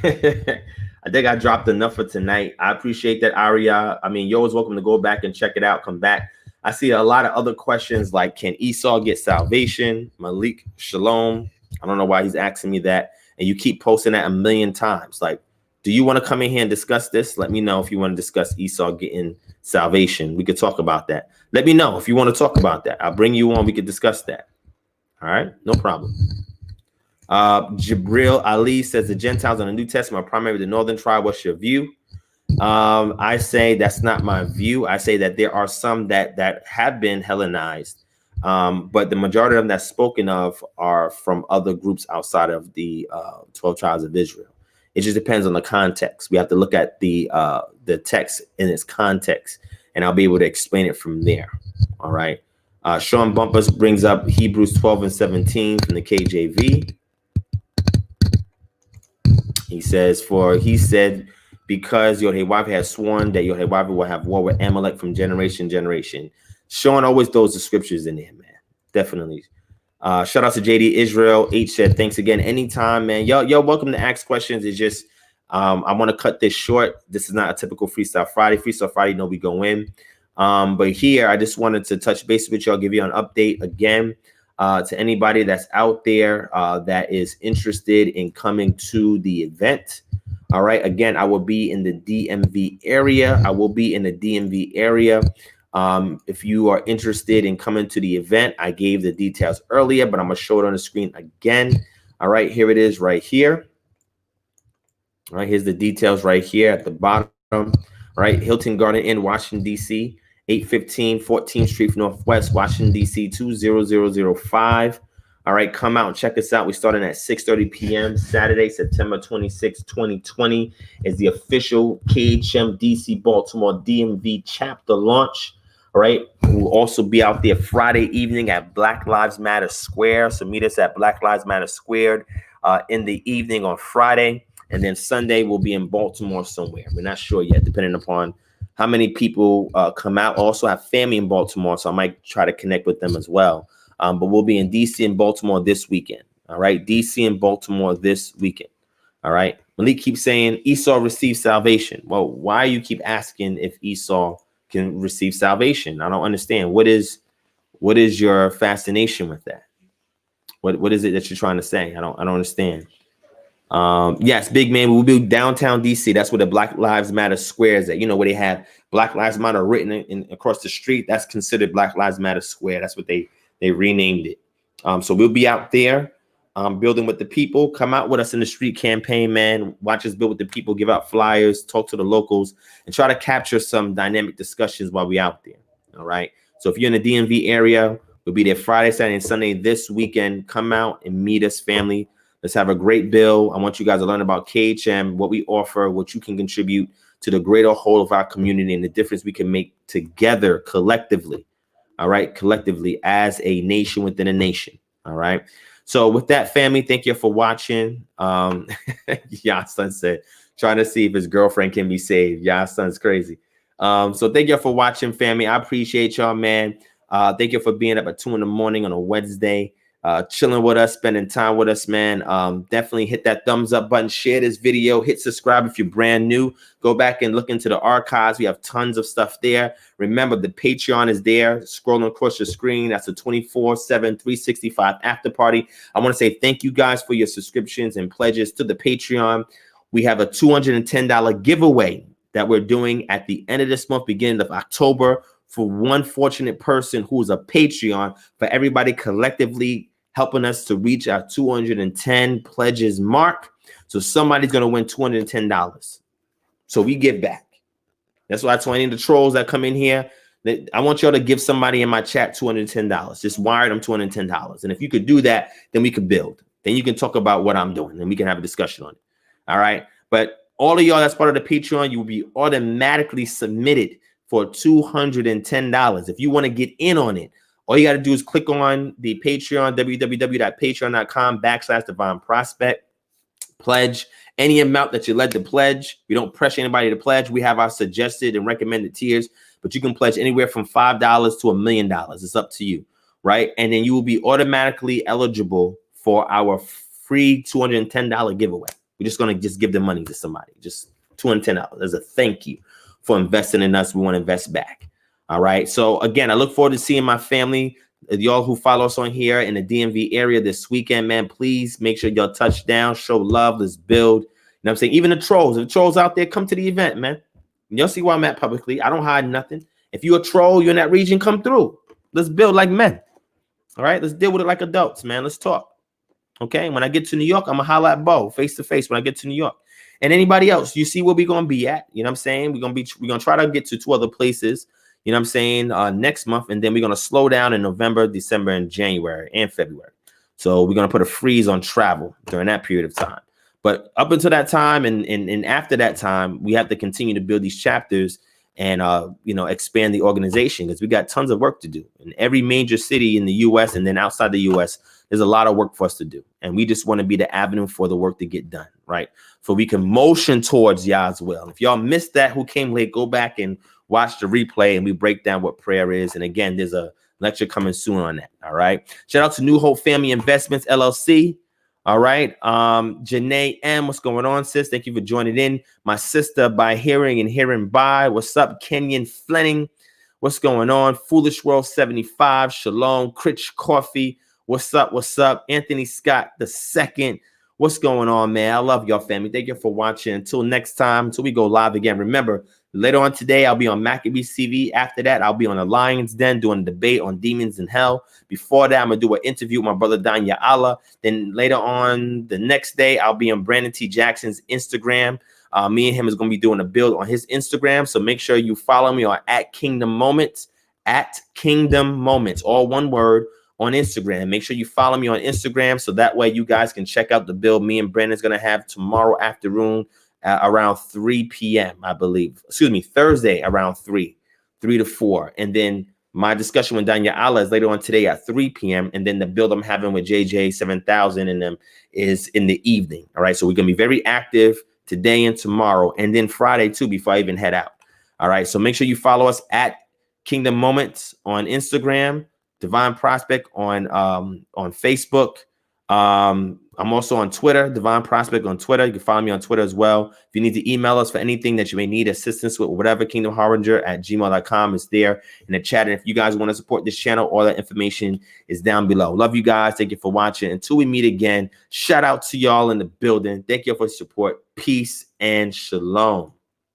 I think I dropped enough for tonight. I appreciate that, Aria. I mean, you're always welcome to go back and check it out. Come back. I see a lot of other questions like, can Esau get salvation? Malik Shalom. I don't know why he's asking me that. And you keep posting that a million times. Like, do you want to come in here and discuss this? Let me know if you want to discuss Esau getting salvation. We could talk about that. Let me know if you want to talk about that. I'll bring you on. We could discuss that. All right, no problem. Jibril Ali says the Gentiles in the New Testament are primarily the northern tribe. What's your view? I say that's not my view. I say that there are some that have been Hellenized, but the majority of them that's spoken of are from other groups outside of the 12 tribes of Israel. It just depends on the context. We have to look at the text in its context, and I'll be able to explain it from there. All right. Sean Bumpus brings up Hebrews 12 and 17 from the KJV. He says, for he said, because Yehovah has sworn that Yehovah will have war with Amalek from generation to generation. Sean always throws the scriptures in there, man. Definitely. Shout out to JD Israel. H said, thanks again. Anytime, man. Yo, welcome to ask questions. It's just, I want to cut this short. This is not a typical Freestyle Friday. Freestyle Friday, no, we go in. But here, I just wanted to touch base with y'all, give you an update again. To anybody that's out there that is interested in coming to the event. All right. Again, I will be in the DMV area. If you are interested in coming to the event, I gave the details earlier, but I'm going to show it on the screen again. All right. Here it is right here. All right. Here's the details right here at the bottom. All right. Hilton Garden Inn, Washington, D.C. 815 14th Street Northwest, Washington, D.C. 20005. All right, come out and check us out. We're starting at 6:30 p.m. Saturday, September 26, 2020 is the official KHM DC Baltimore DMV chapter launch. All right, we'll also be out there Friday evening at Black Lives Matter Square. So meet us at Black Lives Matter Squared in the evening on Friday. And then Sunday, we'll be in Baltimore somewhere. We're not sure yet, depending upon how many people come out. I also have family in Baltimore, so I might try to connect with them as well. But we'll be in D.C. and Baltimore this weekend. All right, D.C. and Baltimore this weekend. All right. Malik keeps saying Esau received salvation. Well, why you keep asking if Esau can receive salvation? I don't understand. What is your fascination with that? What is it that you're trying to say? I don't understand. Yes, big man, we'll be downtown DC. That's where the Black Lives Matter Square is at. You know, where they have Black Lives Matter written in across the street. That's considered Black Lives Matter Square. That's what they renamed it. So we'll be out there building with the people. Come out with us in the street campaign, man. Watch us build with the people, give out flyers, talk to the locals, and try to capture some dynamic discussions while we out there. All right. So if you're in the DMV area, we'll be there Friday, Saturday, and Sunday this weekend. Come out and meet us, family. Let's have a great bill. I want you guys to learn about KHM, what we offer, what you can contribute to the greater whole of our community and the difference we can make together collectively. All right. Collectively as a nation within a nation. All right. So with that, family, thank you for watching. Son said, trying to see if his girlfriend can be saved. Son's crazy. So thank you for watching, family. I appreciate y'all, man. Thank you for being up at 2 a.m. on a Wednesday. Chilling with us, spending time with us, man. Definitely hit that thumbs up button, share this video, hit subscribe if you're brand new. Go back and look into the archives. We have tons of stuff there. Remember, the Patreon is there, scrolling across your screen. That's a 24/7, 365 after party. I want to say thank you guys for your subscriptions and pledges to the Patreon. We have a $210 giveaway that we're doing at the end of this month, beginning of October, for one fortunate person who is a Patreon, for everybody collectively helping us to reach our 210 pledges mark. So somebody's going to win $210. So we give back. That's why I told any of the trolls that come in here, that I want y'all to give somebody in my chat $210. Just wire them $210. And if you could do that, then we could build. Then you can talk about what I'm doing and we can have a discussion on it. All right. But all of y'all that's part of the Patreon, you will be automatically submitted for $210. If you want to get in on it, all you got to do is click on the Patreon, www.patreon.com/DivineProspect. Pledge any amount that you led to pledge. We don't pressure anybody to pledge. We have our suggested and recommended tiers, but you can pledge anywhere from $5 to $1 million. It's up to you, right? And then you will be automatically eligible for our free $210 giveaway. We're just going to just give the money to somebody, just $210 as a thank you for investing in us. We want to invest back. All right. So again, I look forward to seeing my family, y'all who follow us on here in the DMV area this weekend, man. Please make sure y'all touch down, show love. Let's build. You know what I'm saying? Even the trolls, if the trolls out there, come to the event, man. Y'all see where I'm at publicly. I don't hide nothing. If you're a troll, you're in that region, come through. Let's build like men. All right. Let's deal with it like adults, man. Let's talk. Okay. When I get to New York, I'm going to holler at Bo face to face when I get to New York. And anybody else, you see where we're going to be at. You know what I'm saying? We're going to try to get to 2 other places. You know what I'm saying? Next month. And then we're going to slow down in November, December, and January and February. So we're going to put a freeze on travel during that period of time. But up until that time and after that time, we have to continue to build these chapters and, expand the organization because we got tons of work to do. In every major city in the U.S. and then outside the U.S., there's a lot of work for us to do. And we just want to be the avenue for the work to get done, right? So we can motion towards Yah's will. If y'all missed that, who came late, go back and watch the replay and we break down what prayer is. And again, there's a lecture coming soon on that. All right. Shout out to New Hope Family Investments, LLC. All right. Janae M, what's going on, sis? Thank you for joining in. My sister by hearing and hearing by. What's up, Kenyon Fleming? What's going on? Foolish World 75. Shalom. Critch Coffee. What's up? What's up? Anthony Scott II. What's going on, man? I love y'all, family. Thank you for watching. Until next time, until we go live again. Remember, later on today, I'll be on Maccabees TV. After that, I'll be on the Lion's Den doing a debate on demons in hell. Before that, I'm going to do an interview with my brother Danya Allah. Then later on the next day, I'll be on Brandon T. Jackson's Instagram. Me and him is going to be doing a build on his Instagram. So make sure you follow me on @KingdomMoments, @KingdomMoments, all one word, on Instagram. Make sure you follow me on Instagram so that way you guys can check out the build me and Brandon's going to have tomorrow afternoon around 3 p.m. I believe. Excuse me, Thursday around 3 to 4. And then my discussion with Danya Allah is later on today at 3 p.m. And then the build I'm having with JJ 7000 and them is in the evening. All right. So we're going to be very active today and tomorrow. And then Friday too, before I even head out. All right. So make sure you follow us at Kingdom Moments on Instagram, Divine Prospect on Facebook. I'm also on Twitter, Divine Prospect on Twitter. You can follow me on Twitter as well. If you need to email us for anything that you may need assistance with, whatever, kingdomharbinger@gmail.com is there in the chat. And if you guys want to support this channel, all that information is down below. Love you guys. Thank you for watching. Until we meet again, shout out to y'all in the building. Thank you for your support. Peace and shalom.